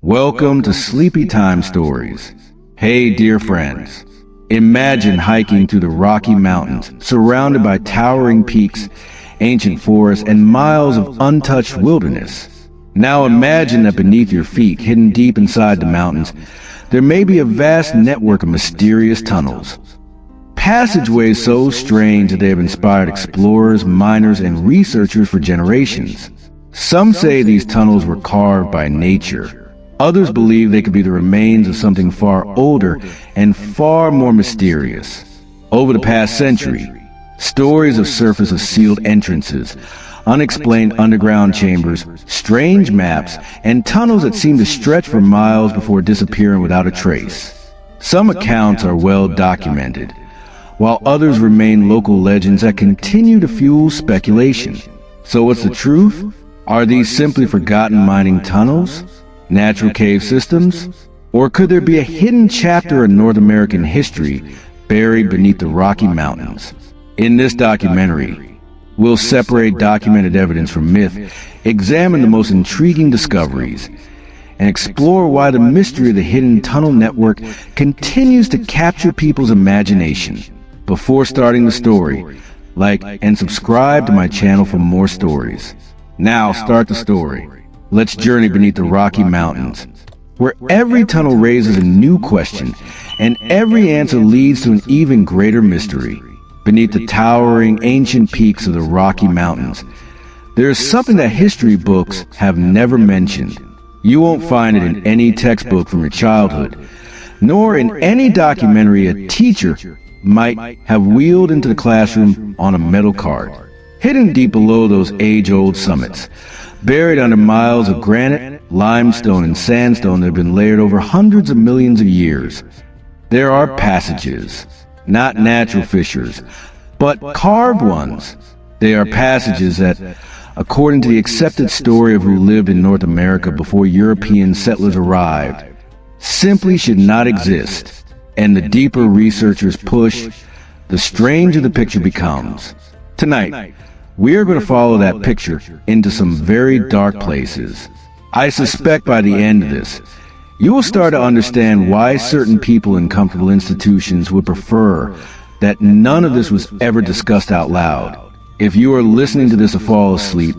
Welcome to Sleepy Time Stories. Hey, dear friends. Imagine hiking through the Rocky Mountains, surrounded by towering peaks, ancient forests, and miles of untouched wilderness. Now imagine that beneath your feet, hidden deep inside the mountains, there may be a vast network of mysterious tunnels. Passageways so strange that they have inspired explorers, miners, and researchers for generations. Some say these tunnels were carved by nature. Others believe they could be the remains of something far older and far more mysterious. Over the past century, stories have surfaced of sealed entrances, unexplained underground chambers, strange maps, and tunnels that seem to stretch for miles before disappearing without a trace. Some accounts are well documented, while others remain local legends that continue to fuel speculation. So what's the truth? Are these simply forgotten mining tunnels? Natural cave systems? Or could there be a hidden chapter in North American history buried beneath the Rocky Mountains? In this documentary, we'll separate documented evidence from myth, examine the most intriguing discoveries, and explore why the mystery of the hidden tunnel network continues to capture people's imagination. Before starting the story, like and subscribe to my channel for more stories. Now start the story. Let's journey beneath the Rocky Mountains, where every tunnel raises a new question, and every answer leads to an even greater mystery. Beneath the towering, ancient peaks of the Rocky Mountains, there is something that history books have never mentioned. You won't find it in any textbook from your childhood, nor in any documentary a teacher might have wheeled into the classroom on a metal cart. Hidden deep below those age-old summits, buried under miles of granite, limestone, and sandstone that have been layered over hundreds of millions of years, there are passages, not natural fissures, but carved ones. They are passages that, according to the accepted story of who lived in North America before European settlers arrived, simply should not exist. And the deeper researchers push, the stranger the picture becomes. Tonight, we are going to follow that picture into some very dark places. I suspect by the end of this, you will start to understand why certain people in comfortable institutions would prefer that none of this was ever discussed out loud. If you are listening to this to fall asleep,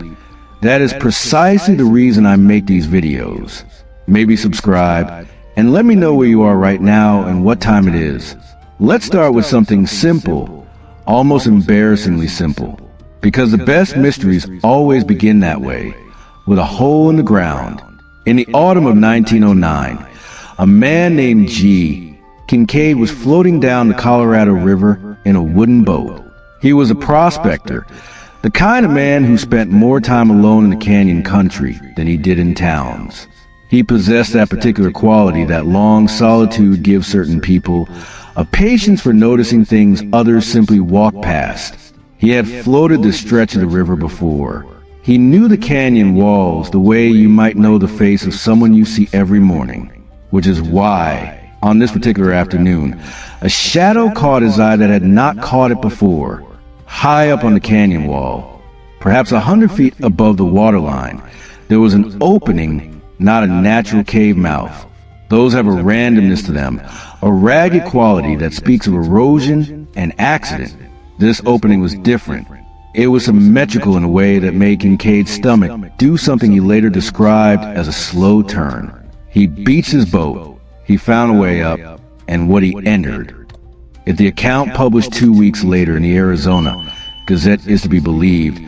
that is precisely the reason I make these videos. Maybe subscribe, and let me know where you are right now and what time it is. Let's start with something simple, almost embarrassingly simple. Because the best mysteries always begin that way, with a hole in the ground. In the autumn of 1909, a man named G. Kincaid was floating down the Colorado River in a wooden boat. He was a prospector, the kind of man who spent more time alone in the canyon country than he did in towns. He possessed that particular quality that long solitude gives certain people, a patience for noticing things others simply walk past. He had floated this stretch of the river before. He knew the canyon walls the way you might know the face of someone you see every morning, which is why, on this particular afternoon, a shadow caught his eye that had not caught it before. High up on the canyon wall, perhaps 100 feet above the waterline, there was an opening, not a natural cave mouth. Those have a randomness to them, a ragged quality that speaks of erosion and accident. This opening was different. It was symmetrical in a way that made Kincaid's stomach do something he later described as a slow turn. He beached his boat, he found a way up, and what he entered. If the account published 2 weeks later in the Arizona Gazette is to be believed,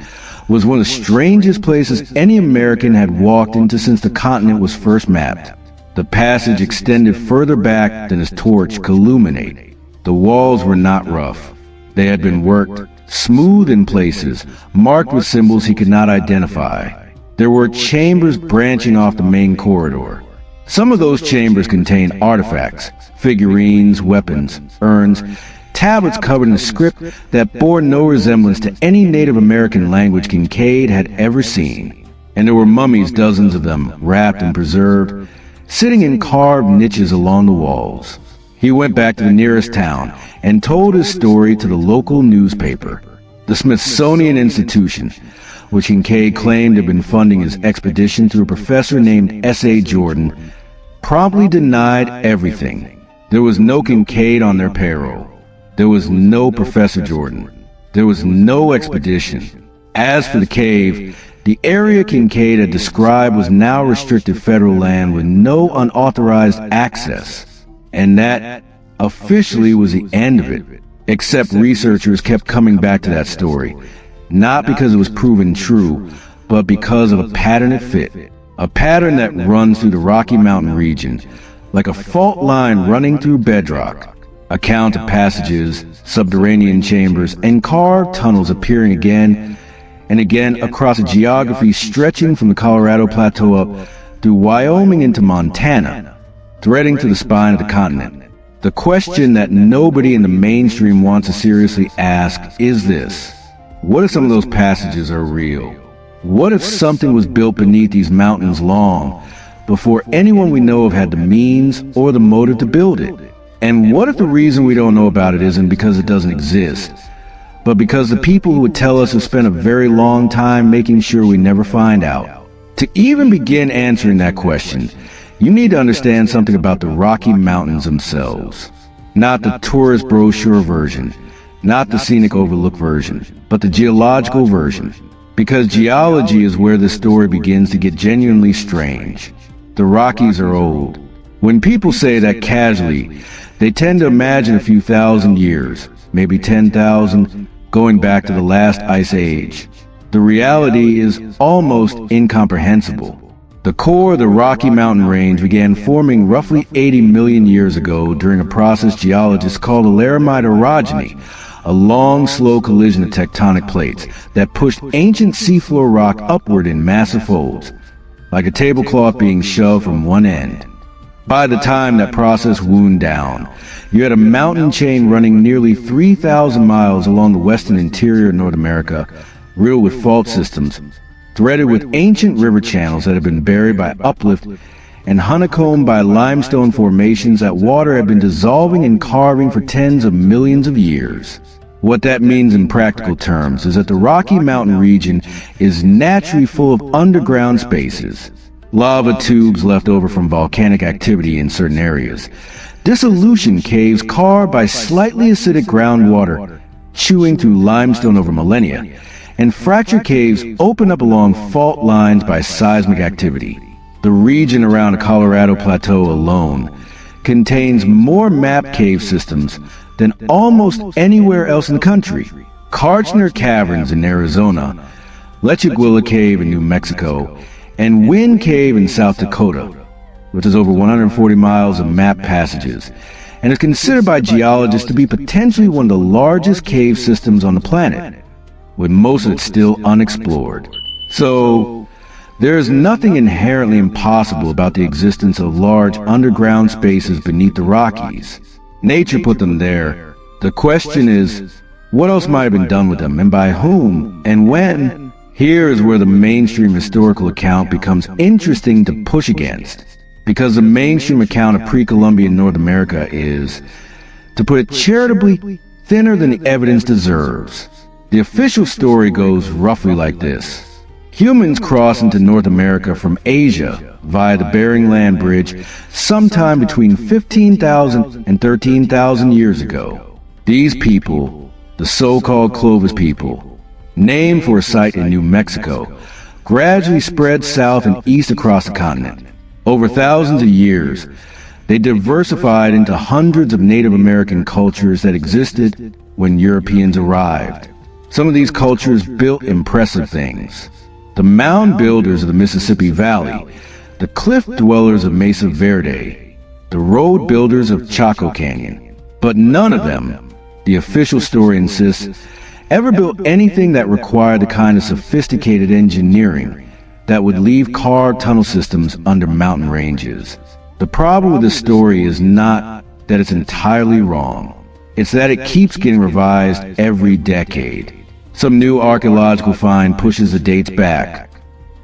was one of the strangest places any American had walked into since the continent was first mapped. The passage extended further back than his torch could illuminate. The walls were not rough. They had been worked, smooth in places, marked with symbols he could not identify. There were chambers branching off the main corridor. Some of those chambers contained artifacts, figurines, weapons, urns, tablets covered in a script that bore no resemblance to any Native American language Kincaid had ever seen. And there were mummies, dozens of them, wrapped and preserved, sitting in carved niches along the walls. He went back to the nearest town and told his story to the local newspaper. The Smithsonian Institution, which Kincaid claimed had been funding his expedition through a professor named S.A. Jordan, promptly denied everything. There was no Kincaid on their payroll. There was no Professor Jordan. There was no expedition. As for the cave, the area Kincaid had described was now restricted federal land with no unauthorized access. And that officially was the end of it. Except researchers kept coming back to that story, not because it was proven true, but because of a pattern it fit. A pattern that runs through the Rocky Mountain region, like a fault line running through bedrock. Account of passages, subterranean chambers, and carved tunnels appearing again and again across a geography stretching from the Colorado Plateau up through Wyoming into Montana, threading to the spine of the continent. The question that nobody in the mainstream wants to seriously ask is this: what if some of those passages are real? What if something was built beneath these mountains long before anyone we know of had the means or the motive to build it? And what if the reason we don't know about it isn't because it doesn't exist, but because the people who would tell us have spent a very long time making sure we never find out? To even begin answering that question, you need to understand something about the Rocky Mountains themselves. Not the tourist brochure version, not the scenic overlook version, but the geological version. Because geology is where the story begins to get genuinely strange. The Rockies are old. When people say that casually, they tend to imagine a few thousand years, maybe 10,000, going back to the last ice age. The reality is almost incomprehensible. The core of the Rocky Mountain Range began forming roughly 80 million years ago during a process geologists call the Laramide orogeny, a long, slow collision of tectonic plates that pushed ancient seafloor rock upward in massive folds, like a tablecloth being shoved from one end. By the time that process wound down, you had a mountain chain running nearly 3,000 miles along the western interior of North America, riddled with fault systems, threaded with ancient river channels that had been buried by uplift and honeycombed by limestone formations that water had been dissolving and carving for tens of millions of years. What that means in practical terms is that the Rocky Mountain region is naturally full of underground spaces, lava tubes left over from volcanic activity in certain areas, dissolution caves carved by slightly acidic groundwater chewing through limestone over millennia, and fracture caves open up along fault lines by seismic activity. The region around the Colorado Plateau alone contains more mapped cave systems than almost anywhere else in the country. Karchner Caverns in Arizona, Lechuguilla Cave in New Mexico, and Wind Cave in South Dakota, which is over 140 miles of mapped passages, and is considered by geologists to be potentially one of the largest cave systems on the planet, with most of it still unexplored. So, there is nothing inherently impossible about the existence of large underground spaces beneath the Rockies. Nature put them there. The question is, what else might have been done with them, and by whom, and when? Here is where the mainstream historical account becomes interesting to push against, because the mainstream account of pre-Columbian North America is, to put it charitably, thinner than the evidence deserves. The official story goes roughly like this. Humans crossed into North America from Asia via the Bering Land Bridge sometime between 15,000 and 13,000 years ago. These people, the so-called Clovis people, named for a site in New Mexico, gradually spread south and east across the continent. Over thousands of years, they diversified into hundreds of Native American cultures that existed when Europeans arrived. Some of these cultures built impressive things. The mound builders of the Mississippi Valley, the cliff dwellers of Mesa Verde, the road builders of Chaco Canyon. But none of them, the official story insists, ever built anything that required the kind of sophisticated engineering that would leave carved tunnel systems under mountain ranges. The problem with this story is not that it's entirely wrong. It's that it keeps getting revised every decade. Some new archaeological find pushes the dates back,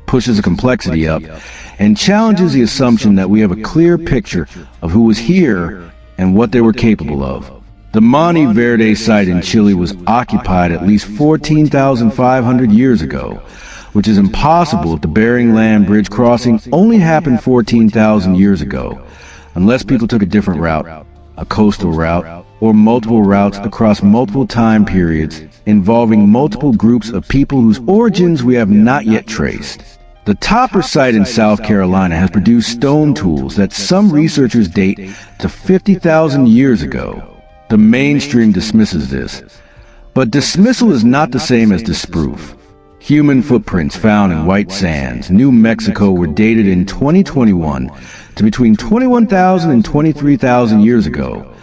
pushes the complexity up, and challenges the assumption that we have a clear picture of who was here and what they were capable of. The Monte Verde site in Chile was occupied at least 14,500 years ago which is impossible if the Bering Land Bridge crossing only happened 14,000 years ago, unless people took a different route, a coastal route, or multiple routes across multiple time periods involving multiple groups of people whose origins we have not yet traced. The Topper site in South Carolina has produced stone tools that some researchers date to 50,000 years ago. The mainstream dismisses this, but dismissal is not the same as disproof. Human footprints found in White Sands, New Mexico were dated in 2021 to between 21,000 and 23,000 years ago,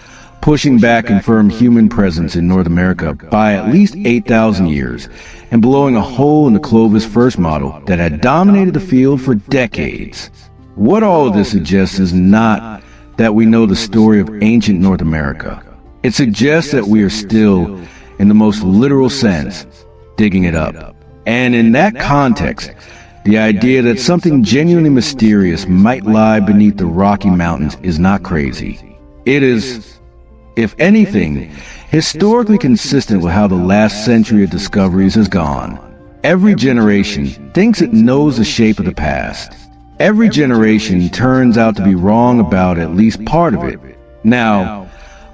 pushing back confirmed human presence in North America by at least 8,000 years, and blowing a hole in the Clovis first model that had dominated the field for decades. What all of this suggests is not that we know the story of ancient North America. It suggests that we are still, in the most literal sense, digging it up. And in that context, the idea that something genuinely mysterious might lie beneath the Rocky Mountains is not crazy. It is, if anything, historically consistent with how the last century of discoveries has gone. Every generation thinks it knows the shape of the past. Every generation turns out to be wrong about at least part of it. Now,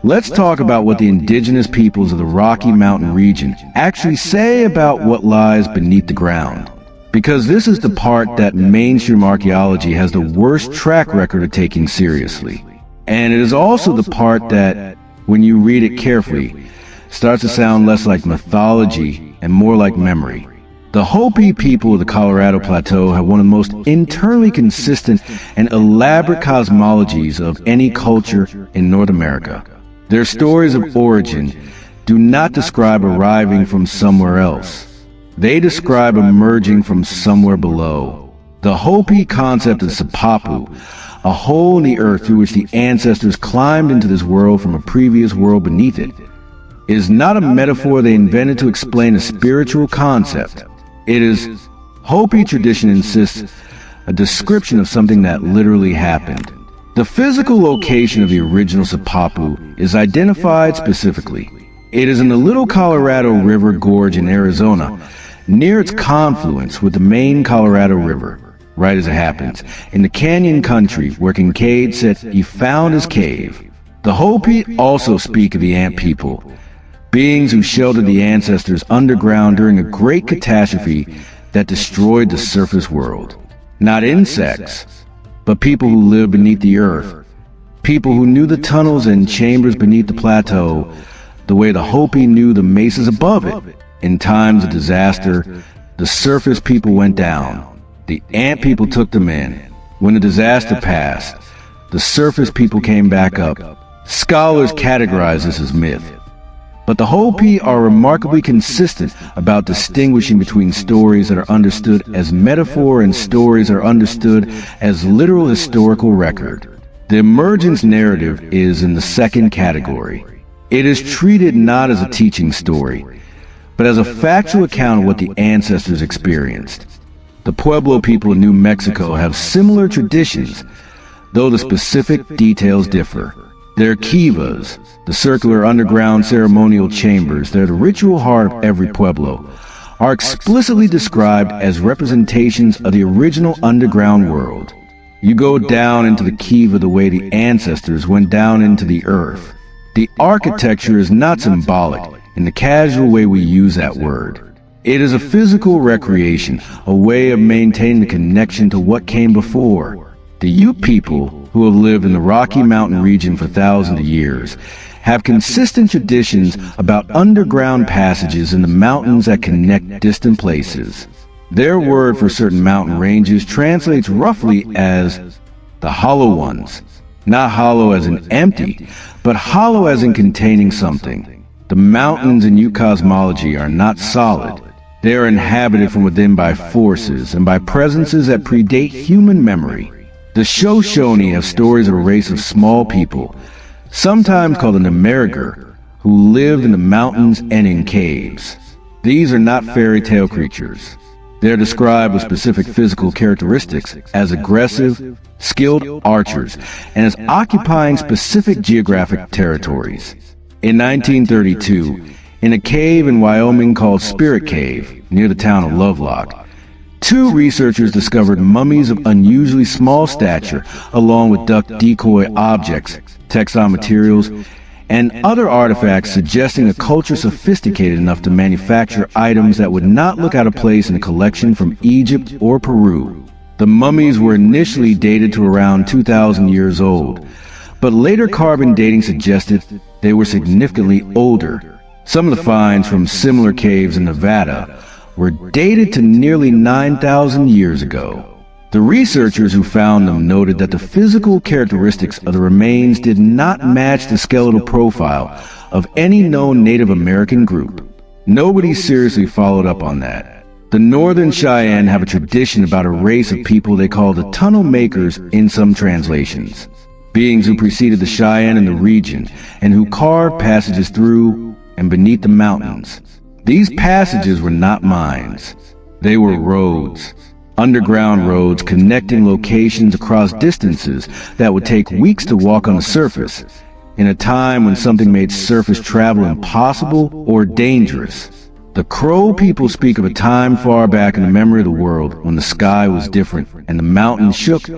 let's talk about what the indigenous peoples of the Rocky Mountain region actually say about what lies beneath the ground. Because this is the part that mainstream archaeology has the worst track record of taking seriously. And it is also the part that, when you read it carefully, starts to sound less like mythology and more like memory. The Hopi people of the Colorado Plateau have one of the most internally consistent and elaborate cosmologies of any culture in North America. Their stories of origin do not describe arriving from somewhere else. They describe emerging from somewhere below. The Hopi concept of Sipapu, a hole in the earth through which the ancestors climbed into this world from a previous world beneath it, is not a metaphor they invented to explain a spiritual concept. It is, Hopi tradition insists, a description of something that literally happened. The physical location of the original Sipapu is identified specifically. It is in the Little Colorado River Gorge in Arizona, near its confluence with the main Colorado River, right as it happens, in the canyon country where Kincaid said he found his cave. The Hopi also speak of the ant people, beings who sheltered the ancestors underground during a great catastrophe that destroyed the surface world. Not insects, but people who lived beneath the earth, people who knew the tunnels and chambers beneath the plateau the way the Hopi knew the mesas above it. In times of disaster, the surface people went down. The ant people took them in. When the disaster passed, the surface people came back up. Scholars categorize this as myth. But the Hopi are remarkably consistent about distinguishing between stories that are understood as metaphor and stories that are understood as literal historical record. The emergence narrative is in the second category. It is treated not as a teaching story, but as a factual account of what the ancestors experienced. The Pueblo people of New Mexico have similar traditions, though the specific details differ. Their kivas, the circular underground ceremonial chambers that are the ritual heart of every Pueblo, are explicitly described as representations of the original underground world. You go down into the kiva the way the ancestors went down into the earth. The architecture is not symbolic in the casual way we use that word. It is a physical recreation, a way of maintaining the connection to what came before. The Ute people, who have lived in the Rocky Mountain region for thousands of years, have consistent traditions about underground passages in the mountains that connect distant places. Their word for certain mountain ranges translates roughly as the hollow ones. Not hollow as in empty, but hollow as in containing something. The mountains in Ute cosmology are not solid. They are inhabited from within by forces and by presences that predate human memory. The Shoshone have stories of a race of small people, sometimes called the Nemeriger, who lived in the mountains and in caves. These are not fairy tale creatures. They are described with specific physical characteristics as aggressive, skilled archers, and as occupying specific geographic territories. In 1932, in a cave in Wyoming called Spirit Cave, near the town of Lovelock, Two researchers discovered mummies of unusually small stature, along with duck decoy objects, textile materials, and other artifacts suggesting a culture sophisticated enough to manufacture items that would not look out of place in a collection from Egypt or Peru. The mummies were initially dated to around 2,000 years old, but later carbon dating suggested they were significantly older. Some of the finds from similar caves in Nevada were dated to nearly 9,000 years ago. The researchers who found them noted that the physical characteristics of the remains did not match the skeletal profile of any known Native American group. Nobody seriously followed up on that. The Northern Cheyenne have a tradition about a race of people they call the tunnel makers in some translations. Beings who preceded the Cheyenne in the region and who carved passages through and beneath the mountains. These passages were not mines. They were roads. Underground roads connecting locations across distances that would take weeks to walk on the surface, in a time when something made surface travel impossible or dangerous. The Crow people speak of a time far back in the memory of the world when the sky was different and the mountains shook,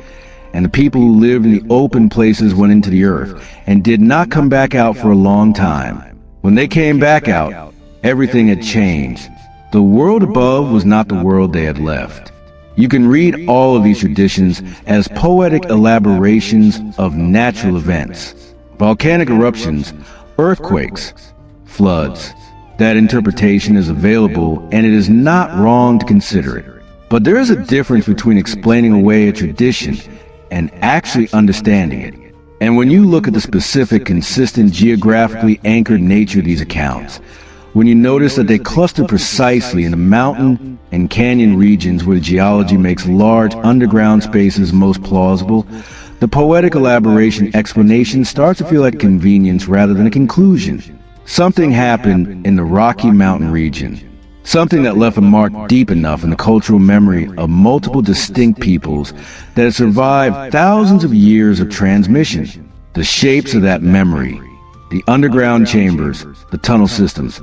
and the people who lived in the open places went into the earth and did not come back out for a long time. When they came back out, everything had changed. The world above was not the world they had left. You can read all of these traditions as poetic elaborations of natural events. Volcanic eruptions, earthquakes, floods. That interpretation is available, and it is not wrong to consider it. But there is a difference between explaining away a tradition and actually understanding it. And when you look at the specific, consistent, geographically anchored nature of these accounts, when you notice that they cluster precisely in the mountain and canyon regions where the geology makes large underground spaces most plausible, the poetic elaboration explanation starts to feel like convenience rather than a conclusion. Something happened in the Rocky Mountain region, something that left a mark deep enough in the cultural memory of multiple distinct peoples that it survived thousands of years of transmission. The shapes of that memory, the underground chambers, the tunnel systems,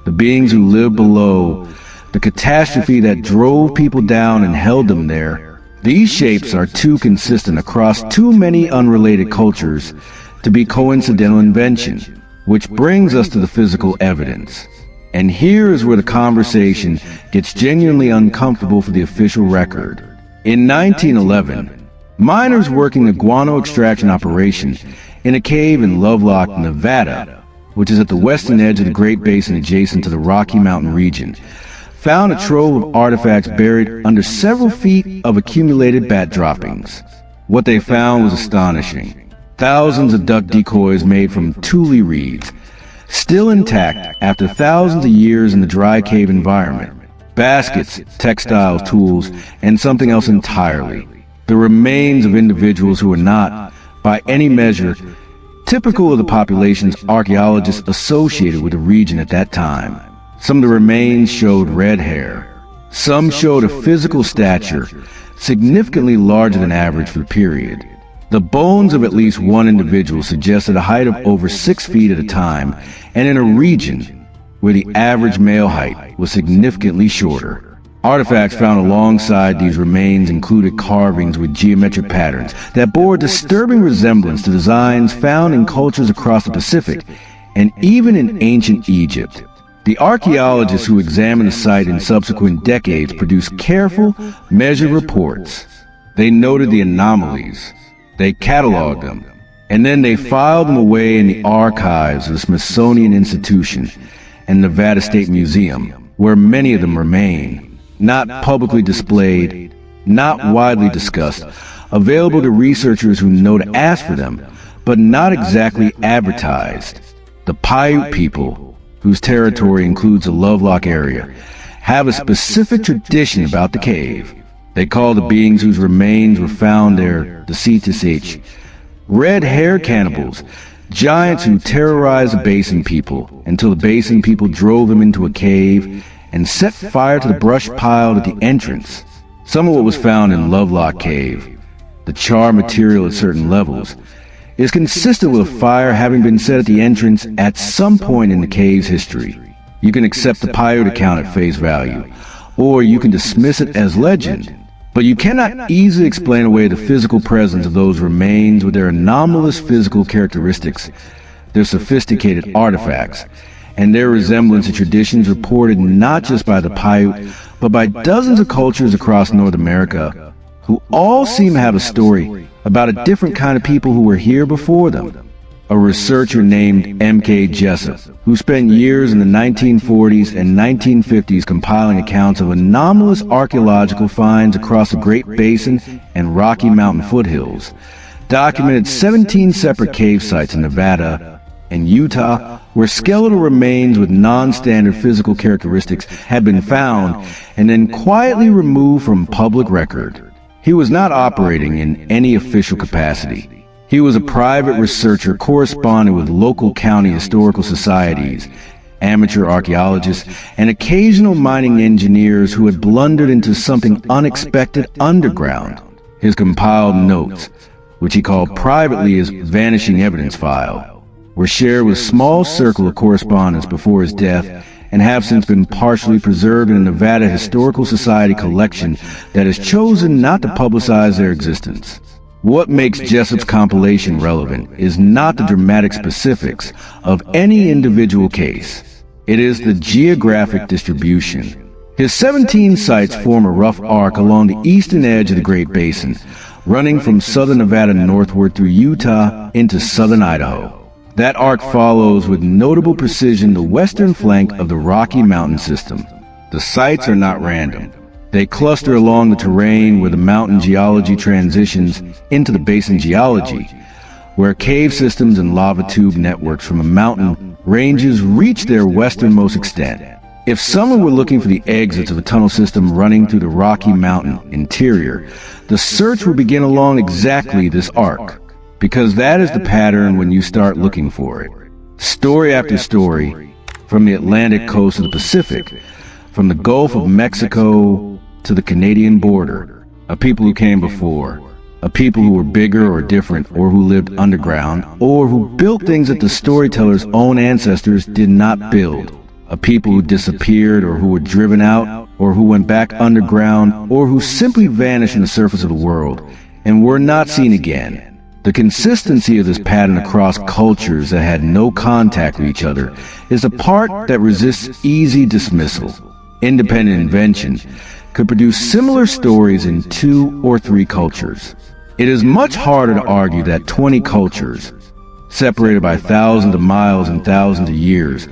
the beings who lived below, the catastrophe that drove people down and held them there. These shapes are too consistent across too many unrelated cultures to be coincidental invention, which brings us to the physical evidence. And here is where the conversation gets genuinely uncomfortable for the official record. In 1911, miners working a guano extraction operation in a cave in Lovelock, Nevada, which is at the western edge of the Great Basin adjacent to the Rocky Mountain region, found a trove of artifacts buried under several feet of accumulated bat droppings. What they found was astonishing. Thousands of duck decoys made from tule reeds, still intact after thousands of years in the dry cave environment. Baskets, textiles, tools, and something else entirely. The remains of individuals who were not, by any measure, typical of the populations archaeologists associated with the region at that time. Some of the remains showed red hair. Some showed a physical stature significantly larger than average for the period. The bones of at least one individual suggested a height of over 6 feet at a time, and in a region where the average male height was significantly shorter. Artifacts found alongside these remains included carvings with geometric patterns that bore a disturbing resemblance to designs found in cultures across the Pacific and even in ancient Egypt. The archaeologists who examined the site in subsequent decades produced careful, measured reports. They noted the anomalies, they cataloged them, and then they filed them away in the archives of the Smithsonian Institution and Nevada State Museum, where many of them remain. Not publicly displayed, not widely discussed, available to researchers who know to ask for them, but not exactly advertised. The Paiute people, whose territory includes the Lovelock area, have a specific tradition about the cave. They call the beings whose remains were found there the Ctsh, red hair cannibals, giants who terrorized the Basin people until the Basin people drove them into a cave and set fire to the brush pile at the entrance. Some of what was found in Lovelock Cave, the char material at certain levels, is consistent with a fire having been set at the entrance at some point in the cave's history. You can accept the Paiute account at face value, or you can dismiss it as legend. But you cannot easily explain away the physical presence of those remains with their anomalous physical characteristics, their sophisticated artifacts, and their resemblance to traditions reported not just by the Paiute, but by dozens of cultures across North America, who all seem to have a story about a different kind of people who were here before them. A researcher named M.K. Jessup, who spent years in the 1940s and 1950s compiling accounts of anomalous archaeological finds across the Great Basin and Rocky Mountain foothills, documented 17 separate cave sites in Nevada and Utah where skeletal remains with non-standard physical characteristics had been found and then quietly removed from public record. He was not operating in any official capacity. He was a private researcher corresponding with local county historical societies, amateur archaeologists, and occasional mining engineers who had blundered into something unexpected underground. His compiled notes, which he called privately his vanishing evidence file, were shared with a small circle of correspondents before his death and have since been partially preserved in a Nevada Historical Society collection that has chosen not to publicize their existence. What makes Jessup's compilation relevant is not the dramatic specifics of any individual case. It is the geographic distribution. His 17 sites form a rough arc along the eastern edge of the Great Basin, running from southern Nevada northward through Utah into southern Idaho. That arc follows with notable precision the western flank of the Rocky Mountain system. The sites are not random. They cluster along the terrain where the mountain geology transitions into the basin geology, where cave systems and lava tube networks from a mountain ranges reach their westernmost extent. If someone were looking for the exits of a tunnel system running through the Rocky Mountain interior, the search would begin along exactly this arc, because that is the pattern when you start looking for it. Story after story, from the Atlantic coast of the Pacific, from the Gulf of Mexico to the Canadian border, a people who came before, a people who were bigger or different, or who lived underground, or who built things that the storyteller's own ancestors did not build, a people who disappeared or who were driven out, or who went back underground, or who simply vanished from the surface of the world and were not seen again. The consistency of this pattern across cultures that had no contact with each other is the part that resists easy dismissal. Independent invention could produce similar stories in 2 or 3 cultures. It is much harder to argue that 20 cultures, separated by thousands of miles and thousands of years,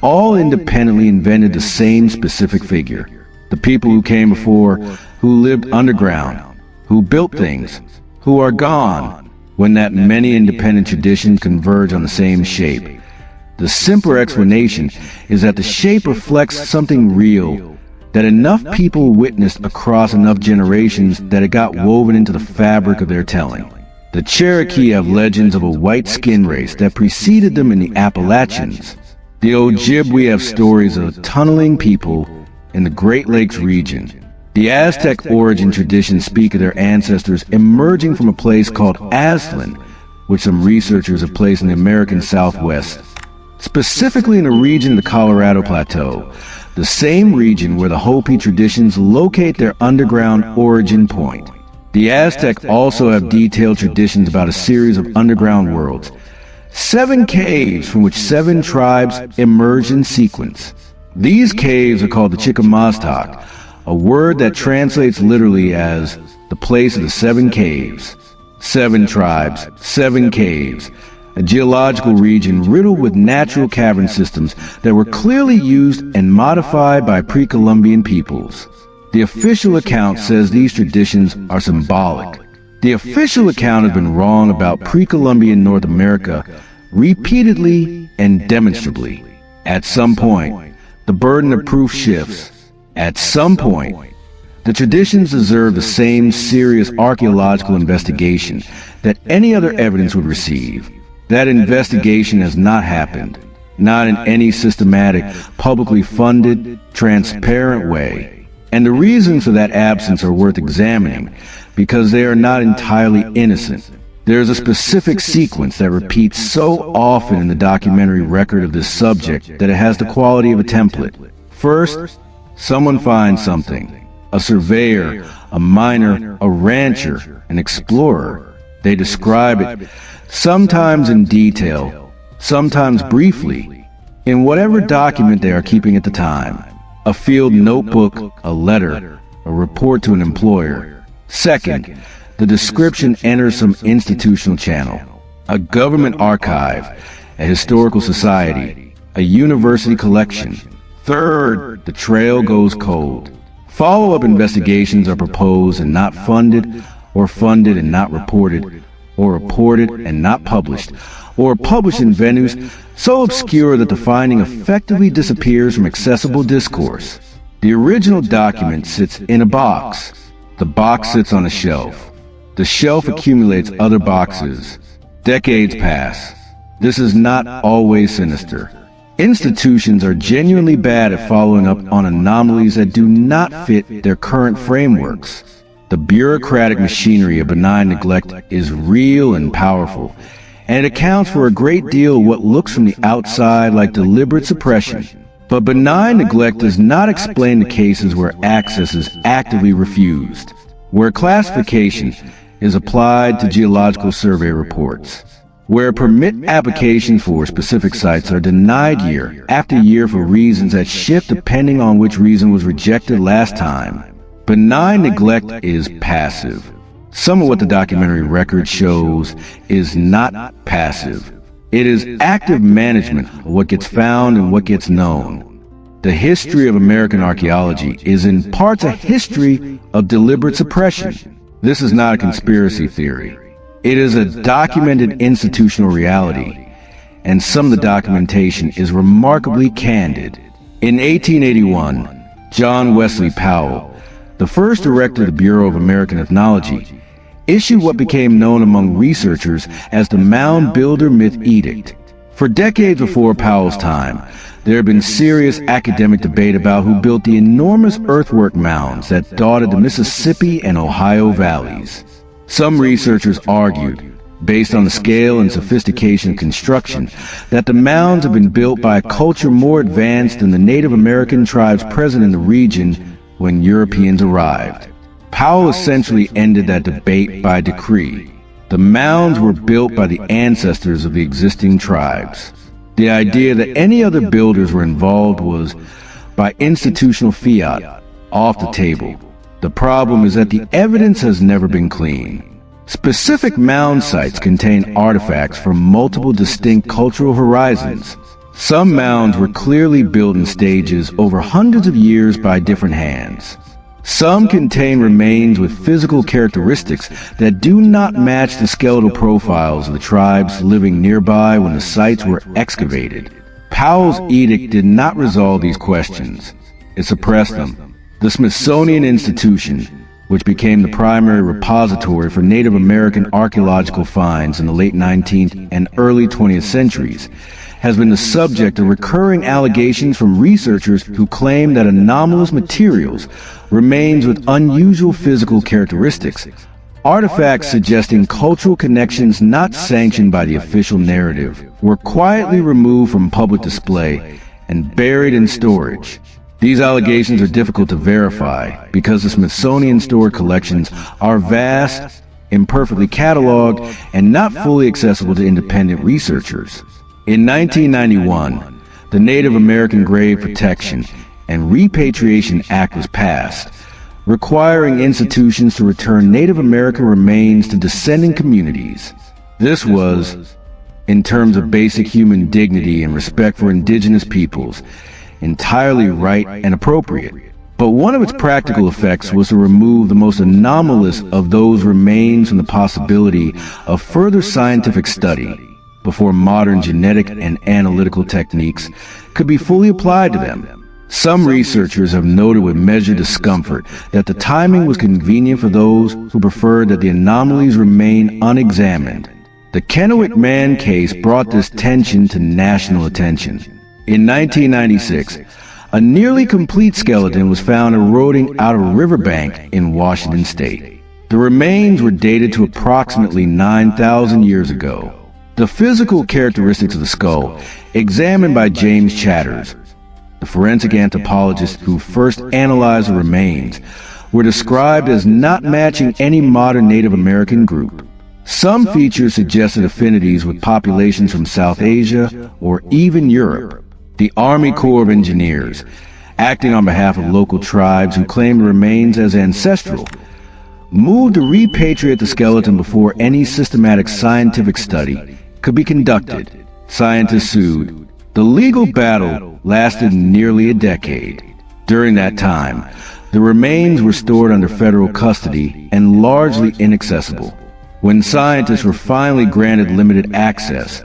all independently invented the same specific figure. The people who came before, who lived underground, who built things, who are gone, when that many independent traditions converge on the same shape. The simpler explanation is that the shape reflects something real, that enough people witnessed across enough generations that it got woven into the fabric of their telling. The Cherokee have legends of a white skin race that preceded them in the Appalachians. The Ojibwe have stories of tunneling people in the Great Lakes region. The Aztec origin traditions speak of their ancestors emerging from a place called Aztlan, which some researchers have placed in the American Southwest, specifically in the region of the Colorado Plateau, the same region where the Hopi traditions locate their underground origin point. The Aztec also have detailed traditions about a series of underground worlds, 7 caves from which 7 tribes emerged in sequence. These caves are called the Chickamaustock, a word that translates literally as the place of the 7 caves. 7 tribes, 7 caves, a geological region riddled with natural cavern systems that were clearly used and modified by pre-Columbian peoples. The official account says these traditions are symbolic. The official account has been wrong about pre-Columbian North America repeatedly and demonstrably. At some point, the burden of proof shifts. At some point, the traditions deserve the same serious archaeological investigation that any other evidence would receive. That investigation has not happened, not in any systematic, publicly funded, transparent way. And the reasons for that absence are worth examining, because they are not entirely innocent. There is a specific sequence that repeats so often in the documentary record of this subject that it has the quality of a template. First, Someone finds something. A surveyor, a miner, a rancher, an explorer. They describe it, sometimes in detail, sometimes briefly, in whatever document they are keeping at the time. A field notebook, a letter, a report to an employer. Second, the description enters some institutional channel. A government archive, a historical society, a university collection. Third, the trail goes cold. Follow-up investigations are proposed and not funded, or funded and not reported, or reported and not published, or published in venues so obscure that the finding effectively disappears from accessible discourse. The original document sits in a box. The box sits on a shelf. The shelf accumulates other boxes. Decades pass. This is not always sinister. Institutions are genuinely bad at following up on anomalies that do not fit their current frameworks. The bureaucratic machinery of benign neglect is real and powerful, and it accounts for a great deal of what looks from the outside like deliberate suppression. But benign neglect does not explain the cases where access is actively refused, where classification is applied to geological survey reports, where permit applications for specific sites are denied year after year for reasons that shift depending on which reason was rejected last time. Benign neglect is passive. Some of what the documentary record shows is not passive. It is active management of what gets found and what gets known. The history of American archaeology is in parts a history of deliberate suppression. This is not a conspiracy theory. It is a documented institutional reality, and some of the documentation is remarkably candid. In 1881, John Wesley Powell, the first director of the Bureau of American Ethnology, issued what became known among researchers as the Mound Builder Myth Edict. For decades before Powell's time, there had been serious academic debate about who built the enormous earthwork mounds that dotted the Mississippi and Ohio valleys. Some researchers argued, based on the scale and sophistication of construction, that the mounds had been built by a culture more advanced than the Native American tribes present in the region when Europeans arrived. Powell essentially ended that debate by decree. The mounds were built by the ancestors of the existing tribes. The idea that any other builders were involved was, by institutional fiat, off the table. The problem is that the evidence has never been clean. Specific mound sites contain artifacts from multiple distinct cultural horizons. Some mounds were clearly built in stages over hundreds of years by different hands. Some contain remains with physical characteristics that do not match the skeletal profiles of the tribes living nearby when the sites were excavated. Powell's edict did not resolve these questions. It suppressed them. The Smithsonian Institution, which became the primary repository for Native American archaeological finds in the late 19th and early 20th centuries, has been the subject of recurring allegations from researchers who claim that anomalous materials, remains with unusual physical characteristics, artifacts suggesting cultural connections not sanctioned by the official narrative, were quietly removed from public display and buried in storage. These allegations are difficult to verify because the Smithsonian stored collections are vast, imperfectly cataloged, and not fully accessible to independent researchers. In 1991, the Native American Grave Protection and Repatriation Act was passed, requiring institutions to return Native American remains to descending communities. This was, in terms of basic human dignity and respect for indigenous peoples, entirely right and appropriate. But one of its practical effects was to remove the most anomalous of those remains from the possibility of further scientific study before modern genetic and analytical techniques could be fully applied to them. Some researchers have noted with measured discomfort that the timing was convenient for those who preferred that the anomalies remain unexamined. The Kennewick Man case brought this tension to national attention. In 1996, a nearly complete skeleton was found eroding out of a riverbank in Washington state. The remains were dated to approximately 9,000 years ago. The physical characteristics of the skull, examined by James Chatters, The forensic anthropologists who first analyzed the remains were described as not matching any modern Native American group. Some features suggested affinities with populations from South Asia or even Europe. The Army Corps of Engineers, acting on behalf of local tribes who claimed the remains as ancestral, moved to repatriate the skeleton before any systematic scientific study could be conducted. Scientists sued. The legal battle lasted nearly a decade. During that time, the remains were stored under federal custody and largely inaccessible. When scientists were finally granted limited access,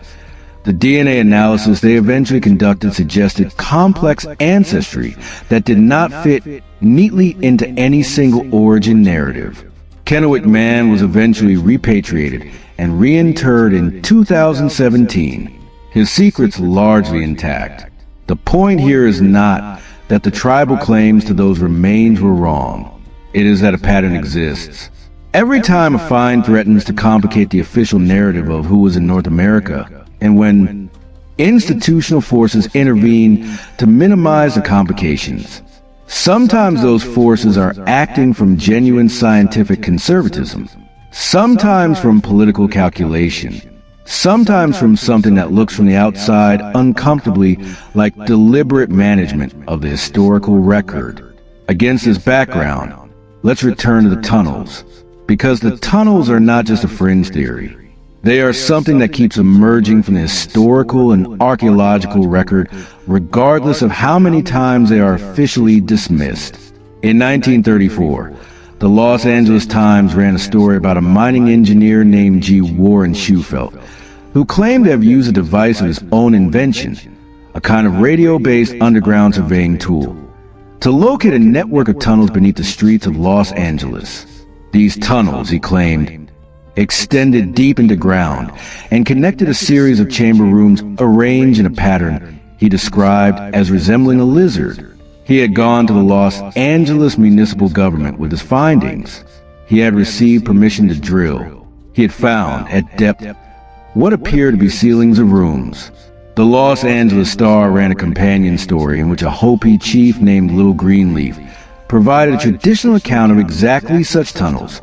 the DNA analysis they eventually conducted suggested complex ancestry that did not fit neatly into any single origin narrative. Kennewick Man was eventually repatriated and reinterred in 2017, his secrets largely intact. The point here is not that the tribal claims to those remains were wrong. It is that a pattern exists. Every time a find threatens to complicate the official narrative of who was in North America, and when institutional forces intervene to minimize the complications, sometimes those forces are acting from genuine scientific conservatism, sometimes from political calculation, sometimes from something that looks from the outside uncomfortably like deliberate management of the historical record. Against this background, let's return to the tunnels, because the tunnels are not just a fringe theory. They are something that keeps emerging from the historical and archaeological record, regardless of how many times they are officially dismissed. In 1934, the Los Angeles Times ran a story about a mining engineer named G. Warren Shufelt, who claimed to have used a device of his own invention, a kind of radio-based underground surveying tool, to locate a network of tunnels beneath the streets of Los Angeles. These tunnels, he claimed, extended deep into ground and connected a series of chamber rooms arranged in a pattern he described as resembling a lizard. He had gone to the Los Angeles municipal government with his findings. He had received permission to drill. He had found, at depth, what appeared to be ceilings of rooms. The Los Angeles Star ran a companion story in which a Hopi chief named Little Greenleaf provided a traditional account of exactly such tunnels,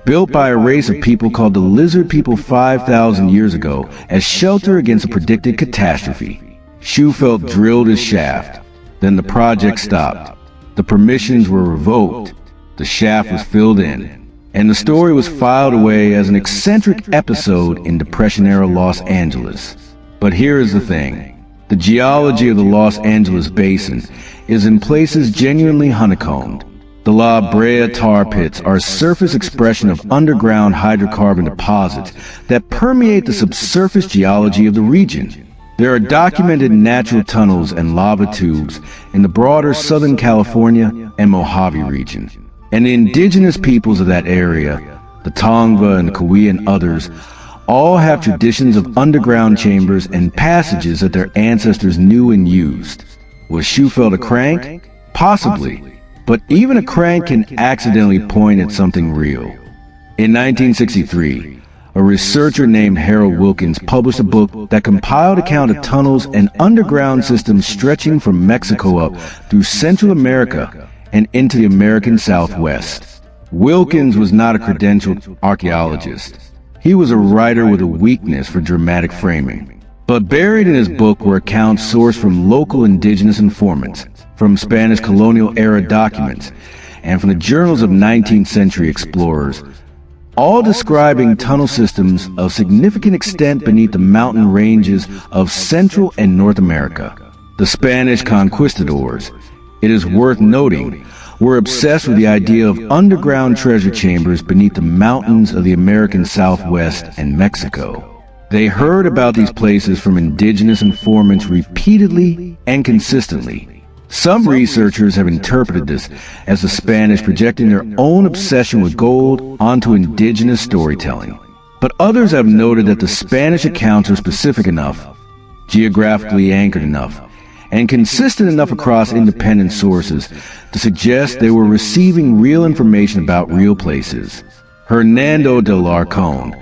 built by a race of people called the Lizard People 5,000 years ago as shelter against a predicted catastrophe. Shufelt drilled his shaft. Then the project stopped. The permissions were revoked. The shaft was filled in, and the story was filed away as an eccentric episode in Depression-era Los Angeles. But here is the thing. The geology of the Los Angeles basin is in places genuinely honeycombed. The La Brea tar pits are a surface expression of underground hydrocarbon deposits that permeate the subsurface geology of the region. There are documented natural tunnels and lava tubes in the broader Southern California and Mojave region. And the indigenous peoples of that area, the Tongva and the Kauai and others, all have traditions of underground chambers and passages that their ancestors knew and used. Was Shufelt a crank? Possibly. But even a crank can accidentally point at something real. In 1963, a researcher named Harold Wilkins published a book that compiled account of tunnels and underground systems stretching from Mexico up through Central America and into the American Southwest. Wilkins was not a credentialed archaeologist. He was a writer with a weakness for dramatic framing. But buried in his book were accounts sourced from local indigenous informants, from Spanish colonial-era documents, and from the journals of 19th century explorers, all describing tunnel systems of significant extent beneath the mountain ranges of Central and North America. The Spanish conquistadors, it is worth noting, were obsessed with the idea of underground treasure chambers beneath the mountains of the American Southwest and Mexico. They heard about these places from indigenous informants repeatedly and consistently. Some researchers have interpreted this as the Spanish projecting their own obsession with gold onto indigenous storytelling. But others have noted that the Spanish accounts are specific enough, geographically anchored enough, and consistent enough across independent sources to suggest they were receiving real information about real places. Hernando de Larcon,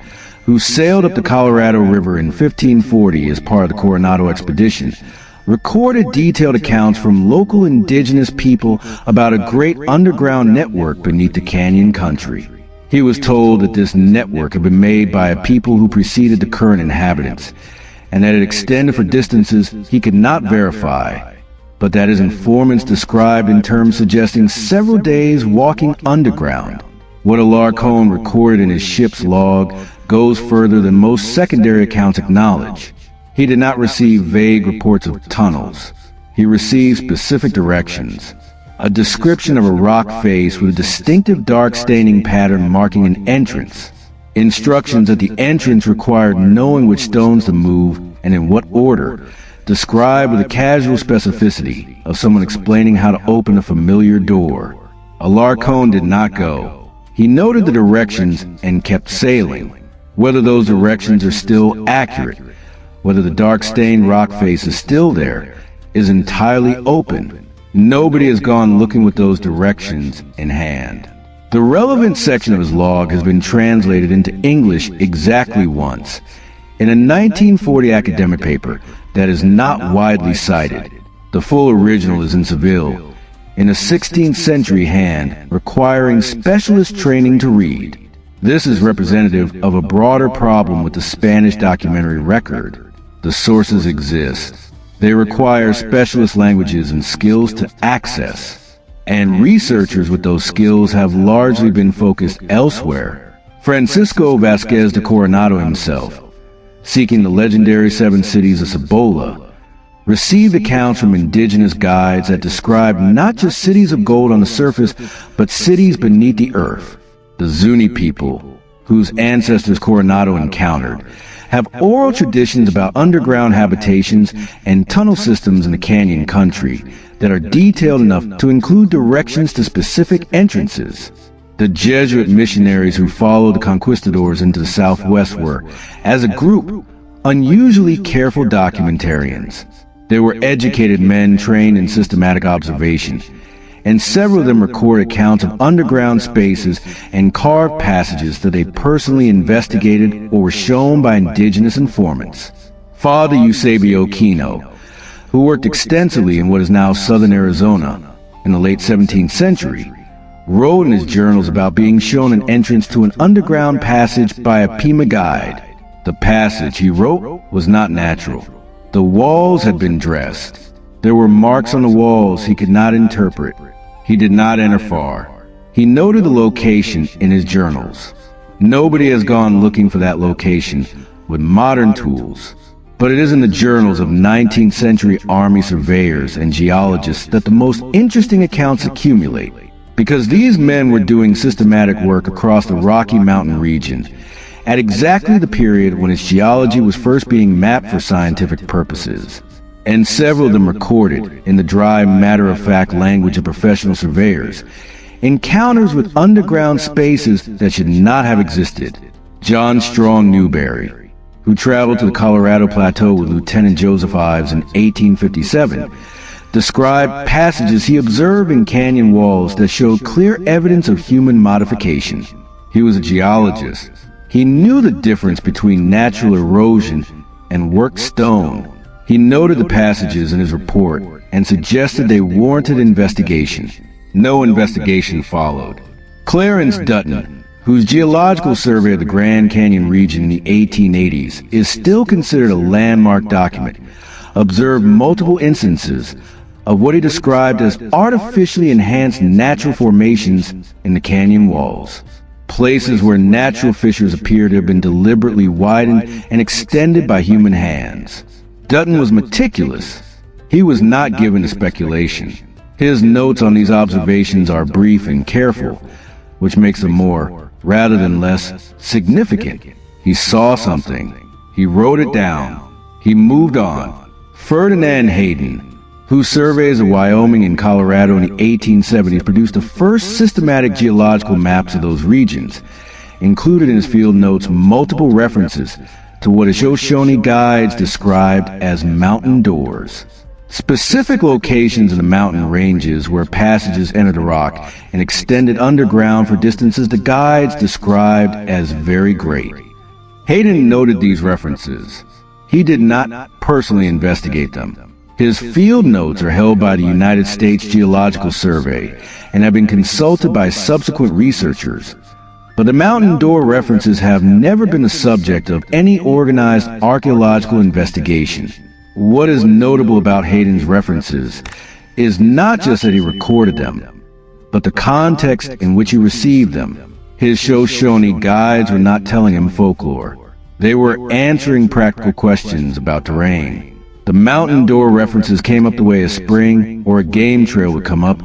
who sailed up the Colorado River in 1540 as part of the Coronado expedition, recorded detailed accounts from local indigenous people about a great underground network beneath the canyon country. He was told that this network had been made by a people who preceded the current inhabitants, and that it extended for distances he could not verify, but that his informants described in terms suggesting several days walking underground. What Alarcon recorded in his ship's log goes further than most secondary accounts acknowledge. He did not receive vague reports of tunnels. He received specific directions. A description of a rock face with a distinctive dark staining pattern marking an entrance. Instructions that the entrance required knowing which stones to move and in what order, described with a casual specificity of someone explaining how to open a familiar door. Alarcon did not go. He noted the directions and kept sailing. Whether those directions are still accurate, whether the dark stained rock face is still there, is entirely open. Nobody has gone looking with those directions in hand. The relevant section of his log has been translated into English exactly once, in a 1940 academic paper that is not widely cited. The full original is in Seville, in a 16th century hand requiring specialist training to read. This is representative of a broader problem with the Spanish documentary record. The sources exist. They require specialist languages and skills to access, and researchers with those skills have largely been focused elsewhere. Francisco Vázquez de Coronado himself, seeking the legendary 7 cities of Cibola, received accounts from indigenous guides that describe not just cities of gold on the surface, but cities beneath the earth. The Zuni people, whose ancestors Coronado encountered, have oral traditions about underground habitations and tunnel systems in the canyon country that are detailed enough to include directions to specific entrances. The Jesuit missionaries who followed the conquistadors into the southwest were, as a group, unusually careful documentarians. They were educated men trained in systematic observation, and several of them record accounts of underground spaces and carved passages that they personally investigated or were shown by indigenous informants. Father Eusebio Kino, who worked extensively in what is now southern Arizona in the late 17th century, wrote in his journals about being shown an entrance to an underground passage by a Pima guide. The passage, he wrote, was not natural. The walls had been dressed. There were marks on the walls he could not interpret. He did not enter far. He noted the location in his journals. Nobody has gone looking for that location with modern tools, but it is in the journals of 19th century army surveyors and geologists that the most interesting accounts accumulate, because these men were doing systematic work across the Rocky Mountain region at exactly the period when its geology was first being mapped for scientific purposes. And several of them recorded, in the dry, matter-of-fact language of professional surveyors, encounters with underground spaces that should not have existed. John Strong Newberry, who traveled to the Colorado Plateau with Lieutenant Joseph Ives in 1857, described passages he observed in canyon walls that showed clear evidence of human modification. He was a geologist. He knew the difference between natural erosion and worked stone. He noted the passages in his report and suggested they warranted investigation. No investigation followed. Clarence Dutton, whose geological survey of the Grand Canyon region in the 1880s is still considered a landmark document, observed multiple instances of what he described as artificially enhanced natural formations in the canyon walls. Places where natural fissures appear to have been deliberately widened and extended by human hands. Dutton was meticulous. He was not given to speculation. His notes on these observations are brief and careful, which makes them more, rather than less, significant. He saw something. He wrote it down. He moved on. Ferdinand Hayden, whose surveys of Wyoming and Colorado in the 1870s produced the first systematic geological maps of those regions, included in his field notes multiple references to what Shoshone guides described as mountain doors. Specific locations in the mountain ranges where passages entered the rock and extended underground for distances the guides described as very great. Hayden noted these references. He did not personally investigate them. His field notes are held by the United States Geological Survey and have been consulted by subsequent researchers. But the mountain door references have never been the subject of any organized archaeological investigation. What is notable about Hayden's references is not just that he recorded them, but the context in which he received them. His Shoshone guides were not telling him folklore. They were answering practical questions about terrain. The mountain door references came up the way a spring or a game trail would come up,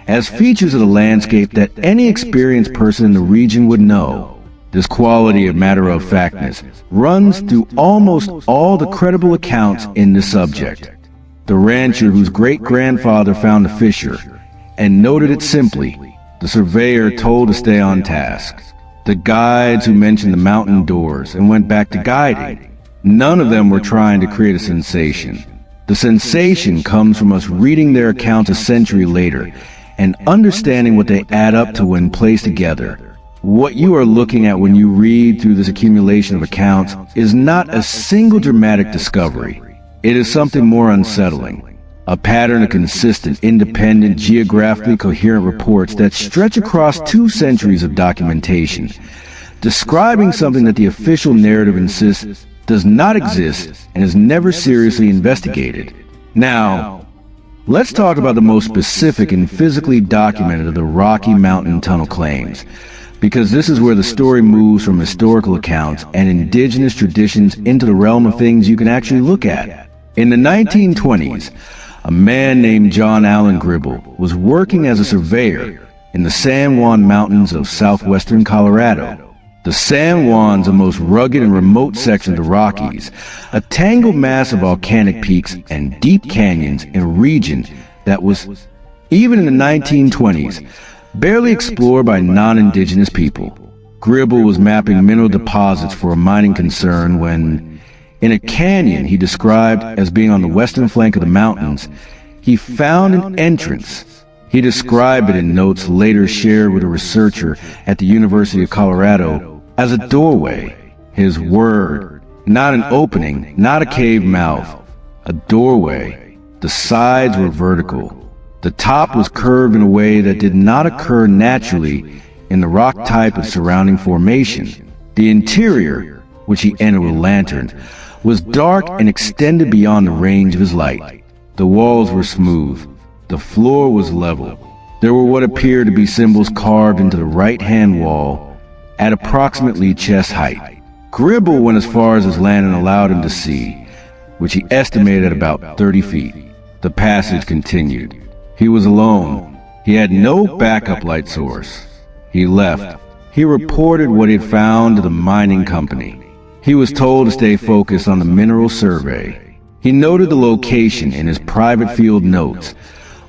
as features of the landscape that any experienced person in the region would know. This quality of matter-of-factness runs through almost all the credible accounts in the subject. The rancher whose great-grandfather found the fissure and noted it simply, the surveyor told to stay on task. The guides who mentioned the mountain doors and went back to guiding, none of them were trying to create a sensation. The sensation comes from us reading their accounts a century later and understanding what they add up to when placed together. What you are looking at when you read through this accumulation of accounts is not a single dramatic discovery. It is something more unsettling. A pattern of consistent, independent, geographically coherent reports that stretch across 2 centuries of documentation, describing something that the official narrative insists does not exist and is never seriously investigated. Now, let's talk about the most specific and physically documented of the Rocky Mountain Tunnel claims, because this is where the story moves from historical accounts and indigenous traditions into the realm of things you can actually look at. In the 1920s, a man named John Allen Gribble was working as a surveyor in the San Juan Mountains of southwestern Colorado. The San Juan's the most rugged and remote section of the Rockies, a tangled mass of volcanic peaks and deep canyons in a region that was, even in the 1920s, barely explored by non-indigenous people. Gribble was mapping mineral deposits for a mining concern when, in a canyon he described as being on the western flank of the mountains, he found an entrance. He described it in notes later shared with a researcher at the University of Colorado as a doorway. His word, not an opening, not a cave mouth, a doorway. The sides were vertical. The top was curved in a way that did not occur naturally in the rock type of surrounding formation. The interior, which he entered with a lantern, was dark and extended beyond the range of his light. The walls were smooth. The floor was level. There were what appeared to be symbols carved into the right-hand wall at approximately chest height. Gribble went as far as his lantern allowed him to see, which he estimated at about 30 feet. The passage continued. He was alone. He had no backup light source. He left. He reported what he had found to the mining company. He was told to stay focused on the mineral survey. He noted the location in his private field notes,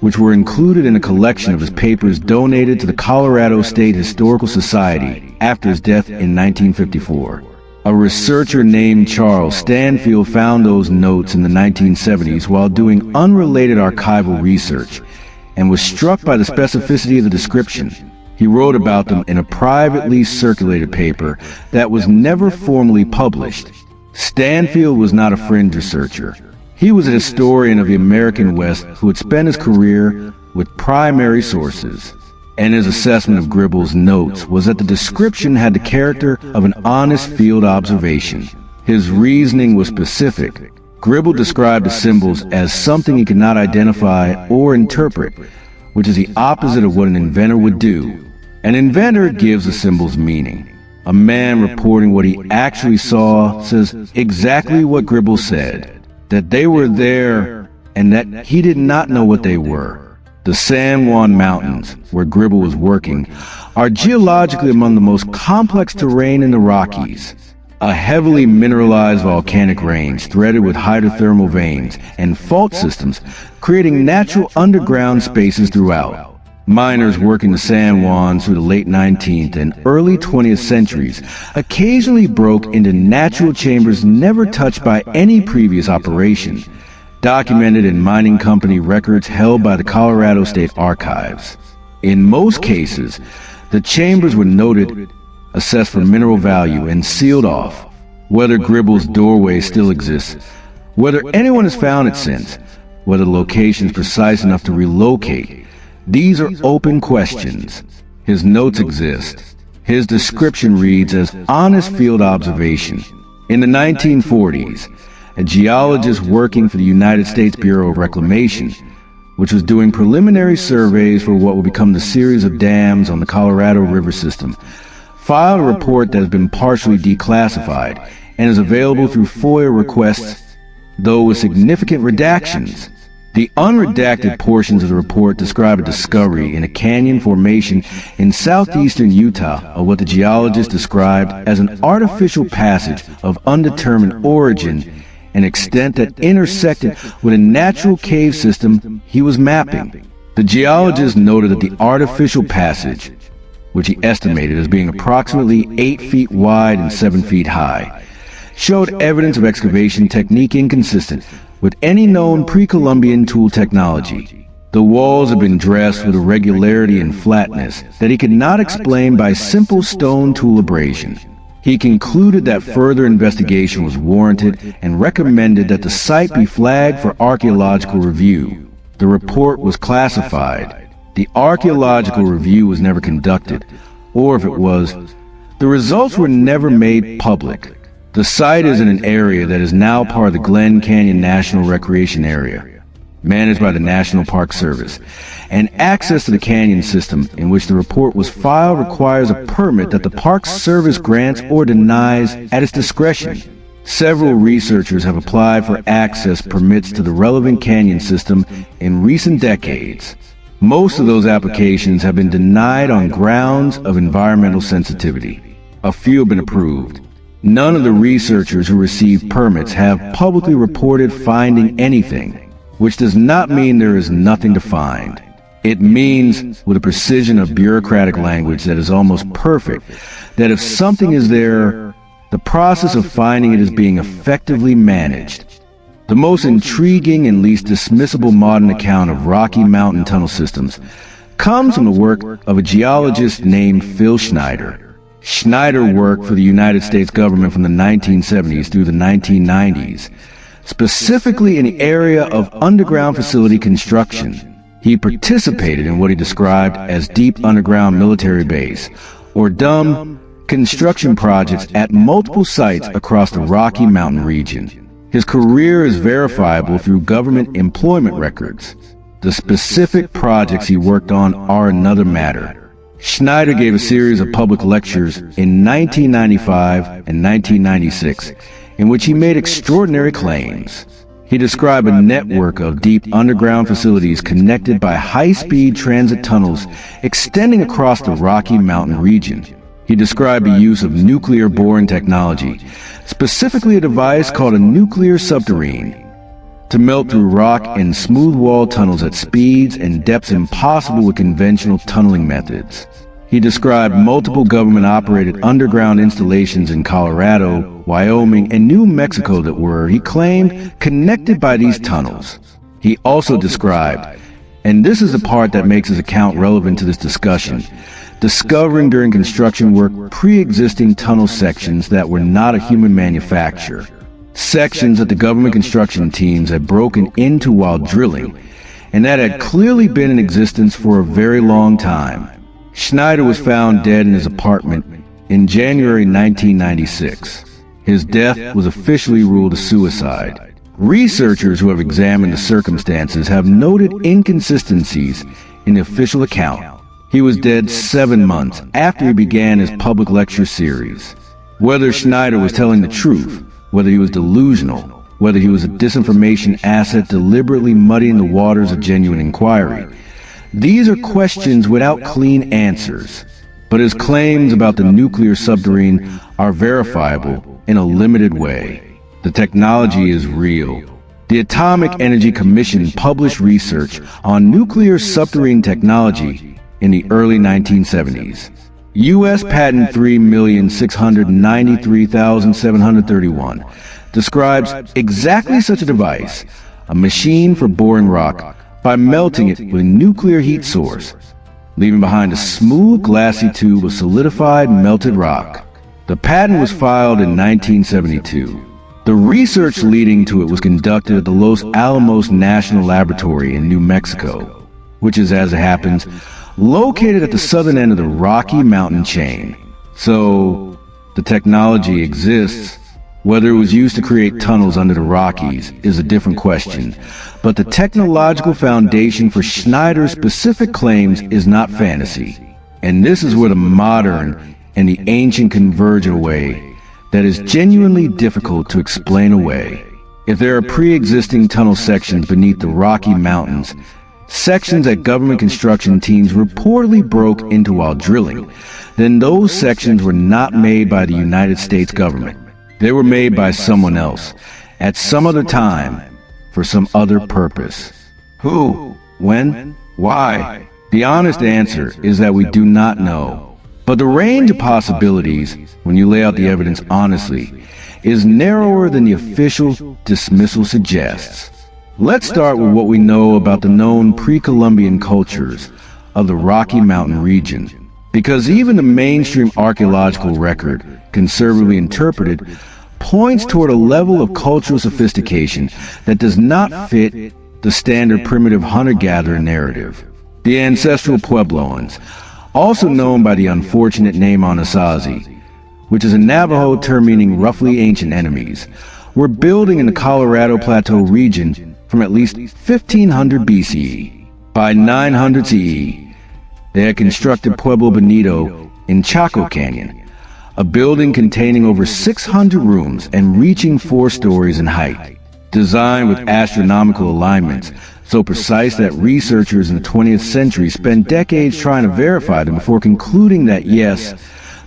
which were included in a collection of his papers donated to the Colorado State Historical Society after his death in 1954. A researcher named Charles Stanfield found those notes in the 1970s while doing unrelated archival research and was struck by the specificity of the description. He wrote about them in a privately circulated paper that was never formally published. Stanfield was not a fringe researcher. He was a historian of the American West who had spent his career with primary sources, and his assessment of Gribble's notes was that the description had the character of an honest field observation. His reasoning was specific. Gribble described the symbols as something he could not identify or interpret, which is the opposite of what an inventor would do. An inventor gives the symbols meaning. A man reporting what he actually saw says exactly what Gribble said, that they were there and that he did not know what they were. The San Juan Mountains, where Gribble was working, are geologically among the most complex terrain in the Rockies. A heavily mineralized volcanic range threaded with hydrothermal veins and fault systems, creating natural underground spaces throughout. Miners working the San Juans through the late 19th and early 20th centuries occasionally broke into natural chambers never touched by any previous operation, documented in mining company records held by the Colorado State Archives. In most cases, the chambers were noted, assessed for mineral value, and sealed off. Whether Gribble's doorway still exists, whether anyone has found it since, whether the location is precise enough to relocate. These are open questions. His notes exist. His description reads as honest field observation. In the 1940s, a geologist working for the United States Bureau of Reclamation, which was doing preliminary surveys for what would become the series of dams on the Colorado River system, filed a report that has been partially declassified and is available through FOIA requests, though with significant redactions. The unredacted portions of the report describe a discovery in a canyon formation in southeastern Utah of what the geologist described as an artificial passage of undetermined origin and extent that intersected with a natural cave system he was mapping. The geologist noted that the artificial passage, which he estimated as being approximately 8 feet wide and 7 feet high, showed evidence of excavation technique inconsistent with any known pre-Columbian tool technology. The walls had been dressed with a regularity and flatness that he could not explain by simple stone tool abrasion. He concluded that further investigation was warranted and recommended that the site be flagged for archaeological review. The report was classified. The archaeological review was never conducted, or if it was, the results were never made public. The site is in an area that is now part of the Glen Canyon National Recreation Area, managed by the National Park Service, and access to the canyon system in which the report was filed requires a permit that the Park Service grants or denies at its discretion. Several researchers have applied for access permits to the relevant canyon system in recent decades. Most of those applications have been denied on grounds of environmental sensitivity. A few have been approved. None of the researchers who received permits have publicly reported finding anything, which does not mean there is nothing to find. It means, with a precision of bureaucratic language that is almost perfect, that if something is there, the process of finding it is being effectively managed. The most intriguing and least dismissible modern account of Rocky Mountain tunnel systems comes from the work of a geologist named Phil Schneider. Schneider worked for the United States government from the 1970s through the 1990s, specifically in the area of underground facility construction. He participated in what he described as deep underground military base, or DUM, construction projects at multiple sites across the Rocky Mountain region. His career is verifiable through government employment records. The specific projects he worked on are another matter. Schneider gave a series of public lectures in 1995 and 1996 in which he made extraordinary claims. He described a network of deep underground facilities connected by high-speed transit tunnels extending across the Rocky Mountain region. He described the use of nuclear boring technology, specifically a device called a nuclear subterranean, to melt through rock in smooth-walled tunnels at speeds and depths impossible with conventional tunneling methods. He described multiple government-operated underground installations in Colorado, Wyoming, and New Mexico that were, he claimed, connected by these tunnels. He also described, and this is the part that makes his account relevant to this discussion, discovering during construction work pre-existing tunnel sections that were not a human manufacture. Sections that the government construction teams had broken into while drilling, and that had clearly been in existence for a very long time. Schneider was found dead in his apartment in January 1996. His death was officially ruled a suicide. Researchers who have examined the circumstances have noted inconsistencies in the official account. He was dead 7 months after he began his public lecture series. Whether Schneider was telling the truth, whether he was delusional, whether he was a disinformation asset deliberately muddying the waters of genuine inquiry, these are questions without clean answers. But his claims about the nuclear subterranean are verifiable in a limited way. The technology is real. The Atomic Energy Commission published research on nuclear subterranean technology in the early 1970s. U.S. Patent 3,693,731 describes exactly such a device, a machine for boring rock by melting it with a nuclear heat source, leaving behind a smooth, glassy tube of solidified, melted rock. The patent was filed in 1972. The research leading to it was conducted at the Los Alamos National Laboratory in New Mexico, which is, as it happens, located at the southern end of the Rocky Mountain chain. So, the technology exists. Whether it was used to create tunnels under the Rockies is a different question, but the technological foundation for Schneider's specific claims is not fantasy. And this is where the modern and the ancient converge in a way that is genuinely difficult to explain away. If there are pre-existing tunnel sections beneath the Rocky Mountains, sections that government construction teams reportedly broke into while drilling, then those sections were not made by the United States government. They were made by someone else, at some other time, for some other purpose. Who? When? Why? The honest answer is that we do not know. But the range of possibilities, when you lay out the evidence honestly, is narrower than the official dismissal suggests. Let's start with what we know about the known pre-Columbian cultures of the Rocky Mountain region, because even the mainstream archaeological record, conservatively interpreted, points toward a level of cultural sophistication that does not fit the standard primitive hunter-gatherer narrative. The ancestral Puebloans, also known by the unfortunate name Anasazi, which is a Navajo term meaning roughly ancient enemies, were building in the Colorado Plateau region from at least 1500 BCE. By 900 CE, they had constructed Pueblo Bonito in Chaco Canyon, a building containing over 600 rooms and reaching 4 stories in height, designed with astronomical alignments so precise that researchers in the 20th century spent decades trying to verify them before concluding that yes,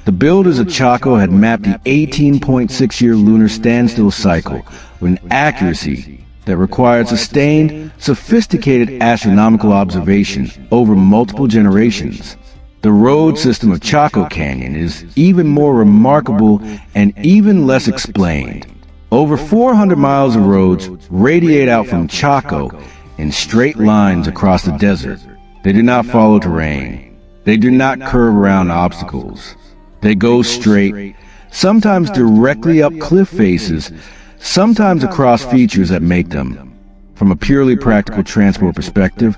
the builders of Chaco had mapped the 18.6-year lunar standstill cycle with an accuracy that required sustained, sophisticated astronomical observation over multiple generations. The road system of Chaco Canyon is even more remarkable and even less explained. Over 400 miles of roads radiate out from Chaco in straight lines across the desert. They do not follow terrain. They do not curve around obstacles. They go straight, sometimes directly up cliff faces, sometimes across features that make them, from a purely practical transport perspective,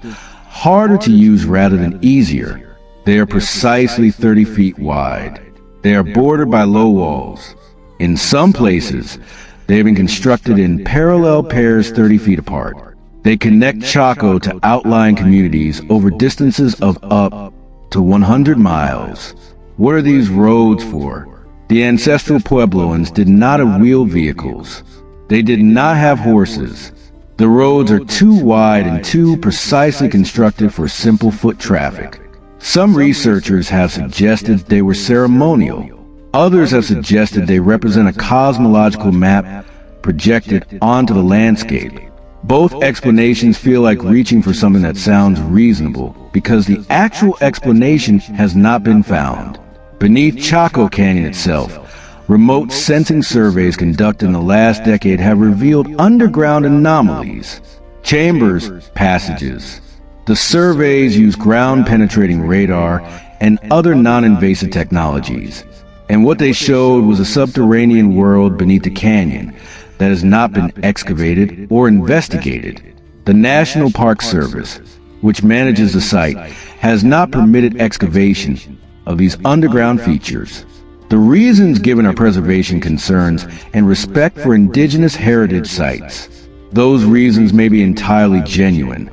harder to use rather than easier. They are precisely 30 feet wide. They are bordered by low walls. In some places, they have been constructed in parallel pairs 30 feet apart. They connect Chaco to outlying communities over distances of up to 100 miles. What are these roads for? The ancestral Puebloans did not have wheeled vehicles. They did not have horses. The roads are too wide and too precisely constructed for simple foot traffic. Some researchers have suggested they were ceremonial. Others have suggested they represent a cosmological map projected onto the landscape. Both explanations feel like reaching for something that sounds reasonable because the actual explanation has not been found. Beneath Chaco Canyon itself, remote sensing surveys conducted in the last decade have revealed underground anomalies, chambers, passages. The surveys use ground-penetrating radar and other non-invasive technologies, and what they showed was a subterranean world beneath the canyon that has not been excavated or investigated. The National Park Service, which manages the site, has not permitted excavation of these underground features. The reasons given are preservation concerns and respect for indigenous heritage sites. Those reasons may be entirely genuine,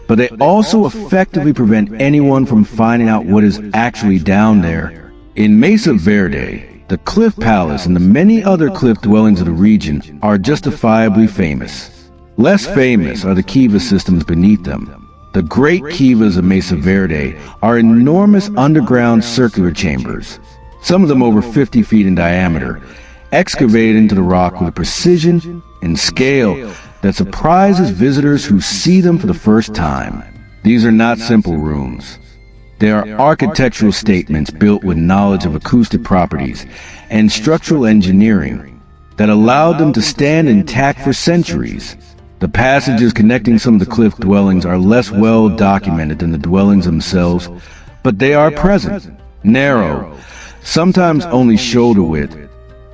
but they also effectively prevent anyone from finding out what is actually down there. In Mesa Verde, the Cliff Palace and the many other cliff dwellings of the region are justifiably famous. Less famous are the kiva systems beneath them. The great kivas of Mesa Verde are enormous underground circular chambers, some of them over 50 feet in diameter, excavated into the rock with a precision and scale that surprises visitors who see them for the first time. These are not simple rooms. They are architectural statements built with knowledge of acoustic properties and structural engineering that allowed them to stand intact for centuries. The passages connecting some of the cliff dwellings are less well documented than the dwellings themselves, but they are present, narrow, sometimes only shoulder width,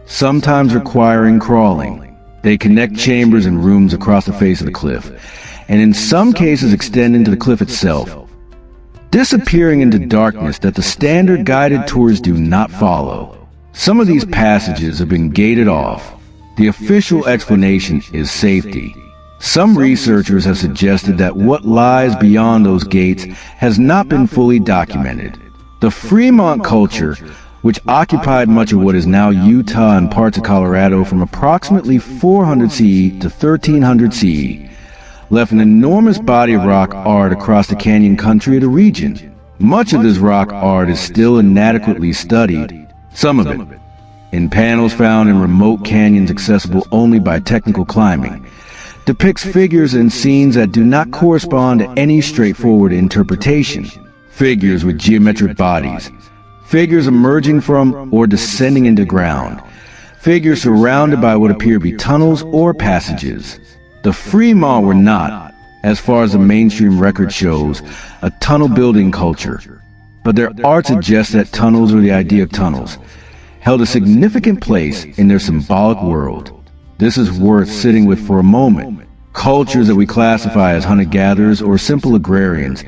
sometimes requiring crawling. They connect chambers and rooms across the face of the cliff, and in some cases extend into the cliff itself, disappearing into darkness that the standard guided tours do not follow. Some of these passages have been gated off. The official explanation is safety. Some researchers have suggested that what lies beyond those gates has not been fully documented. The Fremont culture, which occupied much of what is now Utah and parts of Colorado from approximately 400 CE to 1300 CE, left an enormous body of rock art across the canyon country of the region. Much of this rock art is still inadequately studied, some of it in panels found in remote canyons accessible only by technical climbing, depicts figures and scenes that do not correspond to any straightforward interpretation. Figures with geometric bodies, figures emerging from or descending into ground, figures surrounded by what appear to be tunnels or passages. The Fremont were not, as far as the mainstream record shows, a tunnel-building culture, but their art suggests that tunnels, or the idea of tunnels, held a significant place in their symbolic world. This is worth sitting with for a moment. Cultures that we classify as hunter-gatherers or simple agrarians,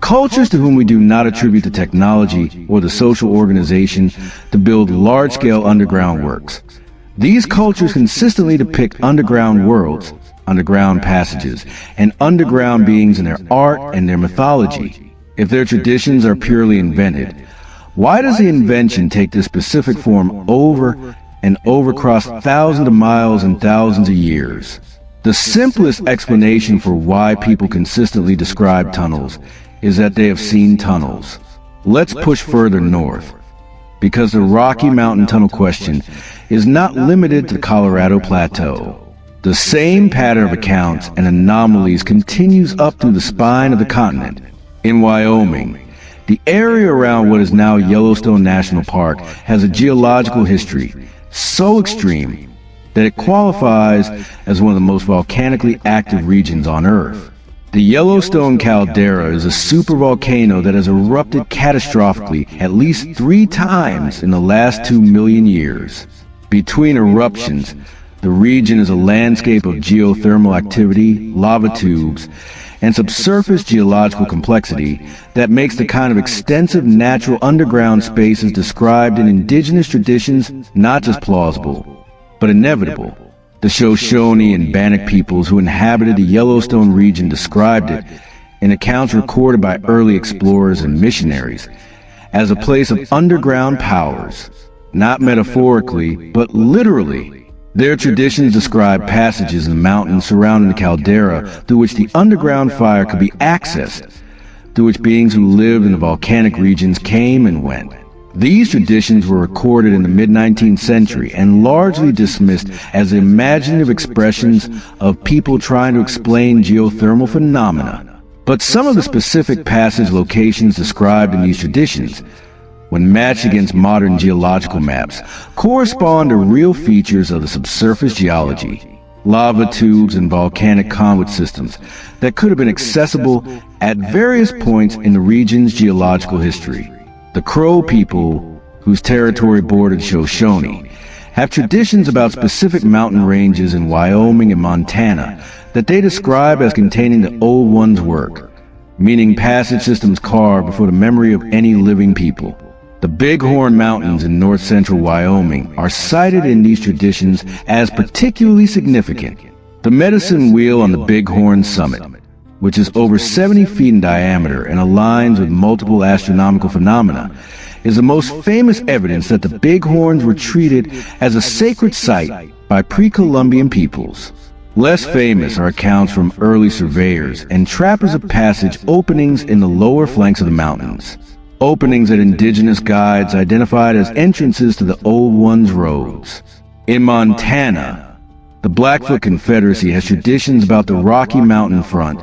cultures to whom we do not attribute the technology or the social organization to build large-scale underground works. These cultures consistently depict underground worlds, underground passages, and underground beings in their art and their mythology. If their traditions are purely invented, why does the invention take this specific form over and over across thousands of miles and thousands of years? The simplest explanation for why people consistently describe tunnels is that they have seen tunnels. Let's push further north, because the Rocky Mountain Tunnel question is not limited to the Colorado Plateau. The same pattern of accounts and anomalies continues up through the spine of the continent. In Wyoming, the area around what is now Yellowstone National Park has a geological history so extreme that it qualifies as one of the most volcanically active regions on Earth. The Yellowstone caldera is a supervolcano that has erupted catastrophically at least 3 times in the last 2 million years. Between eruptions, the region is a landscape of geothermal activity, lava tubes, and subsurface geological complexity that makes the kind of extensive natural underground spaces described in indigenous traditions not just plausible, but inevitable. The Shoshone and Bannock peoples who inhabited the Yellowstone region described it, in accounts recorded by early explorers and missionaries, as a place of underground powers, not metaphorically, but literally. Their traditions describe passages in the mountains surrounding the caldera through which the underground fire could be accessed, through which beings who lived in the volcanic regions came and went. These traditions were recorded in the mid-19th century and largely dismissed as imaginative expressions of people trying to explain geothermal phenomena. But some of the specific passage locations described in these traditions, when matched against modern geological maps, correspond to real features of the subsurface geology, lava tubes and volcanic conduit systems that could have been accessible at various points in the region's geological history. The Crow people, whose territory bordered Shoshone, have traditions about specific mountain ranges in Wyoming and Montana that they describe as containing the Old One's work, meaning passage systems carved before the memory of any living people. The Bighorn Mountains in north-central Wyoming are cited in these traditions as particularly significant. The medicine wheel on the Bighorn summit, which is over 70 feet in diameter and aligns with multiple astronomical phenomena, is the most famous evidence that the Bighorns were treated as a sacred site by pre-Columbian peoples. Less famous are accounts from early surveyors and trappers of passage openings in the lower flanks of the mountains. Openings that indigenous guides identified as entrances to the Old One's roads. In Montana, the Blackfoot Confederacy has traditions about the Rocky Mountain front,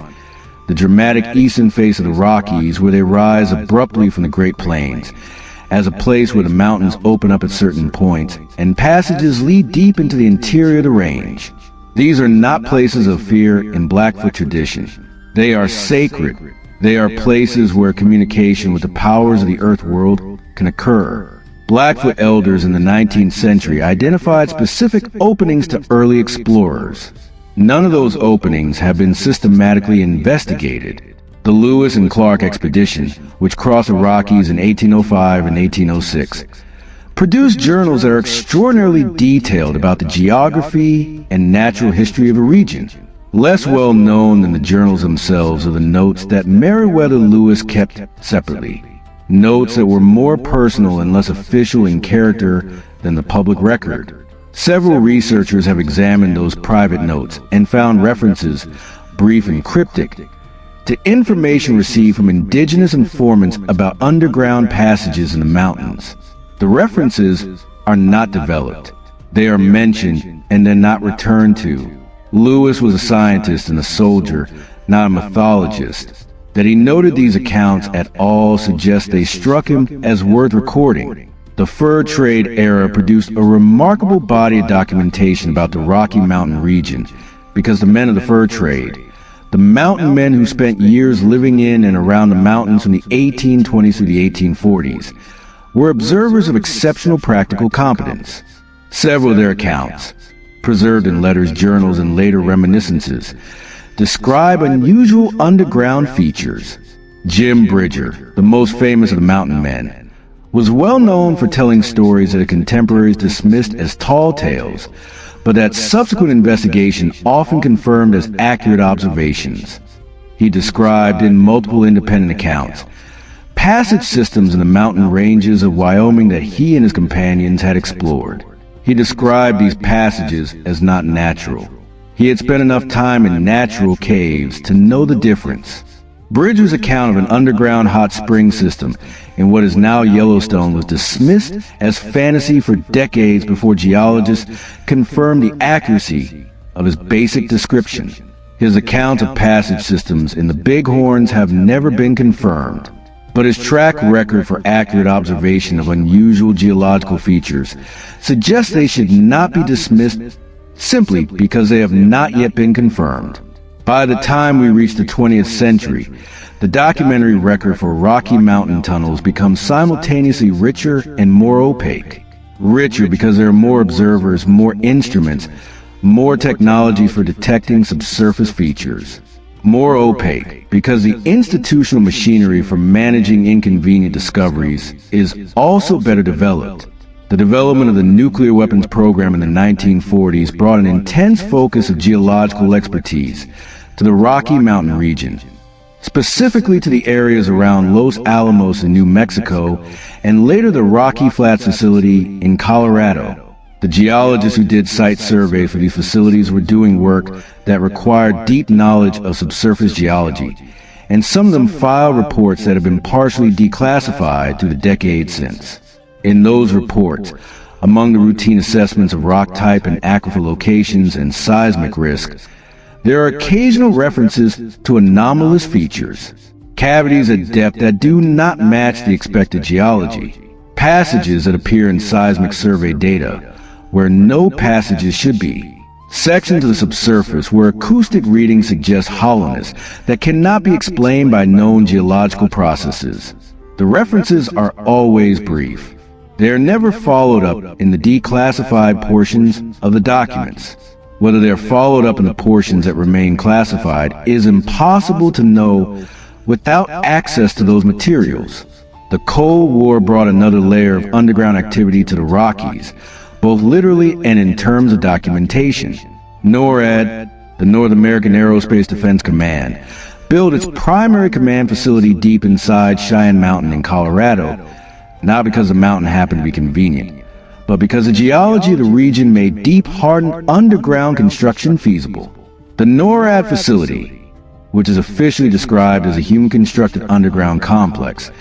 the dramatic eastern face of the Rockies where they rise abruptly from the Great Plains, as a place where the mountains open up at certain points and passages lead deep into the interior of the range. These are not places of fear in Blackfoot tradition. They are sacred. They are places where communication with the powers of the earth world can occur. Blackfoot elders in the 19th century identified specific openings to early explorers. None of those openings have been systematically investigated. The Lewis and Clark expedition, which crossed the Rockies in 1805 and 1806, produced journals that are extraordinarily detailed about the geography and natural history of a region. Less well known than the journals themselves are the notes that Meriwether Lewis kept separately. Notes that were more personal and less official in character than the public record. Several researchers have examined those private notes and found references, brief and cryptic, to information received from indigenous informants about underground passages in the mountains. The references are not developed. They are mentioned and then not returned to. Lewis was a scientist and a soldier, not a mythologist. That he noted these accounts at all suggests they struck him as worth recording. The fur trade era produced a remarkable body of documentation about the Rocky Mountain region because the men of the fur trade, the mountain men who spent years living in and around the mountains from the 1820s through the 1840s, were observers of exceptional practical competence. Several of their accounts, preserved in letters, journals, and later reminiscences, describe unusual underground features. Jim Bridger, the most famous of the mountain men, was well known for telling stories that the contemporaries dismissed as tall tales, but that subsequent investigation often confirmed as accurate observations. He described in multiple independent accounts passage systems in the mountain ranges of Wyoming that he and his companions had explored. He described these passages as not natural. He had spent enough time in natural caves to know the difference. Bridger's account of an underground hot spring system in what is now Yellowstone was dismissed as fantasy for decades before geologists confirmed the accuracy of his basic description. His accounts of passage systems in the Bighorns have never been confirmed, but his track record for accurate observation of unusual geological features suggests they should not be dismissed simply because they have not yet been confirmed. By the time we reach the 20th century, the documentary record for Rocky Mountain tunnels becomes simultaneously richer and more opaque. Richer because there are more observers, more instruments, more technology for detecting subsurface features. More opaque because the institutional machinery for managing inconvenient discoveries is also better developed. The development of the nuclear weapons program in the 1940s brought an intense focus of geological expertise to the Rocky Mountain region, specifically to the areas around Los Alamos in New Mexico and later the Rocky Flats facility in Colorado. The geologists who did site surveys for these facilities were doing work that required deep knowledge of subsurface geology, and some of them filed reports that have been partially declassified through the decades since. In those reports, among the routine assessments of rock type and aquifer locations and seismic risk, there are occasional references to anomalous features, cavities at depth that do not match the expected geology, passages that appear in seismic survey data where no passages should be, sections of the subsurface where acoustic readings suggest hollowness that cannot be explained by known geological processes. The references are always brief. They are never followed up in the declassified portions of the documents. Whether they are followed up in the portions that remain classified is impossible to know without access to those materials. The Cold War brought another layer of underground activity to the Rockies, both literally and in terms of documentation. NORAD, the North American Aerospace Defense Command, built its primary command facility deep inside Cheyenne Mountain in Colorado, not because the mountain happened to be convenient, but because the geology of the region made deep, hardened underground construction feasible. The NORAD facility, which is officially described as a human-constructed underground complex,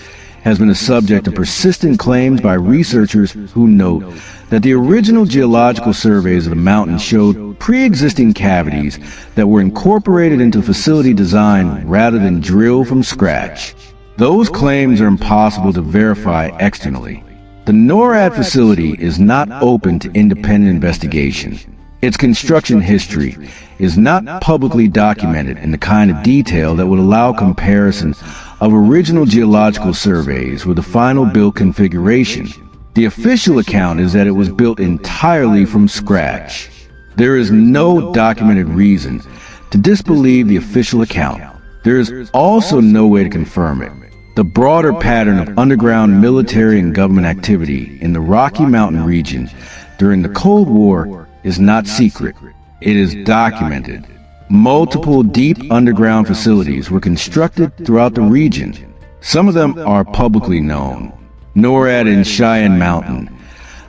has been the subject of persistent claims by researchers who note that the original geological surveys of the mountain showed pre-existing cavities that were incorporated into facility design rather than drilled from scratch. Those claims are impossible to verify externally. The NORAD facility is not open to independent investigation. Its construction history is not publicly documented in the kind of detail that would allow comparison of original geological surveys with the final build configuration. The official account is that it was built entirely from scratch. There is no documented reason to disbelieve the official account. There is also no way to confirm it. The broader pattern of underground military and government activity in the Rocky Mountain region during the Cold War is not secret. It is documented. Multiple deep underground facilities were constructed throughout the region. Some of them are publicly known. NORAD in Cheyenne Mountain,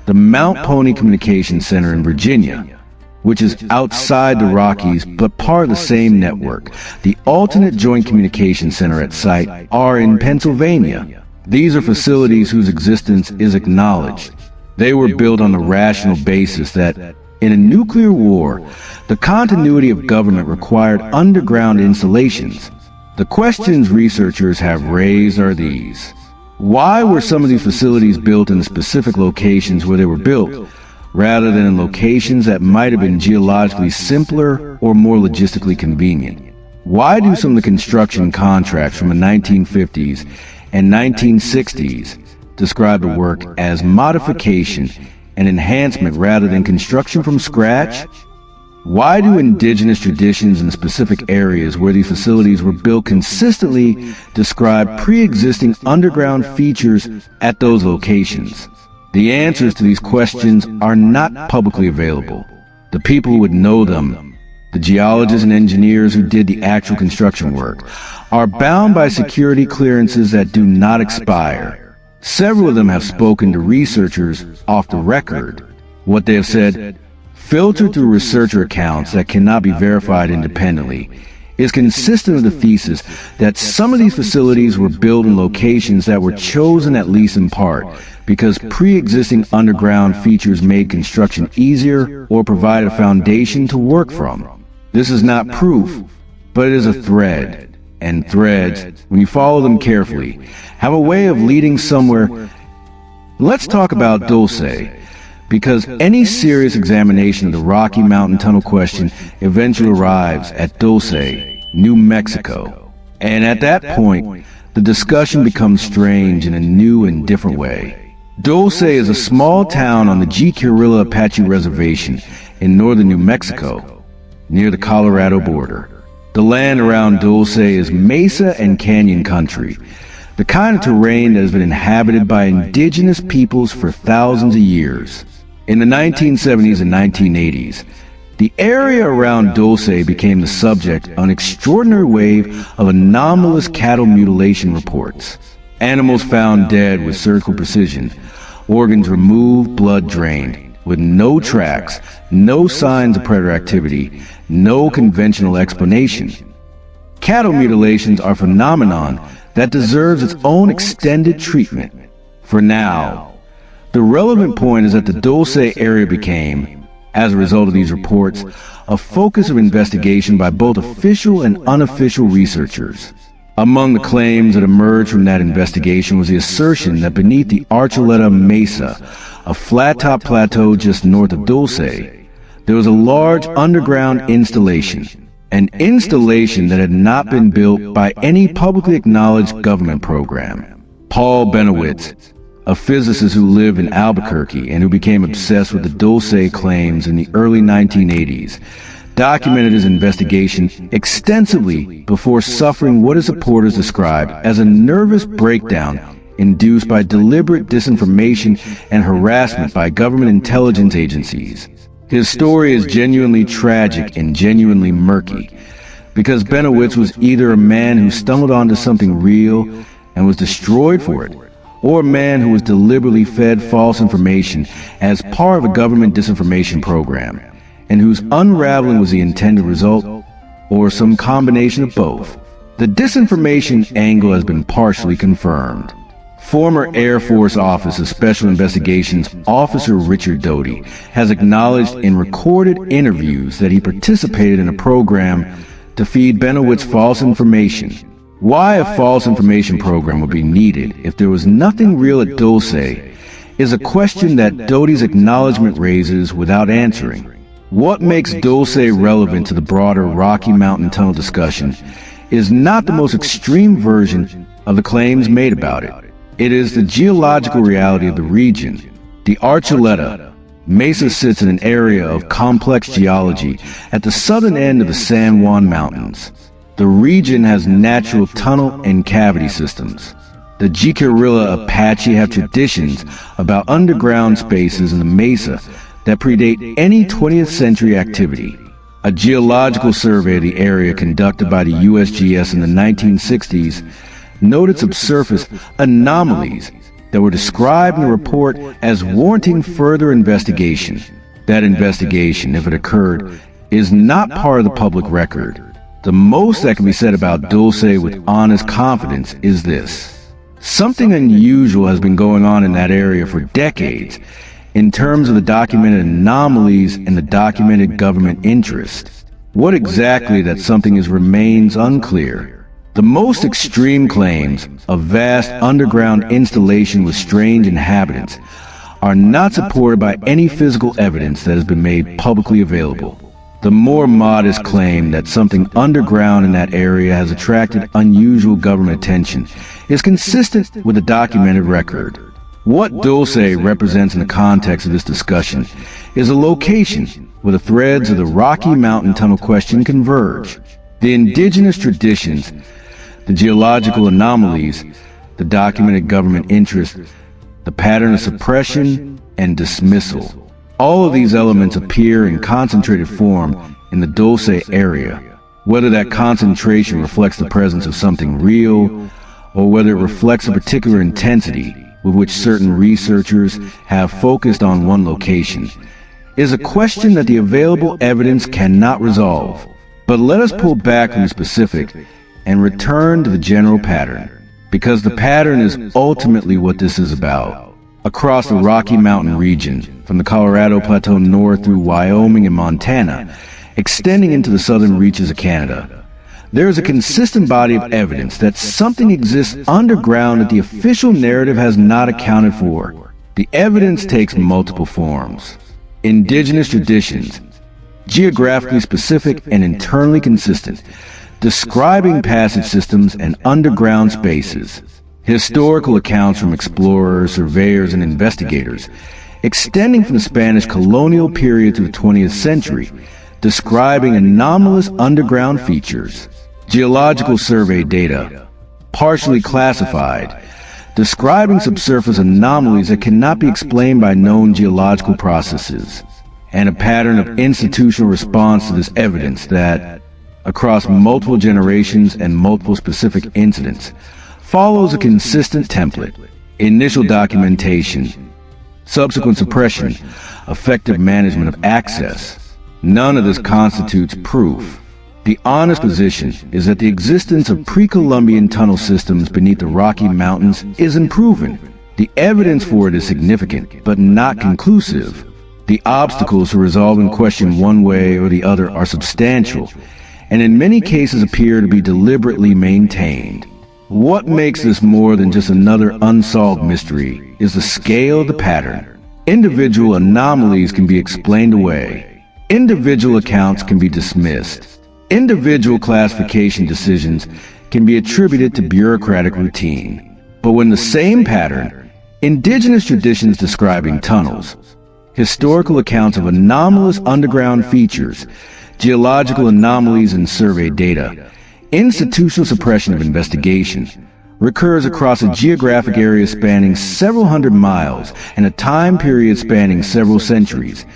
the Mount Pony Communications Center in Virginia, which is outside the Rockies but part of the same network. The Alternate Joint Communications Center at site are in Pennsylvania. These are facilities whose existence is acknowledged. They were built on the rational basis that, in a nuclear war, the continuity of government required underground installations. The questions researchers have raised are these. Why were some of these facilities built in the specific locations where they were built, rather than in locations that might have been geologically simpler or more logistically convenient? Why do some of the construction contracts from the 1950s and 1960s describe the work as modification and enhancement rather than construction from scratch? Why do indigenous traditions in specific areas where these facilities were built consistently describe pre-existing underground features at those locations? The answers to these questions are not publicly available. The people who would know them, the geologists and engineers who did the actual construction work, are bound by security clearances that do not expire. Several of them have spoken to researchers off the record. What they have said, filtered through researcher accounts that cannot be verified independently, is consistent with the thesis that some of these facilities were built in locations that were chosen at least in part because pre-existing underground features made construction easier or provided a foundation to work from. This is not proof, but it is a thread, and threads, when you follow them carefully, have a way of leading somewhere. Let's talk about Dulce, because any serious examination of the Rocky Mountain Tunnel question eventually arrives at Dulce, New Mexico. And at that point, the discussion becomes strange in a new and different way. Dulce is a small town on the Jicarilla Apache Reservation in northern New Mexico, near the Colorado border. The land around Dulce is mesa and canyon country, the kind of terrain that has been inhabited by indigenous peoples for thousands of years. In the 1970s and 1980s, the area around Dulce became the subject of an extraordinary wave of anomalous cattle mutilation reports. Animals found dead with surgical precision, organs removed, blood drained, with no tracks, no signs of predator activity, no conventional explanation. Cattle mutilations are a phenomenon that deserves its own extended treatment. For now, the relevant point is that the Dulce area became, as a result of these reports, a focus of investigation by both official and unofficial researchers. Among the claims that emerged from that investigation was the assertion that beneath the Archuleta Mesa, a flat-top plateau just north of Dulce, there was a large underground installation, an installation that had not been built by any publicly acknowledged government program. Paul Benowitz, a physicist who lived in Albuquerque and who became obsessed with the Dulce claims in the early 1980s, documented his investigation extensively before suffering what his supporters described as a nervous breakdown induced by deliberate disinformation and harassment by government intelligence agencies. His story is genuinely tragic and genuinely murky, because Benowitz was either a man who stumbled onto something real and was destroyed for it, or a man who was deliberately fed false information as part of a government disinformation program, and whose unraveling was the intended result, or some combination of both. The disinformation angle has been partially confirmed. Former Air Force Office of Special Investigations Officer Richard Doty has acknowledged in recorded interviews that he participated in a program to feed Benowitz false information. Why a false information program would be needed if there was nothing real at Dulce is a question that Doty's acknowledgement raises without answering. What makes Dulce relevant to the broader Rocky Mountain Tunnel discussion is not the most extreme version of the claims made about it. It is the geological reality of the region, The Archuleta Mesa sits in an area of complex geology at the southern end of the San Juan Mountains. The region has natural tunnel and cavity systems. The Jicarilla Apache have traditions about underground spaces in the mesa that predate any 20th century activity. A geological survey of the area conducted by the USGS in the 1960s noted subsurface anomalies that were described in the report as warranting further investigation. That investigation, if it occurred, is not part of the public record. The most that can be said about Dulce with honest confidence is this: something unusual has been going on in that area for decades in terms of the documented anomalies and the documented government interest. What exactly that something is remains unclear. The most extreme claims of vast underground installation with strange inhabitants are not supported by any physical evidence that has been made publicly available. The more modest claim that something underground in that area has attracted unusual government attention is consistent with the documented record. What Dulce represents in the context of this discussion is a location where the threads of the Rocky Mountain Tunnel question converge. The indigenous traditions, the geological anomalies, the documented government interest, the pattern of suppression and dismissal. All of these elements appear in concentrated form in the Dulce area. Whether that concentration reflects the presence of something real, or whether it reflects a particular intensity with which certain researchers have focused on one location, is a question that the available evidence cannot resolve. But let us pull back from the specific and return to the general pattern, because the pattern is ultimately what this is about. Across the Rocky Mountain region, from the Colorado Plateau north through Wyoming and Montana, extending into the southern reaches of Canada, there is a consistent body of evidence that something exists underground that the official narrative has not accounted for. The evidence takes multiple forms. Indigenous traditions, geographically specific and internally consistent, describing passage systems and underground spaces. Historical accounts from explorers, surveyors, and investigators, extending from the Spanish colonial period to the 20th century, describing anomalous underground features. Geological survey data, partially classified, describing subsurface anomalies that cannot be explained by known geological processes, and a pattern of institutional response to this evidence that, across multiple generations and multiple specific incidents, follows a consistent template: initial documentation, subsequent suppression, effective management of access. None of this constitutes proof. The honest position is that the existence of pre-Columbian tunnel systems beneath the Rocky Mountains is unproven. The evidence for it is significant, but not conclusive. The obstacles to resolving question one way or the other are substantial, and in many cases appear to be deliberately maintained. What makes this more than just another unsolved mystery is the scale of the pattern. Individual anomalies can be explained away. Individual accounts can be dismissed. Individual classification decisions can be attributed to bureaucratic routine. But when the same pattern, indigenous traditions describing tunnels, historical accounts of anomalous underground features, geological anomalies and survey data, institutional suppression of investigation, recurs across a geographic area spanning several hundred miles and a time period spanning several centuries,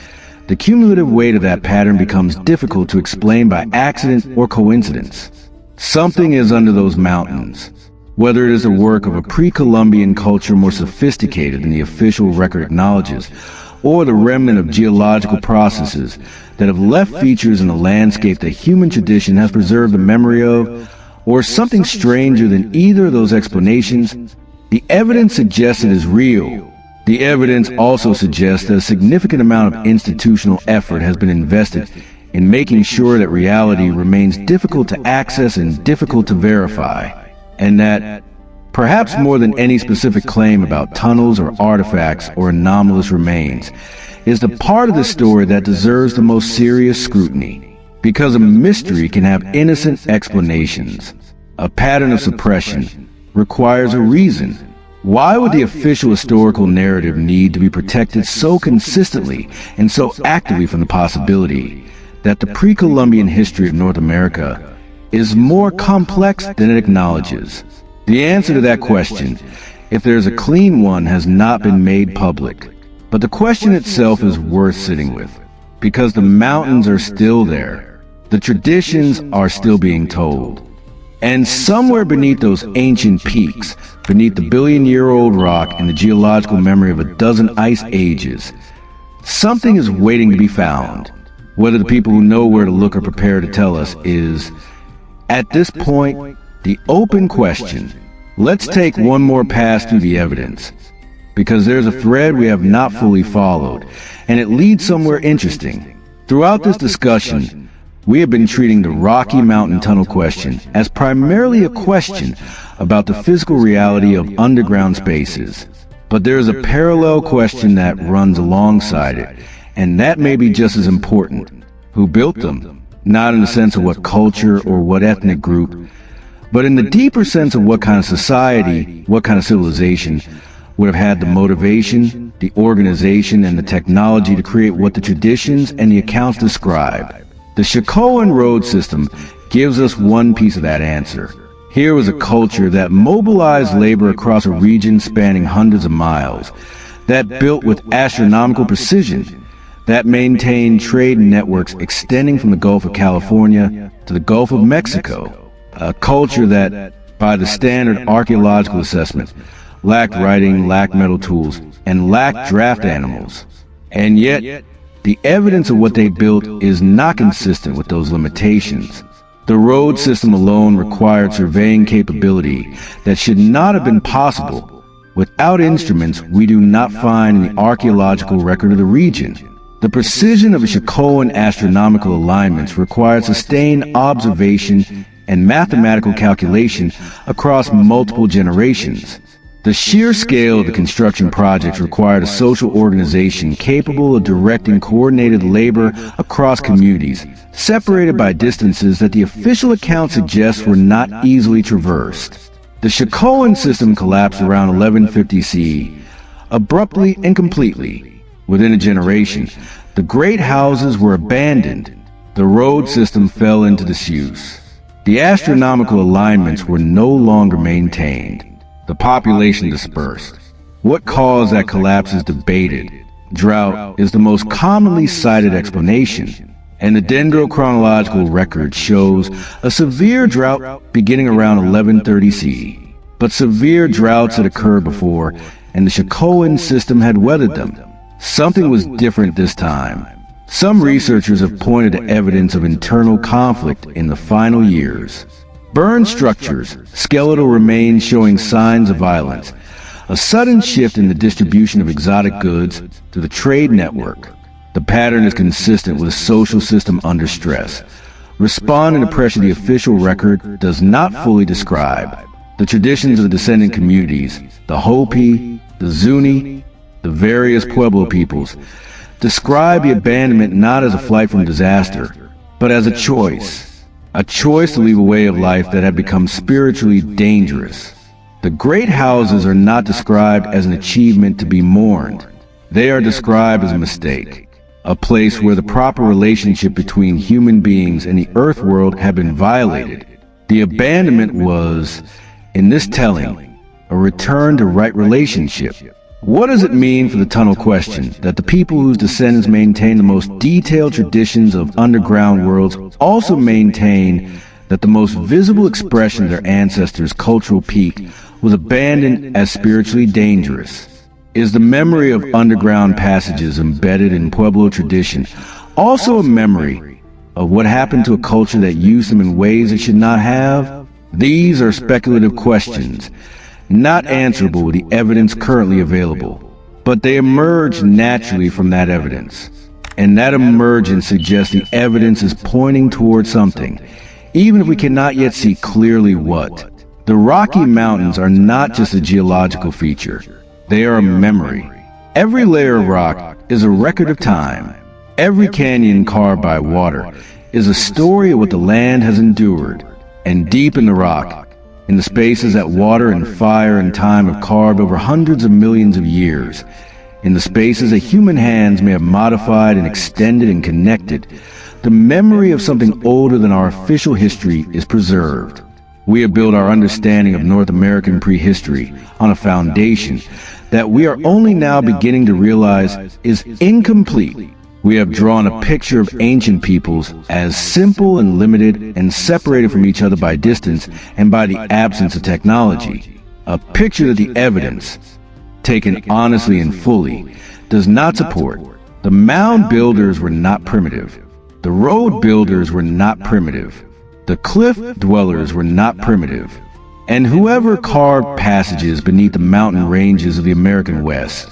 the cumulative weight of that pattern becomes difficult to explain by accident or coincidence. Something is under those mountains. Whether it is the work of a pre-Columbian culture more sophisticated than the official record acknowledges, or the remnant of geological processes that have left features in the landscape that human tradition has preserved the memory of, or something stranger than either of those explanations, the evidence suggests it is real. The evidence also suggests that a significant amount of institutional effort has been invested in making sure that reality remains difficult to access and difficult to verify, and that, perhaps more than any specific claim about tunnels or artifacts or anomalous remains, is the part of the story that deserves the most serious scrutiny. Because a mystery can have innocent explanations, a pattern of suppression requires a reason. Why would the official historical narrative need to be protected so consistently and so actively from the possibility that the pre-Columbian history of North America is more complex than it acknowledges? The answer to that question, if there's a clean one, has not been made public. But the question itself is worth sitting with, because the mountains are still there. The traditions are still being told. And somewhere beneath those ancient peaks, beneath the billion-year-old rock and the geological memory of a dozen ice ages, something is waiting to be found. Whether the people who know where to look are prepared to tell us is, at this point, the open question. Let's take one more pass through the evidence, because there's a thread we have not fully followed, and it leads somewhere interesting. Throughout this discussion, we have been treating the Rocky Mountain Tunnel question as primarily a question about the physical reality of underground spaces. But there is a parallel question that runs alongside it, and that may be just as important. Who built them? Not in the sense of what culture or what ethnic group, but in the deeper sense of what kind of society, what kind of civilization would have had the motivation, the organization, and the technology to create what the traditions and the accounts describe. The Shikoan road system gives us one piece of that answer. Here was a culture that mobilized labor across a region spanning hundreds of miles, that built with astronomical precision, that maintained trade networks extending from the Gulf of California to the Gulf of Mexico, a culture that, by the standard archaeological assessment, lacked writing, lacked metal tools, and lacked draft animals. And yet, the evidence of what they built is not consistent with those limitations. The road system alone required surveying capability that should not have been possible. Without instruments we do not find in the archaeological record of the region. The precision of Shikoan astronomical alignments required sustained observation and mathematical calculation across multiple generations. The sheer scale of the construction projects required a social organization capable of directing coordinated labor across communities, separated by distances that the official account suggests were not easily traversed. The Shikoan system collapsed around 1150 CE, abruptly and completely. Within a generation, the great houses were abandoned. The road system fell into disuse. The astronomical alignments were no longer maintained. The population dispersed. What caused that collapse is debated. Drought is the most commonly cited explanation, and the dendrochronological record shows a severe drought beginning around 1130 CE. But severe droughts had occurred before, and the Shikoan system had weathered them. Something was different this time. Some researchers have pointed to evidence of internal conflict in the final years. Burned structures, skeletal remains showing signs of violence, a sudden shift in the distribution of exotic goods to the trade network. The pattern is consistent with a social system under stress. Responding to pressure the official record does not fully describe. The traditions of the descendant communities, the Hopi, the Zuni, the various Pueblo peoples, describe the abandonment not as a flight from disaster, but as a choice to leave a way of life that had become spiritually dangerous. The great houses are not described as an achievement to be mourned. They are described as a mistake, a place where the proper relationship between human beings and the earth world had been violated. The abandonment was, in this telling, a return to right relationship. What does it mean for the tunnel question that the people whose descendants maintain the most detailed traditions of underground worlds also maintain that the most visible expression of their ancestors' cultural peak was abandoned as spiritually dangerous? Is the memory of underground passages embedded in Pueblo tradition also a memory of what happened to a culture that used them in ways it should not have? These are speculative questions, not answerable with the evidence currently available, but they emerge naturally from that evidence. And that emergence suggests the evidence is pointing toward something, even if we cannot yet see clearly what. The Rocky Mountains are not just a geological feature, they are a memory. Every layer of rock is a record of time. Every canyon carved by water is a story of what the land has endured. And deep in the rock, in the spaces that water and fire and time have carved over hundreds of millions of years, in the spaces that human hands may have modified and extended and connected, the memory of something older than our official history is preserved. We have built our understanding of North American prehistory on a foundation that we are only now beginning to realize is incomplete. We have drawn a picture of ancient peoples as simple and limited and separated from each other by distance and by the absence of technology. A picture that the evidence, taken honestly and fully, does not support. The mound builders were not primitive. The road builders were not primitive. The cliff dwellers were not primitive. And whoever carved passages beneath the mountain ranges of the American West,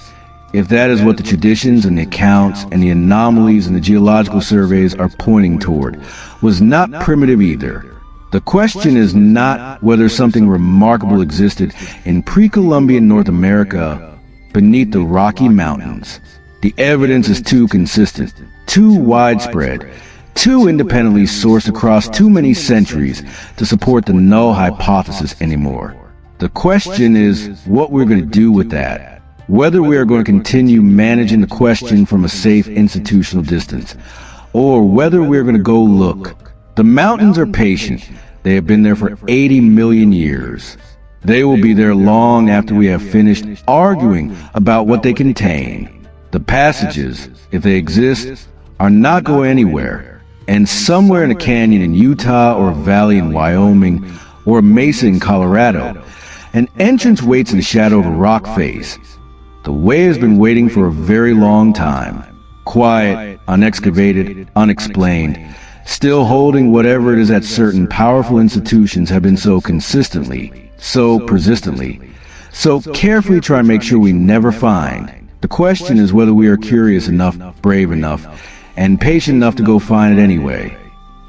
if that is what the traditions and the accounts and the anomalies and the geological surveys are pointing toward, was not primitive either. The question is not whether something remarkable existed in pre-Columbian North America beneath the Rocky Mountains. The evidence is too consistent, too widespread, too independently sourced across too many centuries to support the null hypothesis anymore. The question is what we're going to do with that. Whether we are going to continue managing the question from a safe institutional distance, or whether we're going to go look. The mountains are patient. They have been there for 80 million years. They will be there long after we have finished arguing about what they contain. The passages, if they exist, are not going anywhere. And somewhere in a canyon in Utah or a valley in Wyoming or a mesa in Colorado, an entrance waits in the shadow of a rock face. The way has been waiting for a very long time. Quiet, unexcavated, unexplained, still holding whatever it is that certain powerful institutions have been so consistently, so persistently, so carefully try to make sure we never find. The question is whether we are curious enough, brave enough, and patient enough to go find it anyway.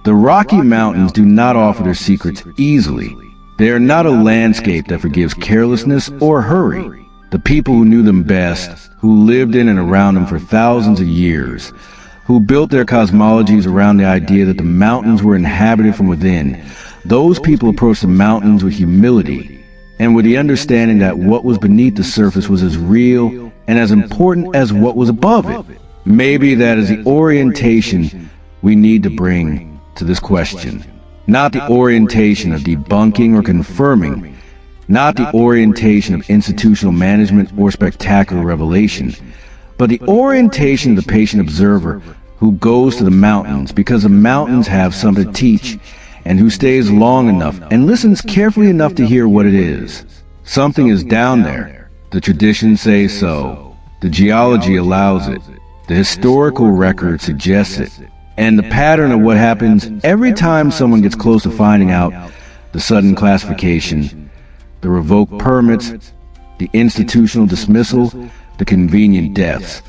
The Rocky Mountains do not offer their secrets easily. They are not a landscape that forgives carelessness or hurry. The people who knew them best, who lived in and around them for thousands of years, who built their cosmologies around the idea that the mountains were inhabited from within, those people approached the mountains with humility and with the understanding that what was beneath the surface was as real and as important as what was above it. Maybe that is the orientation we need to bring to this question. Not the orientation of debunking or confirming, not the orientation of institutional management or spectacular revelation, but the orientation of the patient observer who goes to the mountains because the mountains have something to teach, and who stays long enough and listens carefully enough to hear what it is. Something is down there. The traditions say so. The geology allows it. The historical record suggests it. And the pattern of what happens every time someone gets close to finding out, the sudden classification, the revoked permits, the institutional dismissal, the convenient deaths.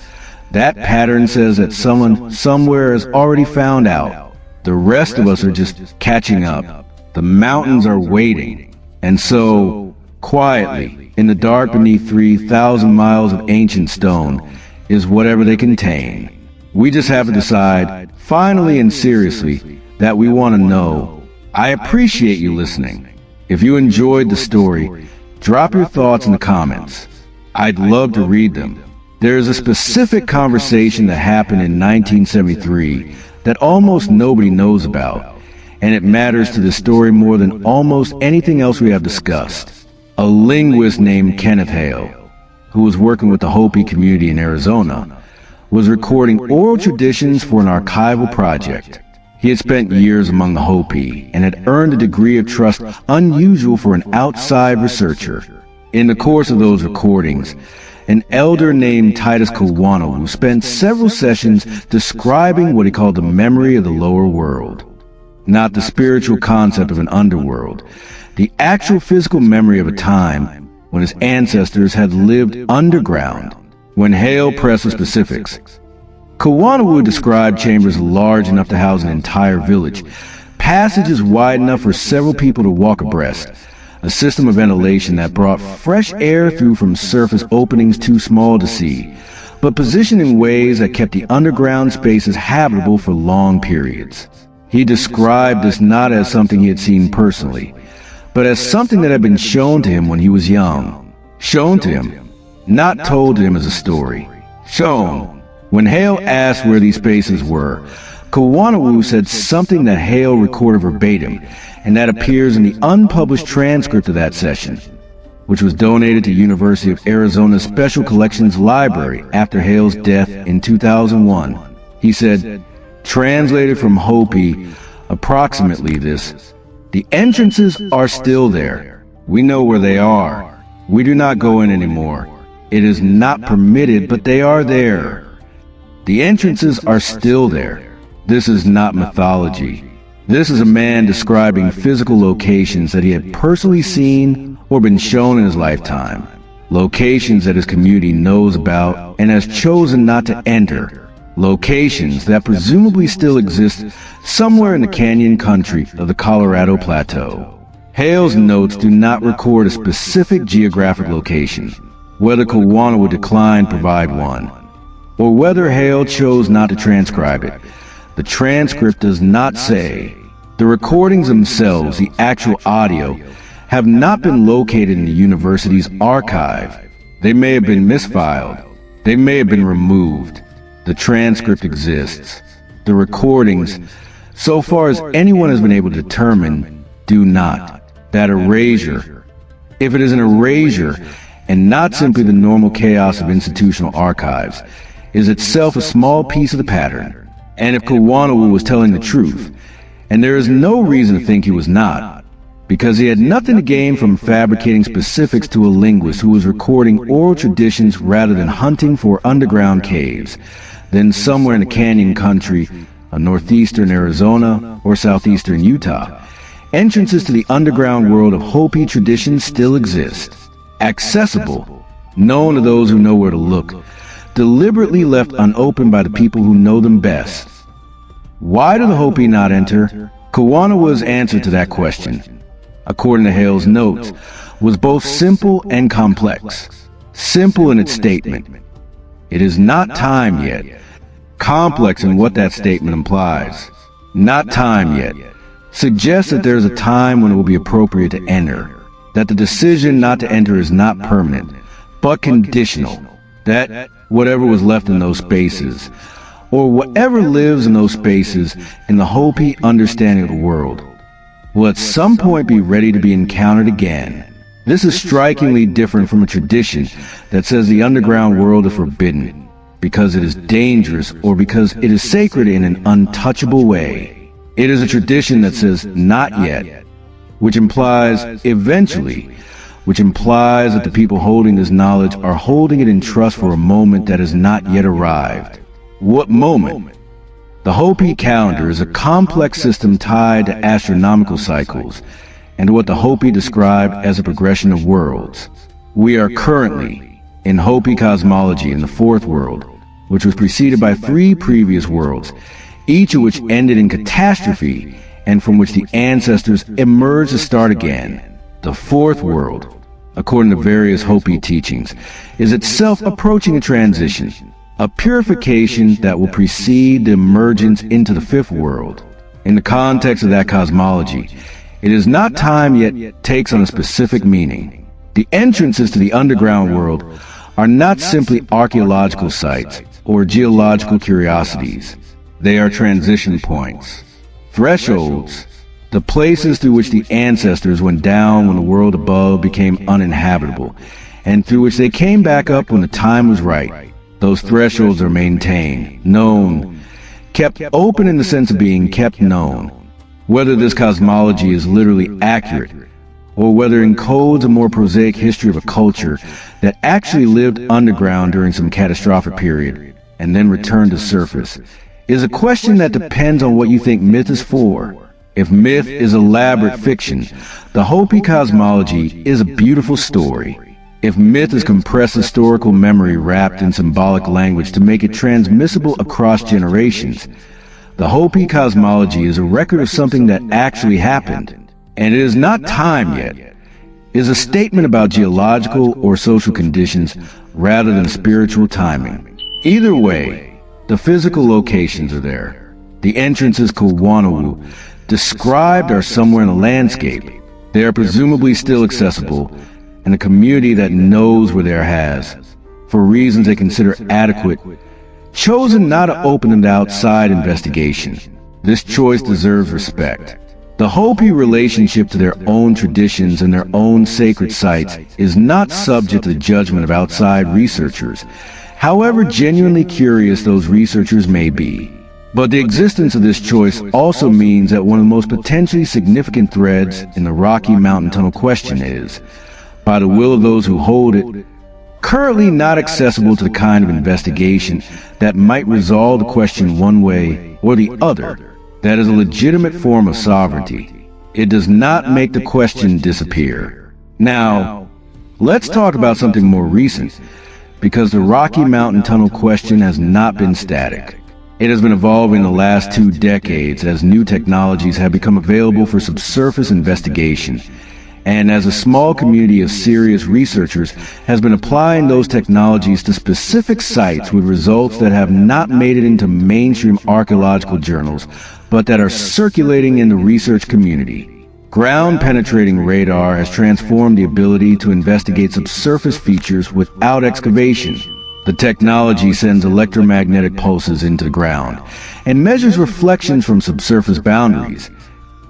That pattern says that someone somewhere has already found out. The rest of us are just catching up. The mountains are waiting. And so, quietly, in the dark beneath 3,000 miles of ancient stone, is whatever they contain. We just have to decide, finally and seriously, that we want to know. I appreciate you listening. If you enjoyed the story, drop your thoughts in the comments. I'd love to read them. There is a specific conversation that happened in 1973 that almost nobody knows about, and it matters to the story more than almost anything else we have discussed. A linguist named Kenneth Hale, who was working with the Hopi community in Arizona, was recording oral traditions for an archival project. He had spent years among the Hopi and had earned a degree of trust unusual for an outside researcher. In the course of those recordings, an elder named Titus Kawanowu spent several sessions describing what he called the memory of the lower world. Not the spiritual concept of an underworld, the actual physical memory of a time when his ancestors had lived underground. When Hale pressed the specifics, Kawanowu described chambers large enough to house an entire village, passages wide enough for several people to walk abreast, a system of ventilation that brought fresh air through from surface openings too small to see, but positioned in ways that kept the underground spaces habitable for long periods. He described this not as something he had seen personally, but as something that had been shown to him when he was young. Shown to him, not told to him as a story. Shown. When Hale asked where these spaces were, Kawanawu said something that Hale recorded verbatim, and that appears in the unpublished transcript of that session, which was donated to University of Arizona's Special Collections Library after Hale's death in 2001. He said, translated from Hopi, approximately this: "The entrances are still there. We know where they are. We do not go in anymore. It is not permitted, but they are there. The entrances are still there." This is not mythology. This is a man describing physical locations that he had personally seen or been shown in his lifetime. Locations that his community knows about and has chosen not to enter. Locations that presumably still exist somewhere in the canyon country of the Colorado Plateau. Hale's notes do not record a specific geographic location, whether Kawana would decline to provide one, or whether Hale chose not to transcribe it. The transcript does not say. The recordings themselves, the actual audio, have not been located in the university's archive. They may have been misfiled. They may have been removed. The transcript exists. The recordings, so far as anyone has been able to determine, do not. That erasure, if it is an erasure and not simply the normal chaos of institutional archives, is itself a small piece of the pattern. And if Kawanawu was telling the truth, and there is no reason to think he was not, because he had nothing to gain from fabricating specifics to a linguist who was recording oral traditions rather than hunting for underground caves, then somewhere in the canyon country of northeastern Arizona or southeastern Utah, entrances to the underground world of Hopi traditions still exist. Accessible, known to those who know where to look, deliberately left unopened by the people who know them best. Why do the Hopi not enter? Kawanawu's answer to that question, according to Hale's notes, was both simple and complex. Simple in its statement: it is not time yet. Complex in what that statement implies. Not time yet suggests that there is a time when it will be appropriate to enter, that the decision not to enter is not permanent, but conditional, that whatever was left in those spaces, or whatever lives in those spaces in the Hopi understanding of the world, will at some point be ready to be encountered again. This is strikingly different from a tradition that says the underground world is forbidden, because it is dangerous or because it is sacred in an untouchable way. It is a tradition that says not yet, which implies eventually, which implies that the people holding this knowledge are holding it in trust for a moment that has not yet arrived. What moment? The Hopi calendar is a complex system tied to astronomical cycles and what the Hopi described as a progression of worlds. We are currently in Hopi cosmology in the fourth world, which was preceded by 3 previous worlds, each of which ended in catastrophe and from which the ancestors emerged to start again. The fourth world, according to various Hopi teachings, is itself approaching a transition, a purification that will precede the emergence into the fifth world. In the context of that cosmology, it is not time yet takes on a specific meaning. The entrances to the underground world are not simply archaeological sites or geological curiosities. They are transition points, thresholds, the places through which the ancestors went down when the world above became uninhabitable, and through which they came back up when the time was right. Those thresholds are maintained, known, kept open in the sense of being kept known. Whether this cosmology is literally accurate, or whether it encodes a more prosaic history of a culture that actually lived underground during some catastrophic period and then returned to surface, is a question that depends on what you think myth is for. If myth is elaborate fiction, the Hopi cosmology is a beautiful story. If myth is compressed historical memory wrapped in symbolic language to make it transmissible across generations, the Hopi cosmology is a record of something that actually happened. And it is not time yet. It is a statement about geological or social conditions rather than spiritual timing. Either way, the physical locations are there. The entrances Kawanawu described are somewhere in the landscape. They are presumably still accessible, and a community that knows where there has, for reasons they consider adequate, chosen not to open an outside investigation. This choice deserves respect. The Hopi relationship to their own traditions and their own sacred sites is not subject to the judgment of outside researchers, however genuinely curious those researchers may be. But the existence of this choice also means that one of the most potentially significant threads in the Rocky Mountain Tunnel question is, by the will of those who hold it, currently not accessible to the kind of investigation that might resolve the question one way or the other. That is a legitimate form of sovereignty. It does not make the question disappear. Now, let's talk about something more recent, because the Rocky Mountain Tunnel question has not been static. It has been evolving the last 2 decades as new technologies have become available for subsurface investigation, and as a small community of serious researchers has been applying those technologies to specific sites with results that have not made it into mainstream archaeological journals, but that are circulating in the research community. Ground-penetrating radar has transformed the ability to investigate subsurface features without excavation. The technology sends electromagnetic pulses into the ground and measures reflections from subsurface boundaries,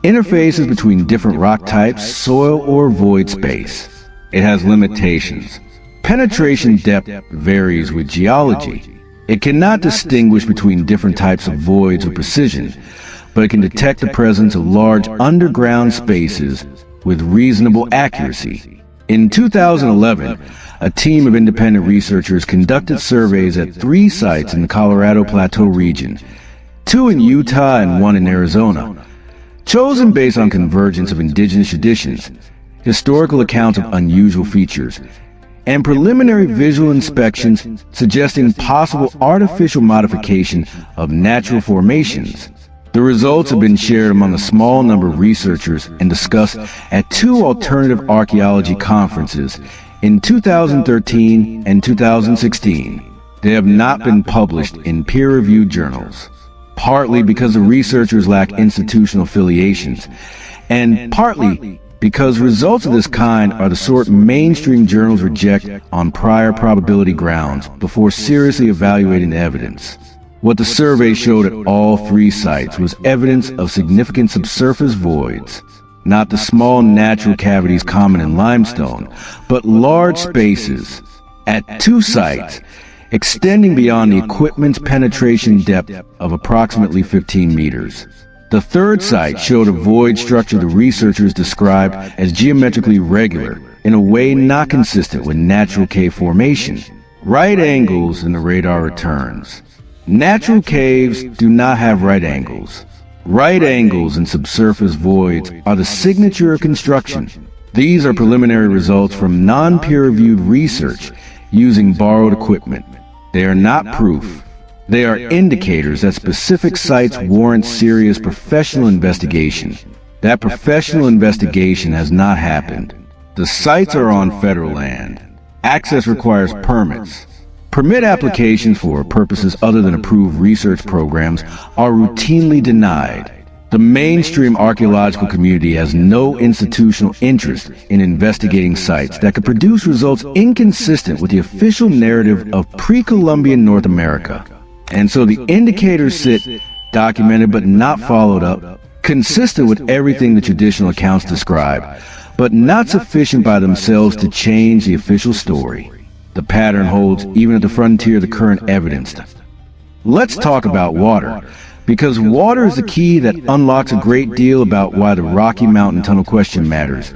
interfaces between different rock types, soil, or void space. It has limitations. Penetration depth varies with geology. It cannot distinguish between different types of voids with precision, but it can detect the presence of large underground spaces with reasonable accuracy. In 2011, a team of independent researchers conducted surveys at 3 sites in the Colorado Plateau region, 2 in Utah and 1 in Arizona, chosen based on convergence of indigenous traditions, historical accounts of unusual features, and preliminary visual inspections suggesting possible artificial modification of natural formations. The results have been shared among a small number of researchers and discussed at 2 alternative archaeology conferences in 2013 and 2016. They have not been published in peer-reviewed journals, partly because the researchers lack institutional affiliations, and partly because results of this kind are the sort mainstream journals reject on prior probability grounds before seriously evaluating the evidence. What the survey showed at all 3 sites was evidence of significant subsurface voids, not the small natural cavities common in limestone, but large spaces at 2 sites, extending beyond the equipment's penetration depth of approximately 15 meters. The 3rd site showed a void structure the researchers described as geometrically regular, in a way not consistent with natural cave formation. Right angles in the radar returns. Natural caves do not have right angles. Right angles in subsurface voids are the signature of construction. These are preliminary results from non-peer-reviewed research using borrowed equipment. They are not proof. They are indicators that specific sites warrant serious professional investigation. That professional investigation has not happened. The sites are on federal land. Access requires permits. Permit applications for purposes other than approved research programs are routinely denied. The mainstream archaeological community has no institutional interest in investigating sites that could produce results inconsistent with the official narrative of pre-Columbian North America. And so the indicators sit documented but not followed up, consistent with everything the traditional accounts describe, but not sufficient by themselves to change the official story. The pattern holds even at the frontier of the current evidence. Let's talk about water, because water is the key that unlocks a great deal about why the Rocky Mountain Tunnel question matters,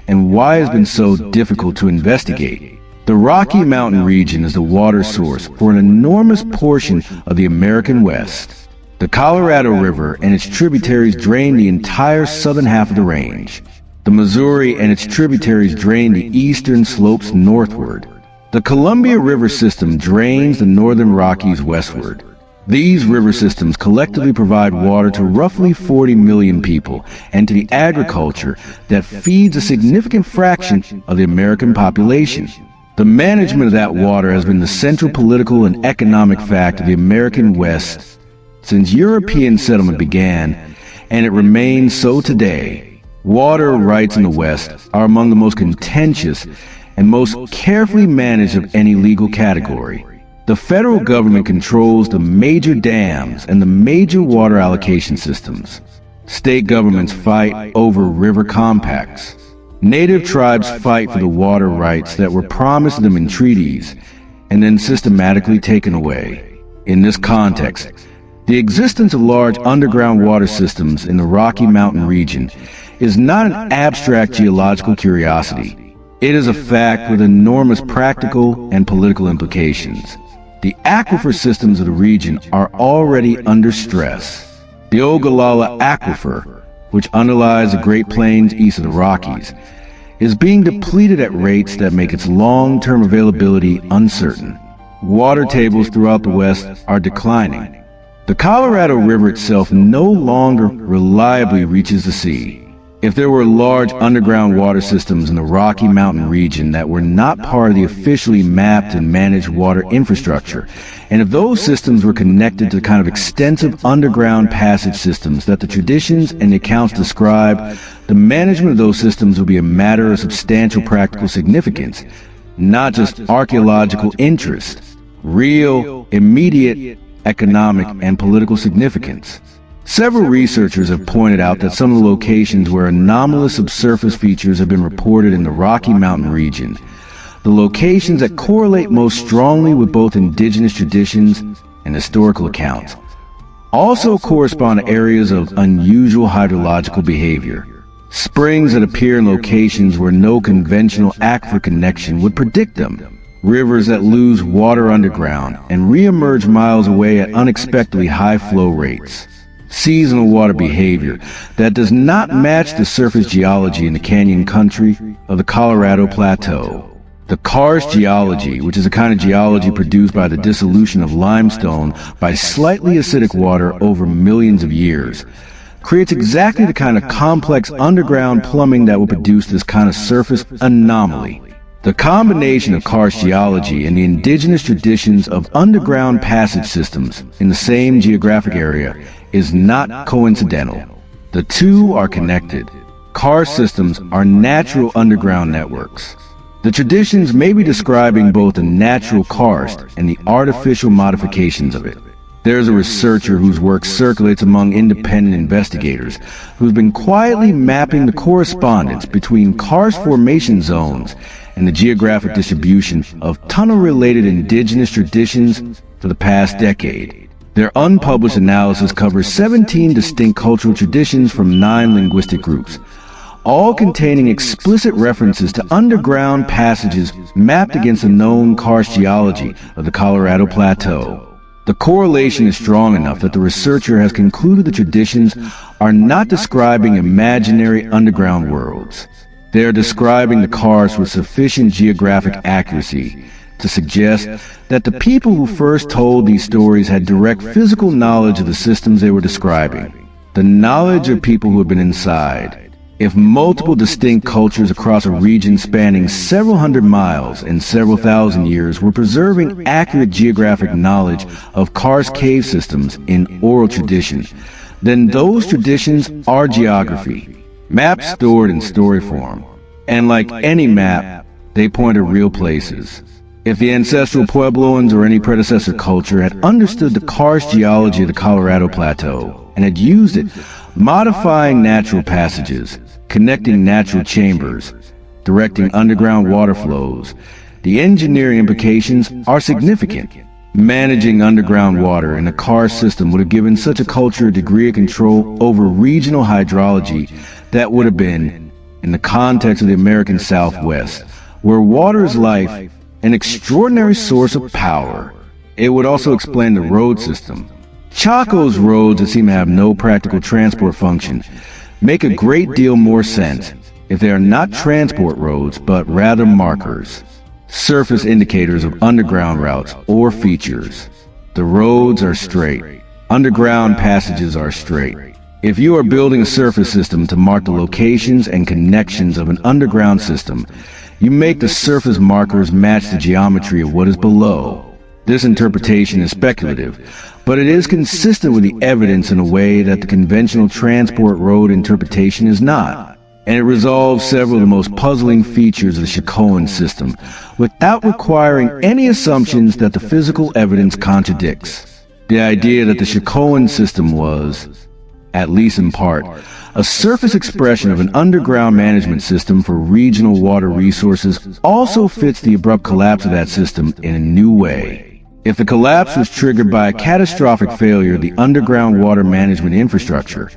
and why it has been so difficult to investigate. The Rocky Mountain region is the water source for an enormous portion of the American West. The Colorado River and its tributaries drain the entire southern half of the range. The Missouri and its tributaries drain the eastern slopes northward. The Columbia River system drains the northern Rockies westward. These river systems collectively provide water to roughly 40 million people and to the agriculture that feeds a significant fraction of the American population. The management of that water has been the central political and economic fact of the American West since European settlement began, and it remains so today. Water rights in the West are among the most contentious and most carefully managed of any legal category. The federal government controls the major dams and the major water allocation systems. State governments fight over river compacts. Native tribes fight for the water rights that were promised them in treaties and then systematically taken away. In this context, the existence of large underground water systems in the Rocky Mountain region is not an abstract geological curiosity. It is a fact with enormous practical and political implications. The aquifer systems of the region are already under stress. The Ogallala Aquifer, which underlies the Great Plains east of the Rockies, is being depleted at rates that make its long-term availability uncertain. Water tables throughout the West are declining. The Colorado River itself no longer reliably reaches the sea. If there were large underground water systems in the Rocky Mountain region that were not part of the officially mapped and managed water infrastructure, and if those systems were connected to the kind of extensive underground passage systems that the traditions and the accounts describe, the management of those systems would be a matter of substantial practical significance, not just archaeological interest, real, immediate economic and political significance. Several researchers have pointed out that some of the locations where anomalous subsurface features have been reported in the Rocky Mountain region, the locations that correlate most strongly with both indigenous traditions and historical accounts, also correspond to areas of unusual hydrological behavior. Springs that appear in locations where no conventional aquifer connection would predict them. Rivers that lose water underground and re-emerge miles away at unexpectedly high flow rates. Seasonal water behavior that does not match the surface geology in the canyon country of the Colorado Plateau. The karst geology, which is a kind of geology produced by the dissolution of limestone by slightly acidic water over millions of years, creates exactly the kind of complex underground plumbing that will produce this kind of surface anomaly. The combination of karst geology and the indigenous traditions of underground passage systems in the same geographic area is not coincidental. The two are connected. Karst systems are natural underground networks. The traditions may be describing both the natural karst and the artificial modifications of it. There's a researcher whose work circulates among independent investigators who's been quietly mapping the correspondence between karst formation zones and the geographic distribution of tunnel-related indigenous traditions for the past decade. Their unpublished analysis covers 17 distinct cultural traditions from 9 linguistic groups, all containing explicit references to underground passages mapped against the known karst geology of the Colorado Plateau. The correlation is strong enough that the researcher has concluded the traditions are not describing imaginary underground worlds. They are describing the karst with sufficient geographic accuracy to suggest that the people who first told these stories had direct physical knowledge of the systems they were describing, the knowledge of people who had been inside. If multiple distinct cultures across a region spanning several hundred miles and several thousand years were preserving accurate geographic knowledge of karst cave systems in oral tradition, then those traditions are geography, maps stored in story form. And like any map, they point to real places. If the ancestral Puebloans or any predecessor culture had understood the karst geology of the Colorado Plateau and had used it, modifying natural passages, connecting natural chambers, directing underground water flows, the engineering implications are significant. Managing underground water in a karst system would have given such a culture a degree of control over regional hydrology that would have been, in the context of the American Southwest, where water is life, an extraordinary source of power. It would also explain the road system. Chaco's roads that seem to have no practical transport function make a great deal more sense if they are not transport roads but rather markers, surface indicators of underground routes or features. The roads are straight. Underground passages are straight. If you are building a surface system to mark the locations and connections of an underground system, you make the surface markers match the geometry of what is below. This interpretation is speculative, but it is consistent with the evidence in a way that the conventional transport road interpretation is not. and it resolves several of the most puzzling features of the Chacoan system without requiring any assumptions that the physical evidence contradicts. The idea that the Chacoan system was, at least in part, a surface expression of an underground management system for regional water resources also fits the abrupt collapse of that system in a new way. If the collapse was triggered by a catastrophic failure of the underground water management infrastructure,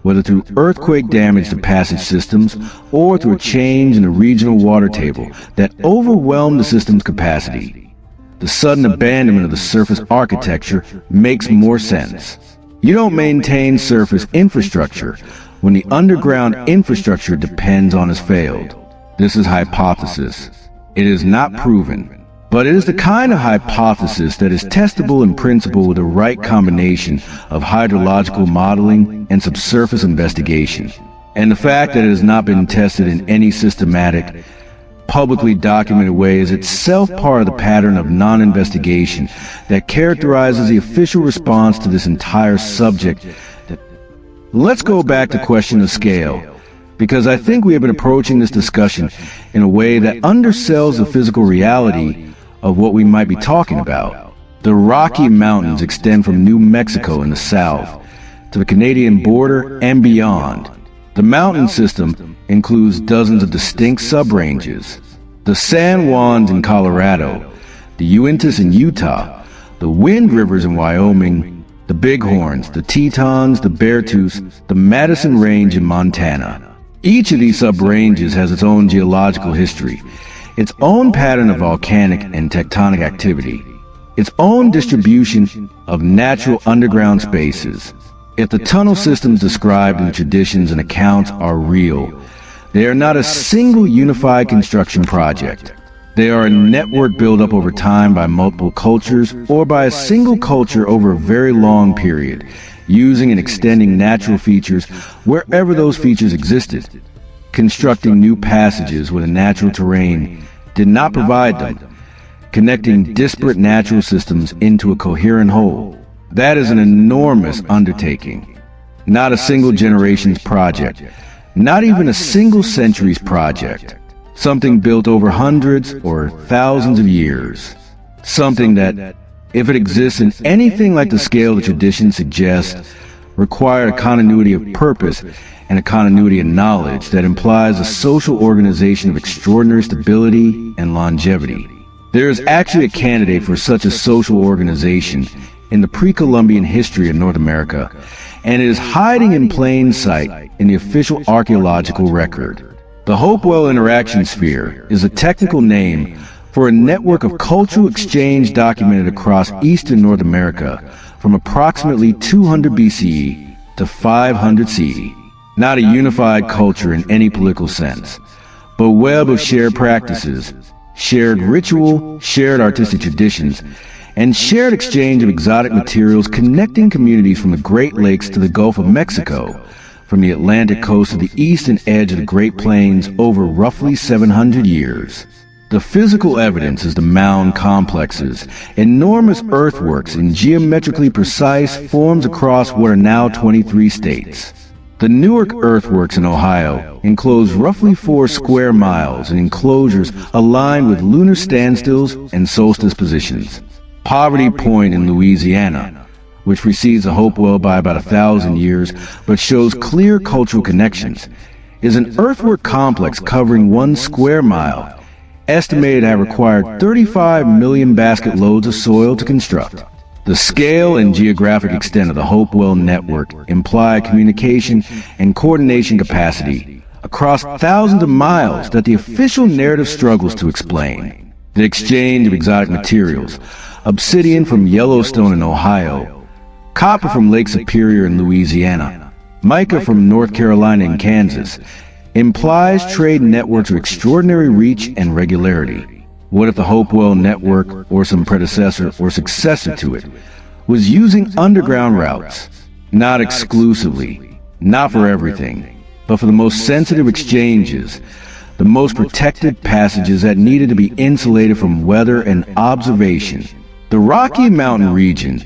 whether through earthquake damage to passage systems or through a change in the regional water table that overwhelmed the system's capacity, the sudden abandonment of the surface architecture makes more sense. You don't maintain surface infrastructure when the underground infrastructure depends on has failed. This is hypothesis. It is not proven, but it is the kind of hypothesis that is testable in principle with the right combination of hydrological modeling and subsurface investigation. And the fact that it has not been tested in any systematic, publicly documented way is itself part of the pattern of non-investigation that characterizes the official response to this entire subject. Let's go back to the question of scale, because I think we have been approaching this discussion in a way that undersells the physical reality of what we might be talking about. The Rocky Mountains extend from New Mexico in the south to the Canadian border and beyond. The mountain system includes dozens of distinct subranges. The San Juans in Colorado, the Uintas in Utah, the Wind Rivers in Wyoming, the Bighorns, the Tetons, the Beartooths, the Madison Range in Montana. Each of these subranges has its own geological history, its own pattern of volcanic and tectonic activity, its own distribution of natural underground spaces. If the tunnel systems described in the traditions and accounts are real, they are not a single unified construction project. They are a network built up over time by multiple cultures or by a single culture over a very long period, using and extending natural features wherever those features existed. Constructing new passages where the natural terrain did not provide them, connecting disparate natural systems into a coherent whole. That is an enormous undertaking. Not a single generation's project, not even a single century's project. Something built over hundreds or thousands of years. Something that, if it exists in anything like the scale the tradition suggests, required a continuity of purpose and a continuity of knowledge that implies a social organization of extraordinary stability and longevity. There is actually a candidate for such a social organization in the pre-Columbian history of North America, and it is hiding in plain sight in the official archaeological record. The Hopewell Interaction Sphere is a technical name for a network of cultural exchange documented across eastern North America from approximately 200 BCE to 500 CE. Not a unified culture in any political sense, but a web of shared practices, shared ritual, shared artistic traditions, and shared exchange of exotic materials connecting communities from the Great Lakes to the Gulf of Mexico, from the Atlantic coast to the eastern edge of the Great Plains over roughly 700 years. The physical evidence is the mound complexes, enormous earthworks in geometrically precise forms across what are now 23 states. The Newark earthworks in Ohio enclose roughly 4 square miles in enclosures aligned with lunar standstills and solstice positions. Poverty Point in Louisiana, which precedes the Hopewell by about 1,000 years but shows clear cultural connections, is an earthwork complex covering 1 square mile, estimated to have required 35 million basket loads of soil to construct. The scale and geographic extent of the Hopewell network imply communication and coordination capacity across thousands of miles that the official narrative struggles to explain. The exchange of exotic materials, obsidian from Yellowstone in Ohio, copper from Lake Superior in Louisiana, mica from North Carolina and Kansas, implies trade networks of extraordinary reach and regularity. What if the Hopewell network, or some predecessor or successor to it, was using underground routes? Not exclusively, not for everything, but for the most sensitive exchanges, the most protected passages that needed to be insulated from weather and observation. The Rocky Mountain region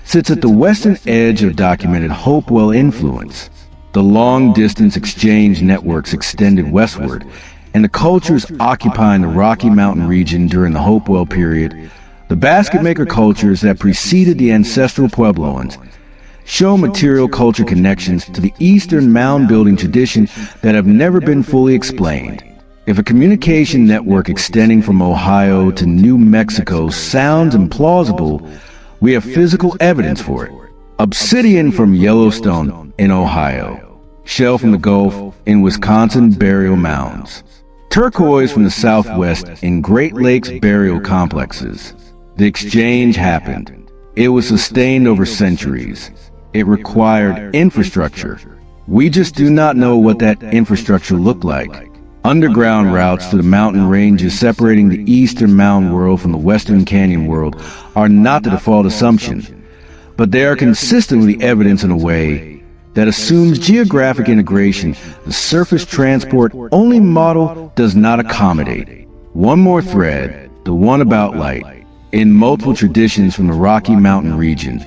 sits at the western edge of documented Hopewell influence. The long-distance exchange networks extended westward, and the cultures occupying the Rocky Mountain region during the Hopewell period, the basket-maker cultures that preceded the ancestral Puebloans, show material culture connections to the Eastern mound-building tradition that have never been fully explained. If a communication network extending from Ohio to New Mexico sounds implausible, we have physical evidence for it. Obsidian from Yellowstone in Ohio, shell from the Gulf in Wisconsin burial mounds, turquoise from the Southwest in Great Lakes burial complexes. The exchange happened. It was sustained over centuries. It required infrastructure. We just do not know what that infrastructure looked like. Underground routes to the mountain ranges separating the eastern mound world from the western canyon world are not the default assumption, but they are consistently evidenced in a way that assumes geographic integration the surface transport only model does not accommodate. One more thread, the one about light. In multiple traditions from the Rocky Mountain region,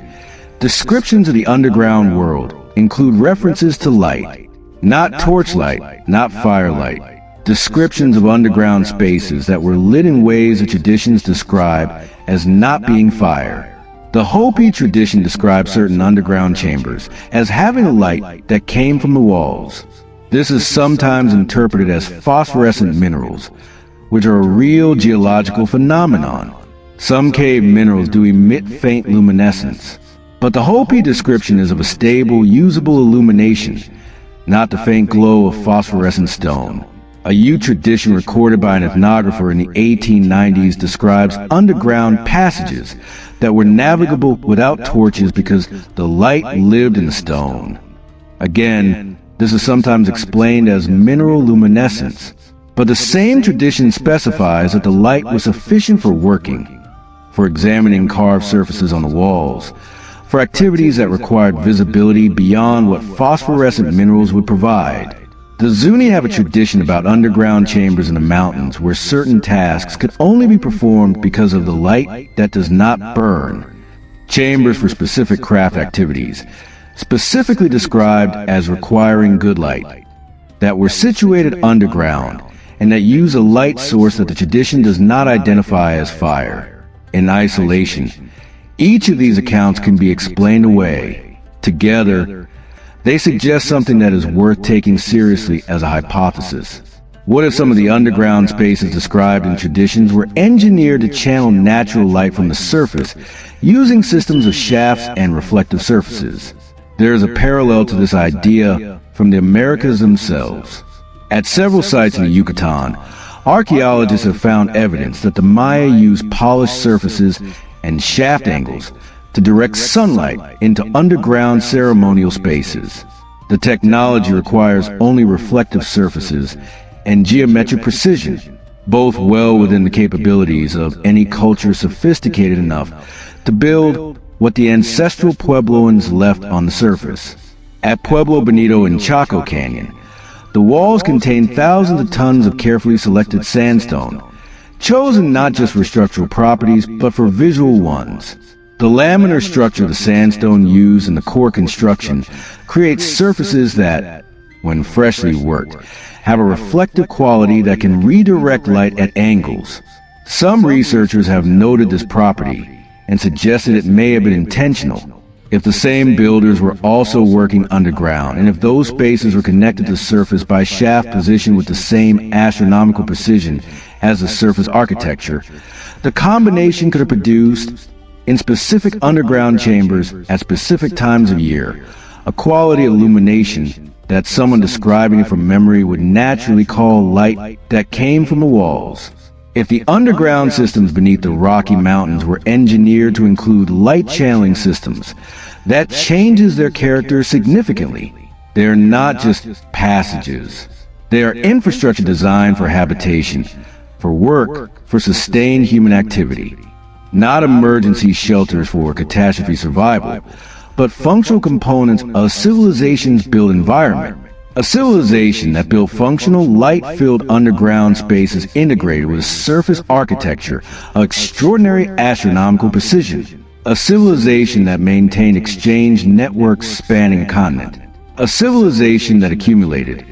descriptions of the underground world include references to light, not torchlight, not firelight. Descriptions of underground spaces that were lit in ways that traditions describe as not being fire. The Hopi tradition describes certain underground chambers as having a light that came from the walls. This is sometimes interpreted as phosphorescent minerals, which are a real geological phenomenon. Some cave minerals do emit faint luminescence, but the Hopi description is of a stable, usable illumination, not the faint glow of phosphorescent stone. A Ute tradition recorded by an ethnographer in the 1890s describes underground passages that were navigable without torches because the light lived in the stone. Again, this is sometimes explained as mineral luminescence, but the same tradition specifies that the light was sufficient for working, for examining carved surfaces on the walls, for activities that required visibility beyond what phosphorescent minerals would provide. The Zuni have a tradition about underground chambers in the mountains where certain tasks could only be performed because of the light that does not burn. Chambers for specific craft activities, specifically described as requiring good light, that were situated underground and that use a light source that the tradition does not identify as fire. In isolation, each of these accounts can be explained away. Together, they suggest something that is worth taking seriously as a hypothesis. What if some of the underground spaces described in traditions were engineered to channel natural light from the surface using systems of shafts and reflective surfaces? There is a parallel to this idea from the Americas themselves. At several sites in the Yucatan, archaeologists have found evidence that the Maya used polished surfaces and shaft angles to direct sunlight into underground ceremonial spaces. The technology requires only reflective surfaces and geometric precision, both well within the capabilities of any culture sophisticated enough to build what the ancestral Puebloans left on the surface. At Pueblo Bonito in Chaco Canyon, the walls contain thousands of tons of carefully selected sandstone, chosen not just for structural properties, but for visual ones. The laminar structure of the sandstone used in the core construction creates surfaces that, when freshly worked, have a reflective quality that can redirect light at angles. Some researchers have noted this property and suggested it may have been intentional. If the same builders were also working underground, and if those spaces were connected to the surface by shaft positioned with the same astronomical precision as the surface architecture, the combination could have produced, in specific underground chambers at specific times of year, a quality of illumination that someone describing it from memory would naturally call light that came from the walls. If the underground systems beneath the Rocky Mountains were engineered to include light channeling systems, that changes their character significantly. They are not just passages. They are infrastructure designed for habitation, for work, for sustained human activity. Not emergency shelters for catastrophe survival, but functional components of a civilization's built environment. A civilization that built functional, light-filled underground spaces integrated with a surface architecture of extraordinary astronomical precision. A civilization that maintained exchange networks spanning a continent. A civilization that accumulated,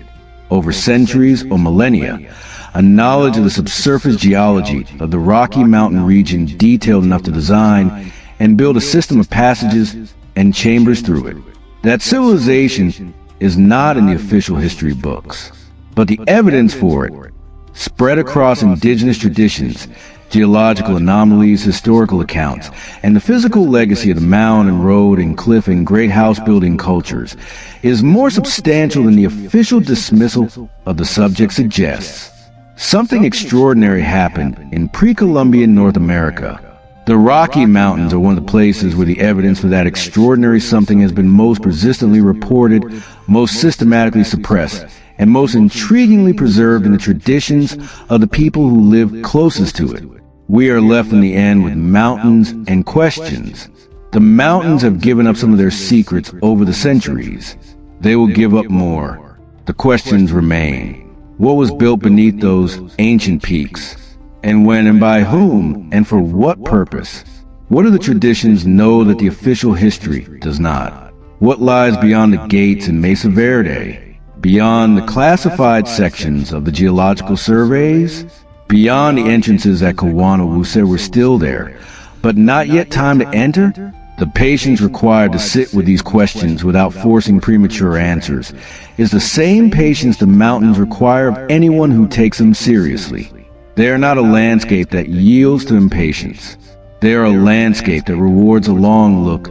over centuries or millennia, a knowledge of the subsurface geology of the Rocky Mountain region detailed enough to design and build a system of passages and chambers through it. That civilization is not in the official history books, but the evidence for it, spread across indigenous traditions, geological anomalies, historical accounts, and the physical legacy of the mound and road and cliff and great house building cultures, is more substantial than the official dismissal of the subject suggests. Something extraordinary happened in pre-Columbian North America. The Rocky Mountains are one of the places where the evidence for that extraordinary something has been most persistently reported, most systematically suppressed, and most intriguingly preserved in the traditions of the people who live closest to it. We are left in the end with mountains and questions. The mountains have given up some of their secrets over the centuries. They will give up more. The questions remain. What was built beneath those ancient peaks? And when and by whom and for what purpose? What do the traditions know that the official history does not? What lies beyond the gates in Mesa Verde? Beyond the classified sections of the geological surveys? Beyond the entrances at Kawana were still there, but not yet time to enter? The patience required to sit with these questions without forcing premature answers is the same patience the mountains require of anyone who takes them seriously. They are not a landscape that yields to impatience. They are a landscape that rewards a long look,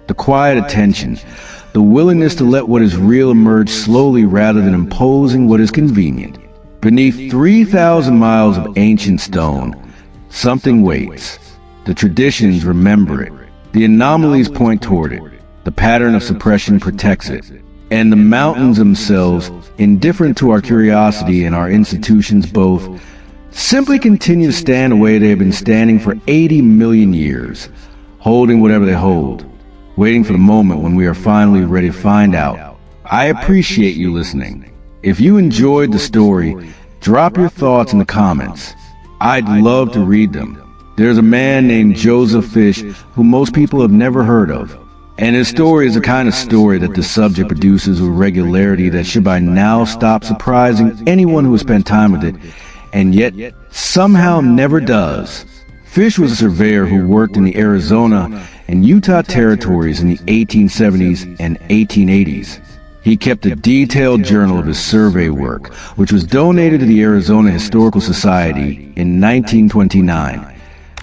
the quiet attention, the willingness to let what is real emerge slowly rather than imposing what is convenient. Beneath 3,000 miles of ancient stone, something waits. The traditions remember it. The anomalies point toward it. The pattern of suppression protects it. And the mountains themselves, indifferent to our curiosity and our institutions both, simply continue to stand the way they have been standing for 80 million years, holding whatever they hold, waiting for the moment when we are finally ready to find out. I appreciate you listening. If you enjoyed the story, drop your thoughts in the comments. I'd love to read them. There's a man named Joseph Fish who most people have never heard of, and his story is the kind of story that the subject produces with regularity that should by now stop surprising anyone who has spent time with it, and yet somehow never does. Fish was a surveyor who worked in the Arizona and Utah territories in the 1870s and 1880s. He kept a detailed journal of his survey work, which was donated to the Arizona Historical Society in 1929,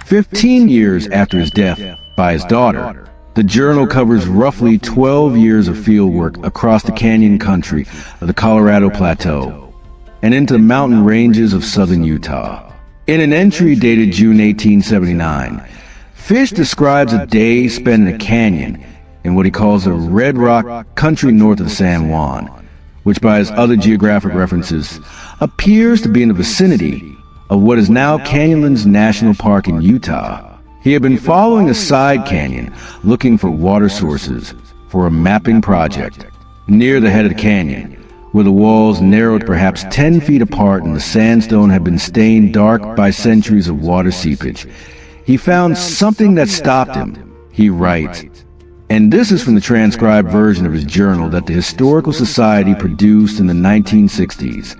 15 years after his death by his daughter. The journal covers roughly 12 years of field work across the canyon country of the Colorado Plateau and into the mountain ranges of southern Utah. In an entry dated June 1879, Fish describes a day spent in a canyon in what he calls the Red Rock country north of San Juan, which by his other geographic references appears to be in the vicinity of what is now Canyonlands National Park in Utah. He had been following a side canyon looking for water sources for a mapping project. Near the head of the canyon, where the walls narrowed perhaps 10 feet apart and the sandstone had been stained dark by centuries of water seepage, he found something that stopped him. He writes, and this is from the transcribed version of his journal that the Historical Society produced in the 1960s.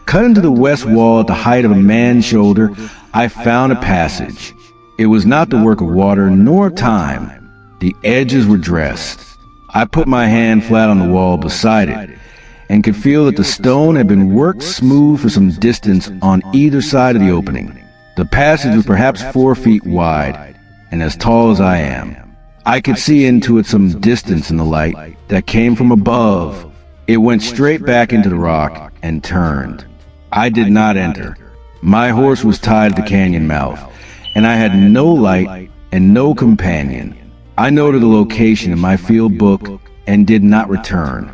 Cut into the west wall at the height of a man's shoulder, I found a passage. It was not the work of water nor of time. The edges were dressed. I put my hand flat on the wall beside it and could feel that the stone had been worked smooth for some distance on either side of the opening. The passage was perhaps 4 feet wide and as tall as I am. I could see into it some distance in the light that came from above. It went straight back into the rock and turned. I did not enter. My horse was tied at the canyon mouth, and I had no light and no companion. I noted the location in my field book and did not return.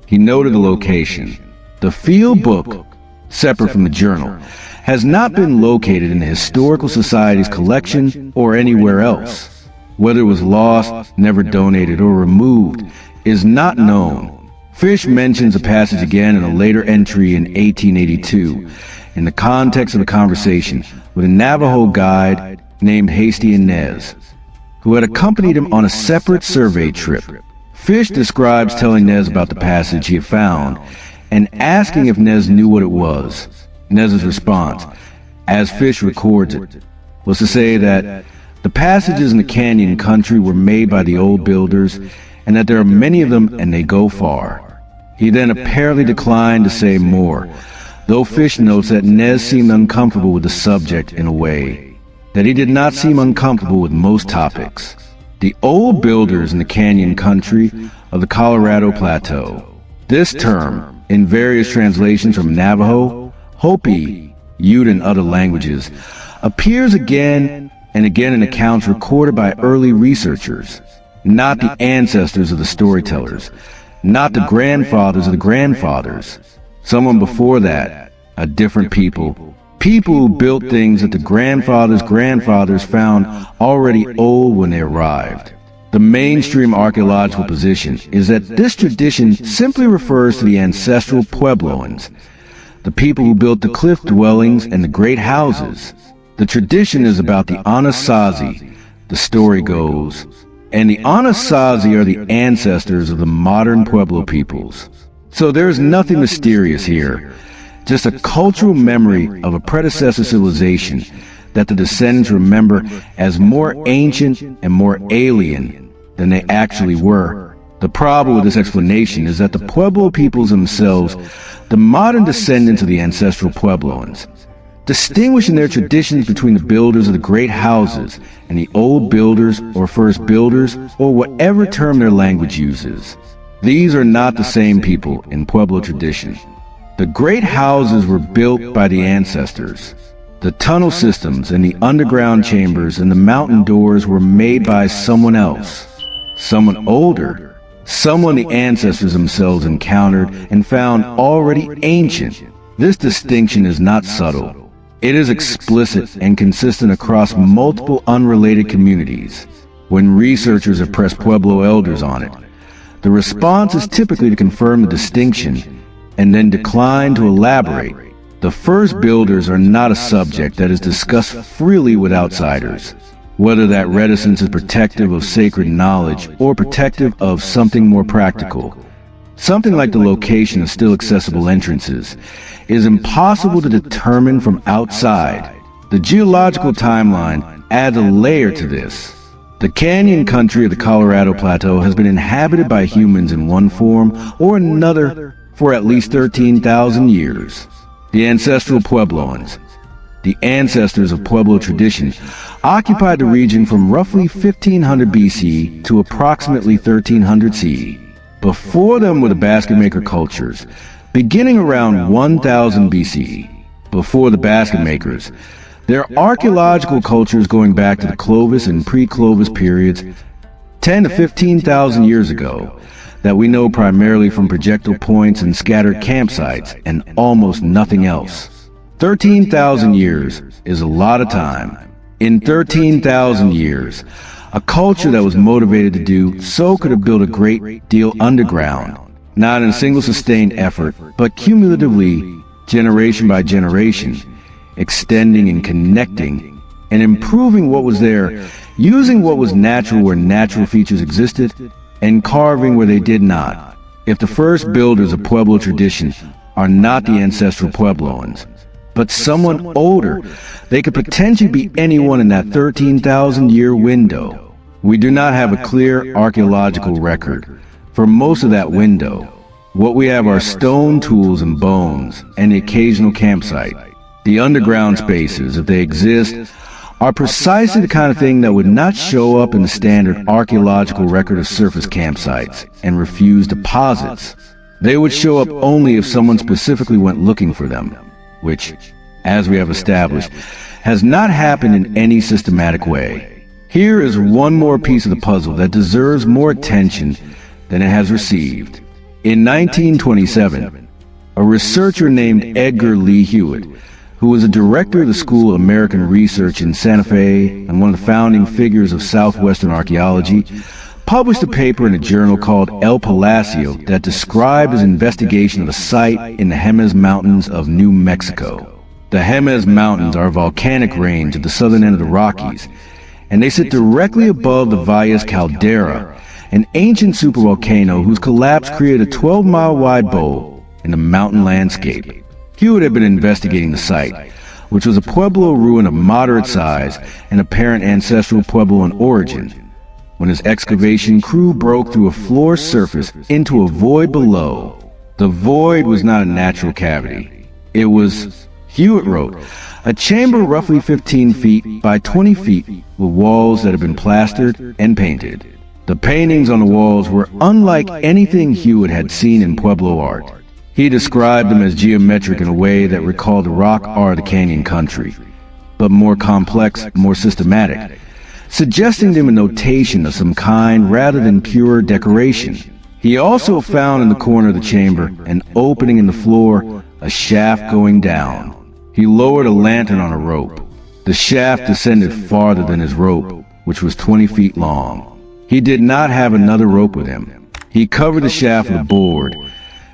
He noted the location. The field book, separate from the journal, has not been located in the Historical Society's collection or anywhere else. Whether it was lost, never donated, or removed is not known. Fish mentions the passage again in a later entry in 1882 in the context of a conversation with a Navajo guide named Hasty Inez, who had accompanied him on a separate survey trip. Fish describes telling Nez about the passage he had found and asking if Nez knew what it was. Nez's response, as Fish records it, was to say that the passages in the canyon country were made by the old builders and that there are many of them and they go far. He then apparently declined to say more, though Fish notes that Nez seemed uncomfortable with the subject in a way that he did not seem uncomfortable with most topics. The old builders in the canyon country of the Colorado Plateau. This term, in various translations from Navajo, Hopi, Ute, and other languages, appears again and again in accounts recorded by early researchers, not the ancestors of the storytellers, not the grandfathers of the grandfathers, someone before that, a different people who built things that the grandfathers found already old when they arrived. The mainstream archaeological position is that this tradition simply refers to the ancestral Puebloans, the people who built the cliff dwellings and the great houses. The tradition is about the Anasazi, the story goes, and the Anasazi are the ancestors of the modern Pueblo peoples. So there is nothing mysterious here, just a cultural memory of a predecessor civilization that the descendants remember as more ancient and more alien than they actually were. The problem with this explanation is that the Pueblo peoples themselves, the modern descendants of the ancestral Puebloans, distinguish in their traditions between the builders of the great houses and the old builders or first builders or whatever term their language uses. These are not the same people in Pueblo tradition. The great houses were built by the ancestors. The tunnel systems and the underground chambers and the mountain doors were made by someone else, someone older, someone the ancestors themselves encountered and found already ancient. This distinction is not subtle. It is explicit and consistent across multiple unrelated communities. When researchers have pressed Pueblo elders on it, the response is typically to confirm the distinction and then decline to elaborate. The first builders are not a subject that is discussed freely with outsiders, whether that reticence is protective of sacred knowledge or protective of something more practical. Something like the location of still accessible entrances is impossible to determine from outside. The geological timeline adds a layer to this. The canyon country of the Colorado Plateau has been inhabited by humans in one form or another for at least 13,000 years. The ancestral Puebloans, the ancestors of Pueblo tradition, occupied the region from roughly 1500 BC to approximately 1300 CE. Before them were the basket maker cultures, beginning around 1000 BCE. Before the basket makers, there are archaeological cultures going back to the Clovis and pre-Clovis periods, 10 to 15,000 years ago, that we know primarily from projectile points and scattered campsites and almost nothing else. 13,000 years is a lot of time. In 13,000 years, a culture that was motivated to do so could have built a great deal underground, not in a single sustained effort, but cumulatively, generation by generation, extending and connecting and improving what was there, using what was natural where natural features existed, and carving where they did not. If the first builders of Pueblo tradition are not the ancestral Puebloans, but someone older, they could potentially be anyone in that 13,000-year window. We do not have a clear archaeological record for most of that window. What we have are stone tools and bones and the occasional campsite. The underground spaces, if they exist, are precisely the kind of thing that would not show up in the standard archaeological record of surface campsites and refuse deposits. They would show up only if someone specifically went looking for them, which, as we have established, has not happened in any systematic way. Here is one more piece of the puzzle that deserves more attention than it has received. In 1927, a researcher named Edgar Lee Hewitt, who was a director of the School of American Research in Santa Fe and one of the founding figures of Southwestern archaeology, published a paper in a journal called El Palacio that described his investigation of a site in the Jemez Mountains of New Mexico. The Jemez Mountains are a volcanic range at the southern end of the Rockies, and they sit directly above the Valles Caldera an ancient supervolcano whose collapse created a 12-mile-wide bowl in the mountain landscape. Hewitt had been investigating the site, which was a Pueblo ruin of moderate size and apparent ancestral Puebloan origin, when his excavation crew broke through a floor surface into a void below. The void was not a natural cavity. It was, Hewitt wrote, a chamber roughly 15 feet by 20 feet with walls that had been plastered and painted. The paintings on the walls were unlike anything Hewitt had seen in Pueblo art. He described them as geometric in a way that recalled the rock art of the canyon country, but more complex, more systematic, suggesting them a notation of some kind rather than pure decoration. He also found in the corner of the chamber an opening in the floor, a shaft going down. He lowered a lantern on a rope. The shaft descended farther than his rope, which was 20 feet long. He did not have another rope with him. He covered the shaft with a board,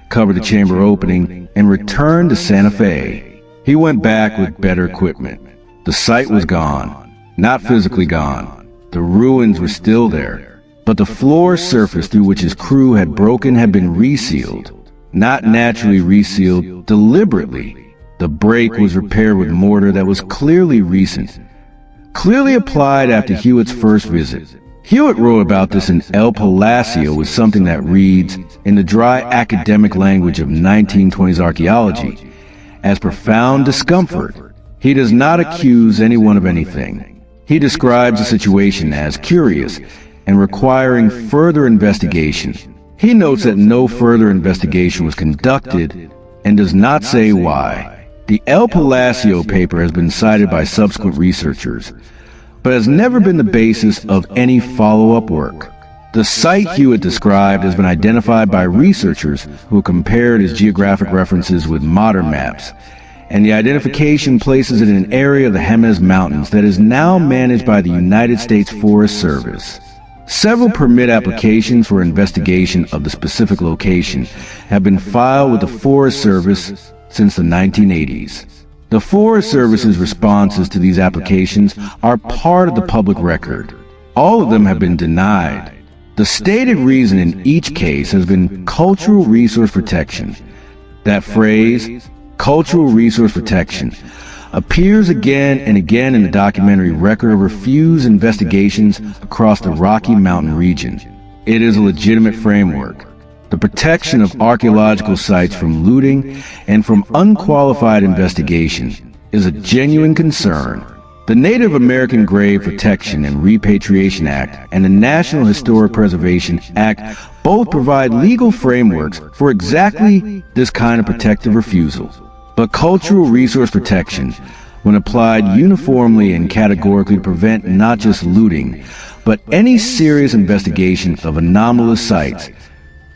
covered the chamber opening, and returned to Santa Fe. He went back with better equipment. The site was gone, not physically gone. The ruins were still there, but the floor surface through which his crew had broken had been resealed. Not naturally resealed, deliberately. The break was repaired with mortar that was clearly recent, clearly applied after Hewitt's first visit. Hewitt wrote about this in El Palacio with something that reads, in the dry academic language of 1920s archaeology, as profound discomfort. He does not accuse anyone of anything. He describes the situation as curious and requiring further investigation. He notes that no further investigation was conducted and does not say why. The El Palacio paper has been cited by subsequent researchers, but has never been the basis of any follow-up work. The site Hewitt described has been identified by researchers who compared his geographic references with modern maps, and the identification places it in an area of the Jemez Mountains that is now managed by the United States Forest Service. Several permit applications for investigation of the specific location have been filed with the Forest Service since the 1980s. The Forest Service's responses to these applications are part of the public record. All of them have been denied. The stated reason in each case has been cultural resource protection. That phrase, cultural resource protection, appears again and again in the documentary Record of Refused Investigations across the Rocky Mountain region. It is a legitimate framework. The protection of archaeological sites from looting and from unqualified investigation is a genuine concern. The Native American Grave Protection and Repatriation Act and the National Historic Preservation Act both provide legal frameworks for exactly this kind of protective refusal. But cultural resource protection, when applied uniformly and categorically to prevent not just looting, but any serious investigation of anomalous sites,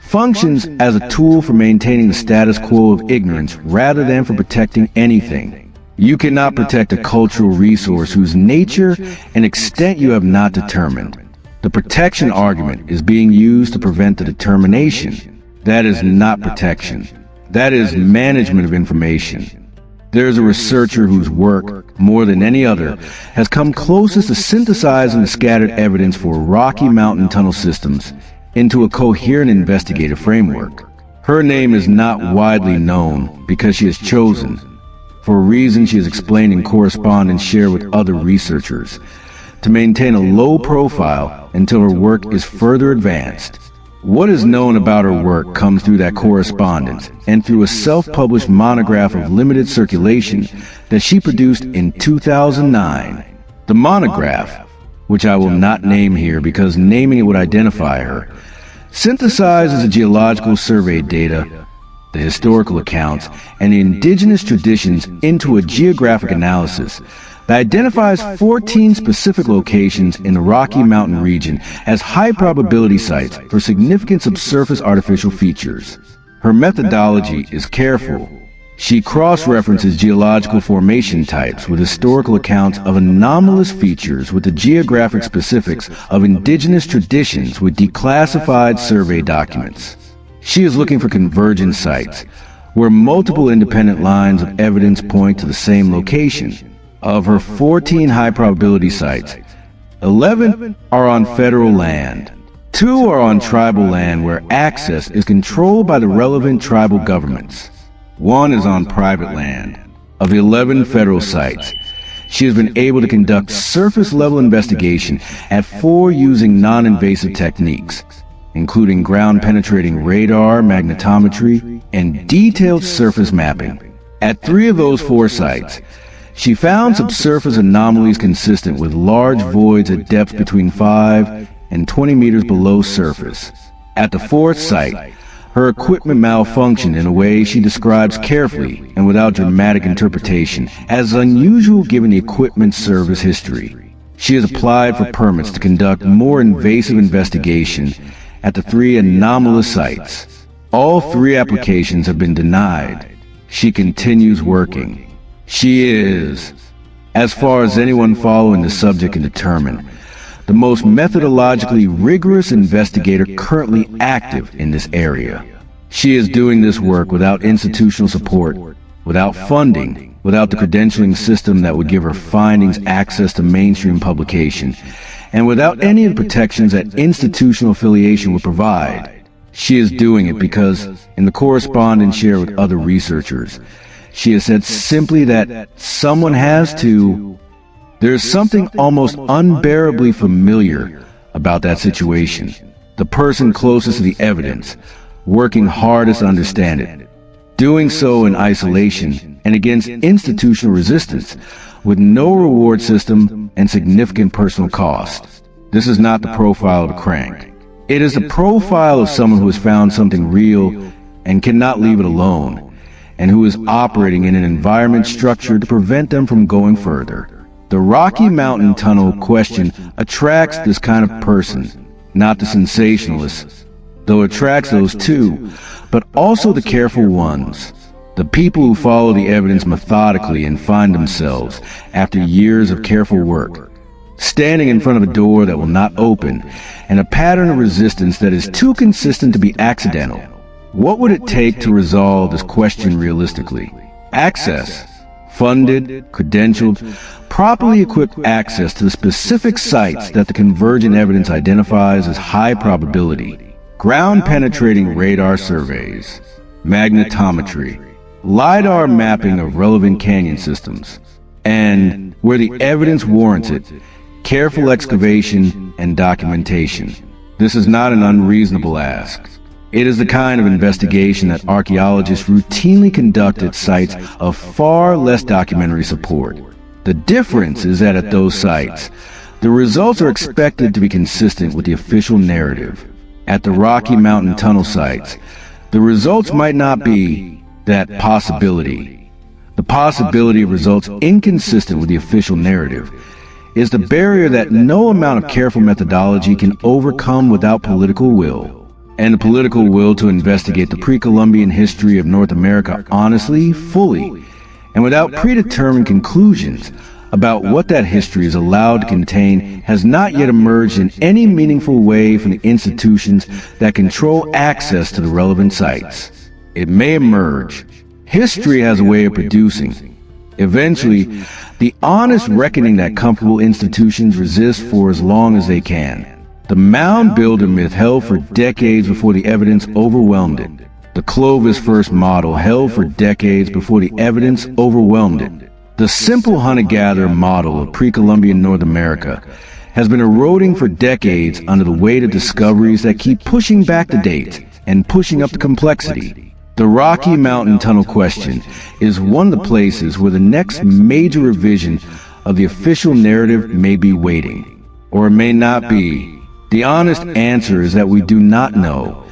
functions as a tool for maintaining the status quo of ignorance rather than for protecting anything. You cannot protect a cultural resource whose nature and extent you have not determined. The protection argument is being used to prevent the determination. That is not protection. That is management of information. There is a researcher whose work, more than any other, has come closest to synthesizing the scattered evidence for Rocky Mountain tunnel systems into a coherent investigative framework. Her name is not widely known because she has chosen, for a reason she has explained in correspondence shared with other researchers, to maintain a low profile until her work is further advanced. What is known about her work comes through that correspondence and through a self-published monograph of limited circulation that she produced in 2009. The monograph, which I will not name here because naming it would identify her, synthesizes the geological survey data, the historical accounts, and the indigenous traditions into a geographic analysis that identifies 14 specific locations in the Rocky Mountain region as high probability sites for significant subsurface artificial features. Her methodology is careful. She cross-references geological formation types with historical accounts of anomalous features with the geographic specifics of indigenous traditions with declassified survey documents. She is looking for convergent sites, where multiple independent lines of evidence point to the same location. Of her 14 high-probability sites, 11 are on federal land. Two are on tribal land where access is controlled by the relevant tribal governments. One is on private land. Of the 11 federal sites, she has been able to conduct surface-level investigation at 4 using non-invasive techniques, including ground-penetrating radar, magnetometry, and detailed surface mapping. At 3 of those 4 sites, she found subsurface anomalies consistent with large voids at depths between 5 and 20 meters below surface. At the 4th site, her equipment malfunctioned in a way she describes carefully and without dramatic interpretation as unusual given the equipment's service history. She has applied for permits to conduct more invasive investigation at the 3 anomalous sites. All 3 applications have been denied. She continues working. She is, as far as anyone following the subject can determine, the most methodologically rigorous investigator currently active in this area. She is doing this work without institutional support, without funding, without the credentialing system that would give her findings access to mainstream publication, and without any of the protections that institutional affiliation would provide. She is doing it because, in the correspondence shared with other researchers, she has said simply that someone has to. There is something almost unbearably familiar about that situation. The person closest to the evidence, working hardest to understand it, doing so in isolation and against institutional resistance, with no reward system and significant personal cost. This is not the profile of a crank. It is the profile of someone who has found something real and cannot leave it alone, and who is operating in an environment structured to prevent them from going further. The Rocky Mountain Tunnel question attracts this kind of person, not the sensationalists, though it attracts those too, but also the careful ones, the people who follow the evidence methodically and find themselves, after years of careful work, standing in front of a door that will not open, and a pattern of resistance that is too consistent to be accidental. What would it take to resolve this question realistically? Access. Funded, credentialed, properly equipped access to the specific sites that the convergent evidence identifies as high probability. Ground-penetrating radar surveys, magnetometry, LiDAR mapping of relevant canyon systems, and, where the evidence warrants it, careful excavation and documentation. This is not an unreasonable ask. It is the kind of investigation that archaeologists routinely conduct at sites of far less documentary support. The difference is that at those sites, the results are expected to be consistent with the official narrative. At the Rocky Mountain Tunnel sites, the results might not be that possibility. The possibility of results inconsistent with the official narrative is the barrier that no amount of careful methodology can overcome without political will. And the political will to investigate the pre-Columbian history of North America honestly, fully, and without predetermined conclusions about what that history is allowed to contain has not yet emerged in any meaningful way from the institutions that control access to the relevant sites. It may emerge. History has a way of producing, eventually, the honest reckoning that comfortable institutions resist for as long as they can. The mound builder myth held for decades before the evidence overwhelmed it. The Clovis first model held for decades before the evidence overwhelmed it. The simple hunter-gatherer model of pre-Columbian North America has been eroding for decades under the weight of discoveries that keep pushing back the date and pushing up the complexity. The Rocky Mountain Tunnel question is one of the places where the next major revision of the official narrative may be waiting, or it may not be. The honest answer is that we do not know,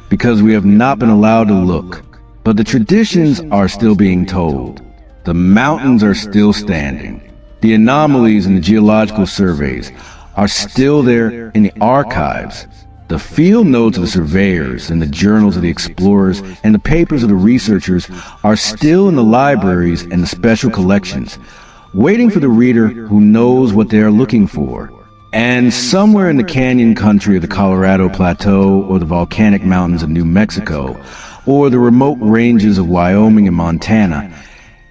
because we have not been allowed to look. But the traditions are still being told. The mountains are still standing. The anomalies in the geological surveys are still there in the archives. The field notes of the surveyors and the journals of the explorers and the papers of the researchers are still in the libraries and the special collections, waiting for the reader who knows what they are looking for. And somewhere in the canyon country of the Colorado Plateau, or the volcanic mountains of New Mexico, or the remote ranges of Wyoming and Montana,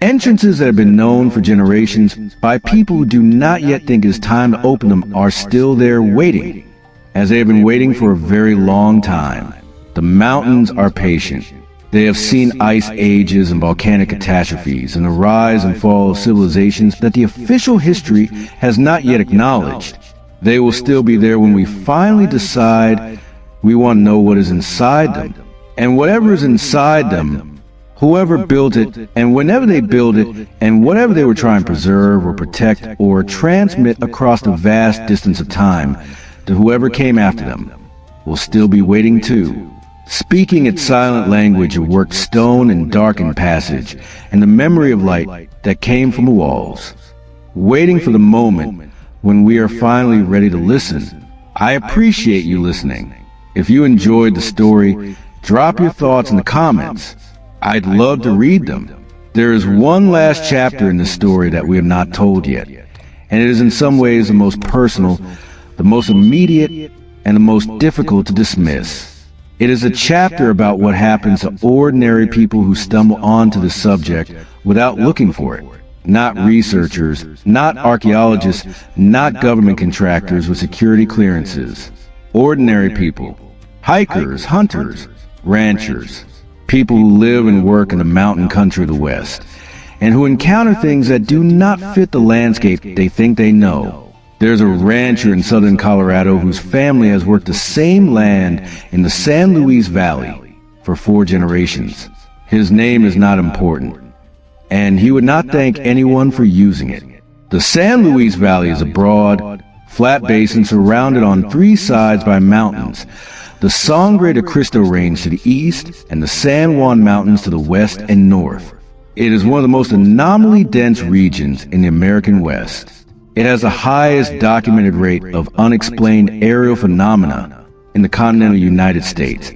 entrances that have been known for generations by people who do not yet think it is time to open them are still there waiting. as they have been waiting for a very long time. The mountains are patient. They have seen ice ages and volcanic catastrophes and the rise and fall of civilizations that the official history has not yet acknowledged. They will still be there when we finally decide we want to know what is inside them. And whatever is inside them, whoever built it, and whenever they build it, and whatever they were trying to preserve or protect or transmit across the vast distance of time to whoever came after them, will still be waiting too, speaking its silent language of worked stone and darkened passage, and the memory of light that came from the walls, waiting for the moment when we are finally ready to listen. I appreciate you listening. If you enjoyed the story, drop your thoughts in the comments. I'd love to read them. There is one last chapter in this story that we have not told yet, and it is in some ways the most personal, the most immediate, and the most difficult to dismiss. It is a chapter about what happens to ordinary people who stumble onto the subject without looking for it. Not researchers, not archaeologists, not government contractors with security clearances. Ordinary people. Hikers, hunters, ranchers. People who live and work in the mountain country of the West, and who encounter things that do not fit the landscape they think they know. There's a rancher in southern Colorado whose family has worked the same land in the San Luis Valley for 4 generations. His name is not important, and he would not thank anyone for using it. The San Luis Valley is a broad, flat basin surrounded on 3 sides by mountains. The Sangre de Cristo Range to the east and the San Juan Mountains to the west and north. It is one of the most anomaly-dense regions in the American West. It has the highest documented rate of unexplained aerial phenomena in the continental United States.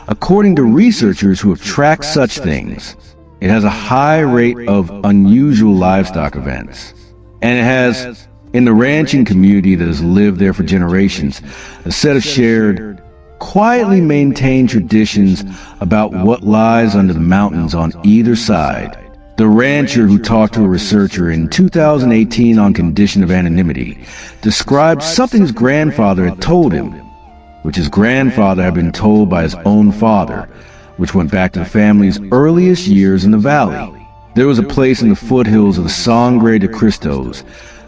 According to researchers who have tracked such things, it has a high rate of unusual livestock events. And it has, in the ranching community that has lived there for generations, a set of shared, quietly maintained traditions about what lies under the mountains on either side. The rancher who talked to a researcher in 2018 on condition of anonymity described something his grandfather had told him, which his grandfather had been told by his own father, which went back to the family's earliest years in the valley. There was a place in the foothills of the Sangre de Cristos,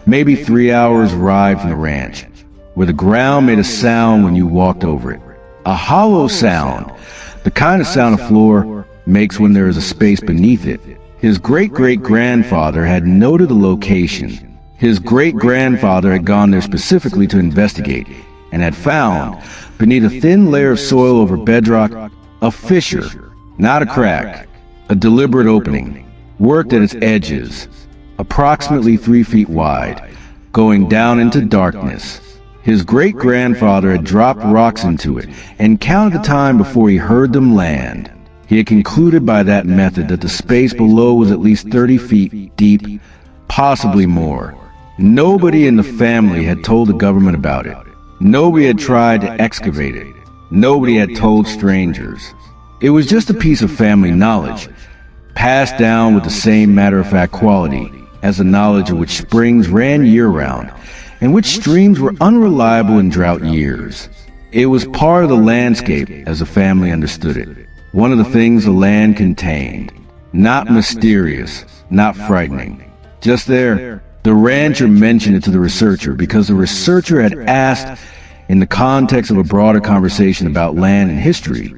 maybe 3 hours' ride from the ranch, where the ground made a sound when you walked over it. A hollow sound, the kind of sound a floor makes when there is a space beneath it. His great-great-grandfather had noted the location. His great-grandfather had gone there specifically to investigate, and had found, beneath a thin layer of soil over bedrock, a fissure, not a crack, a deliberate opening, worked at its edges, approximately 3 feet wide, going down into darkness. His great-grandfather had dropped rocks into it and counted the time before he heard them land. He had concluded by that method that the space below was at least 30 feet deep, possibly more. Nobody in the family had told the government about it. Nobody had tried to excavate it. Nobody had told strangers. It was just a piece of family knowledge, passed down with the same matter-of-fact quality as the knowledge of which springs ran year-round, and which streams were unreliable in drought years. It was part of the landscape as the family understood it. One of the things the land contained. Not mysterious, not frightening. Just there. The rancher mentioned it to the researcher because the researcher had asked, in the context of a broader conversation about land and history,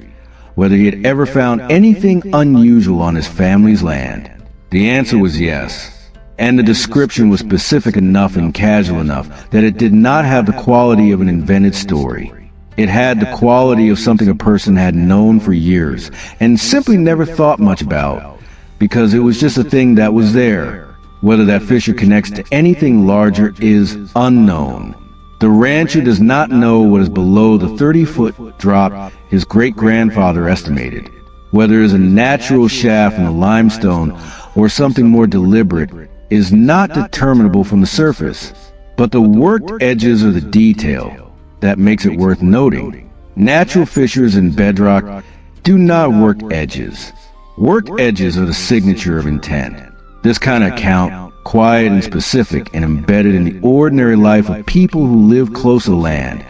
whether he had ever found anything unusual on his family's land. The answer was yes, and the description was specific enough and casual enough that it did not have the quality of an invented story. It had the quality of something a person had known for years and simply never thought much about, because it was just a thing that was there. Whether that fissure connects to anything larger is unknown. The rancher does not know what is below the 30-foot drop his great-grandfather estimated, whether it is a natural shaft in the limestone or something more deliberate is not determinable from the surface, but the worked edges are the detail that makes it worth noting. Natural fissures in bedrock do not work edges. Worked edges are the signature of intent. This kind of account, quiet and specific and embedded in the ordinary life of people who live close to land,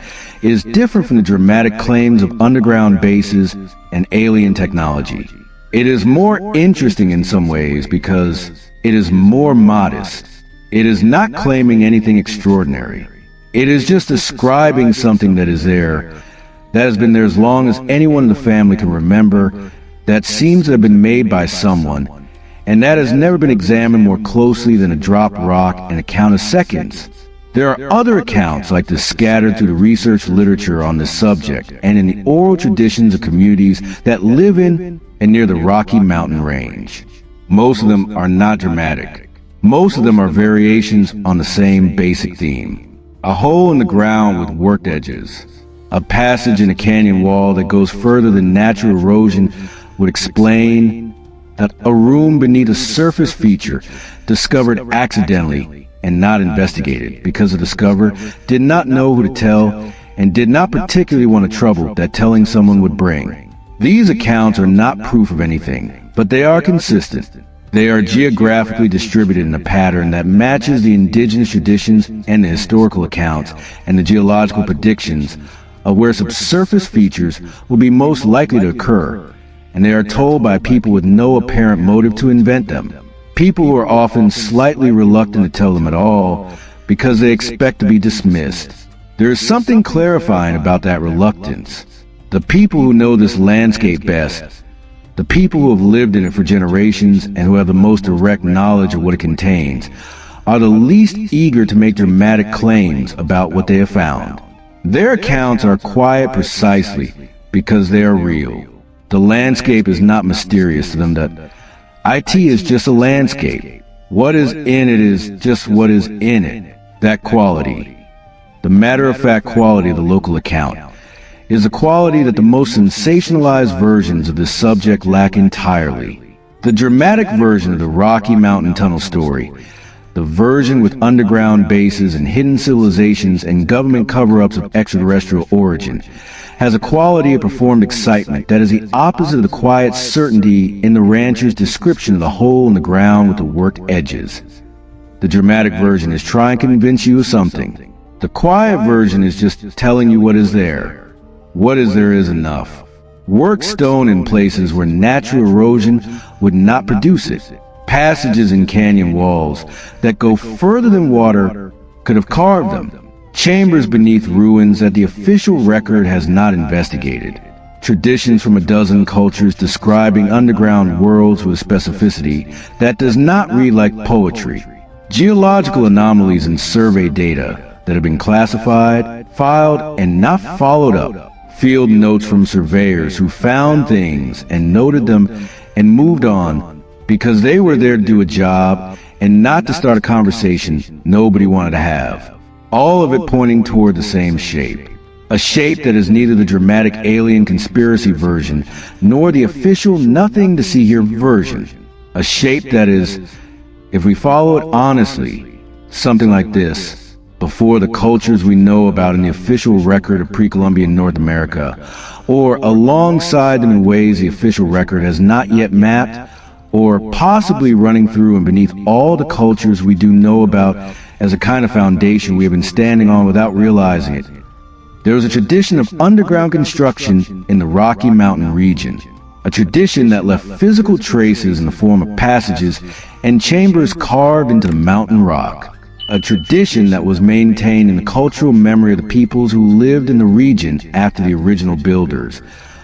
is different from the dramatic claims of underground bases and alien technology. It is more interesting in some ways because it is more modest. It is not claiming anything extraordinary. It is just describing something that is there, that has been there as long as anyone in the family can remember, that seems to have been made by someone, and that has never been examined more closely than a dropped rock in a count of seconds. There are other accounts like this scattered through the research literature on this subject and in the oral traditions of communities that live in and near the Rocky Mountain range. Most of them are not dramatic. Most of them are variations on the same basic theme. A hole in the ground with worked edges. A passage in a canyon wall that goes further than natural erosion would explain. That a room beneath a surface feature discovered accidentally and not investigated because the discoverer did not know who to tell and did not particularly want the trouble that telling someone would bring. These accounts are not proof of anything, but they are consistent. They are geographically distributed in a pattern that matches the indigenous traditions and the historical accounts and the geological predictions of where subsurface features will be most likely to occur, and they are told by people with no apparent motive to invent them. People who are often slightly reluctant to tell them at all because they expect to be dismissed. There is something clarifying about that reluctance. The people who know this landscape best, the people who have lived in it for generations and who have the most direct knowledge of what it contains, are the least eager to make dramatic claims about what they have found. Their accounts are quiet precisely because they are real. The landscape is not mysterious to them. That it is just a landscape. What is in it is just what is in it. That quality, the matter-of-fact quality of the local account, is a quality that the most sensationalized versions of this subject lack entirely. The dramatic version of the Rocky Mountain Tunnel story, the version with underground bases and hidden civilizations and government cover-ups of extraterrestrial origin, has a quality of performed excitement that is the opposite of the quiet certainty in the rancher's description of the hole in the ground with the worked edges. The dramatic version is trying to convince you of something. The quiet version is just telling you what is there. What is there is enough. Work stone in places where natural erosion would not produce it. Passages in canyon walls that go further than water could have carved them. Chambers beneath ruins that the official record has not investigated. Traditions from a dozen cultures describing underground worlds with specificity that does not read like poetry. Geological anomalies and survey data that have been classified, filed, and not followed up. Field notes from surveyors who found things and noted them and moved on because they were there to do a job and not to start a conversation nobody wanted to have. All of it pointing toward the same shape. A shape that is neither the dramatic alien conspiracy version nor the official nothing to see here version. A shape that is, if we follow it honestly, something like this. Before the cultures we know about in the official record of pre-Columbian North America, or alongside them in ways the official record has not yet mapped, or possibly running through and beneath all the cultures we do know about as a kind of foundation we have been standing on without realizing it. There was a tradition of underground construction in the Rocky Mountain region, a tradition that left physical traces in the form of passages and chambers carved into the mountain rock. A tradition that was maintained in the cultural memory of the peoples who lived in the region after the original builders,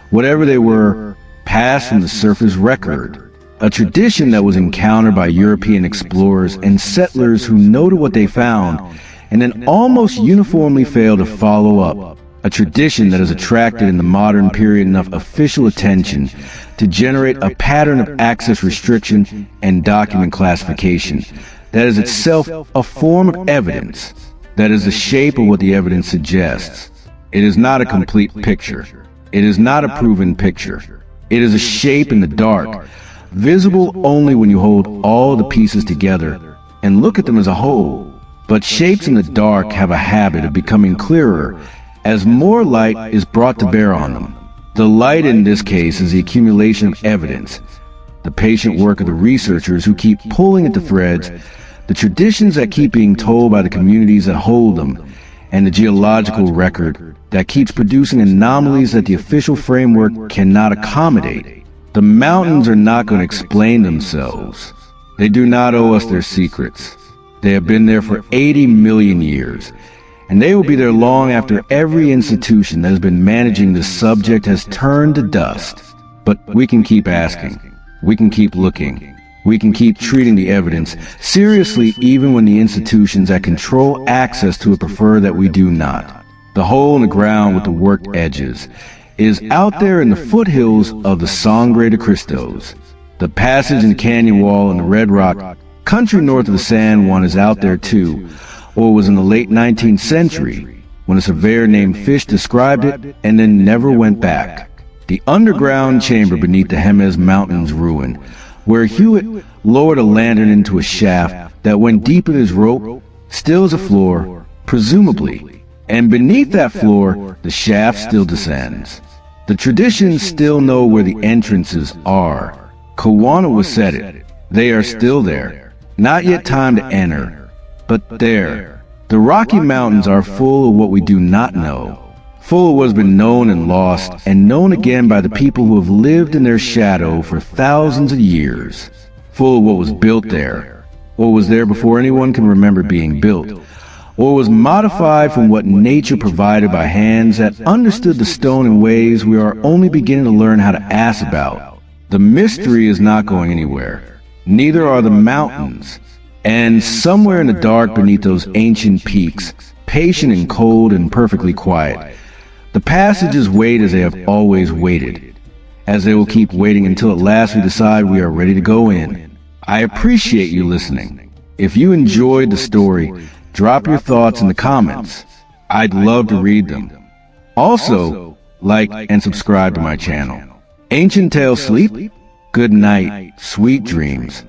whatever they were, passed from the surface record. A tradition that was encountered by European explorers and settlers who noted what they found and then almost uniformly failed to follow up. A tradition that has attracted in the modern period enough official attention to generate a pattern of access restriction and document classification that is itself a form of evidence, that is the shape of what the evidence suggests. It is not a complete picture. It is not a proven picture. It is a shape in the dark, visible only when you hold all the pieces together and look at them as a whole. But shapes in the dark have a habit of becoming clearer as more light is brought to bear on them. The light in this case is the accumulation of evidence, the patient work of the researchers who keep pulling at the threads, the traditions that keep being told by the communities that hold them, and the geological record that keeps producing anomalies that the official framework cannot accommodate. The mountains are not going to explain themselves. They do not owe us their secrets. They have been there for 80 million years, and they will be there long after every institution that has been managing this subject has turned to dust. But we can keep asking. We can keep looking. We can keep treating the evidence seriously even when the institutions that control access to it prefer that we do not. The hole in the ground with the worked edges is out there in the foothills of the Sangre de Cristos. The passage and canyon wall in the Red Rock country north of the San Juan is out there too, or was in the late 19th century when a surveyor named Fish described it and then never went back. The underground chamber beneath the Jemez Mountains ruin, where Hewitt lowered a lantern into a shaft that went deep in his rope, still is a floor, presumably, and beneath that floor, the shaft still descends. The traditions still know where the entrances are. Kawana said it. They are still there. Not yet time to enter, but there. The Rocky Mountains are full of what we do not know. Full of what has been known and lost, and known again by the people who have lived in their shadow for thousands of years. Full of what was built there, or was there before anyone can remember being built, or was modified from what nature provided by hands that understood the stone in ways we are only beginning to learn how to ask about. The mystery is not going anywhere. Neither are the mountains. And somewhere in the dark beneath those ancient peaks, patient and cold and perfectly quiet, the passages wait as they have always waited, as they will keep waiting until at last we decide we are ready to go in. I appreciate you listening. If you enjoyed the story, drop your thoughts in the comments. I'd love to read them. Also, like and subscribe to my channel. Ancient Tales Sleep? Good night, sweet dreams.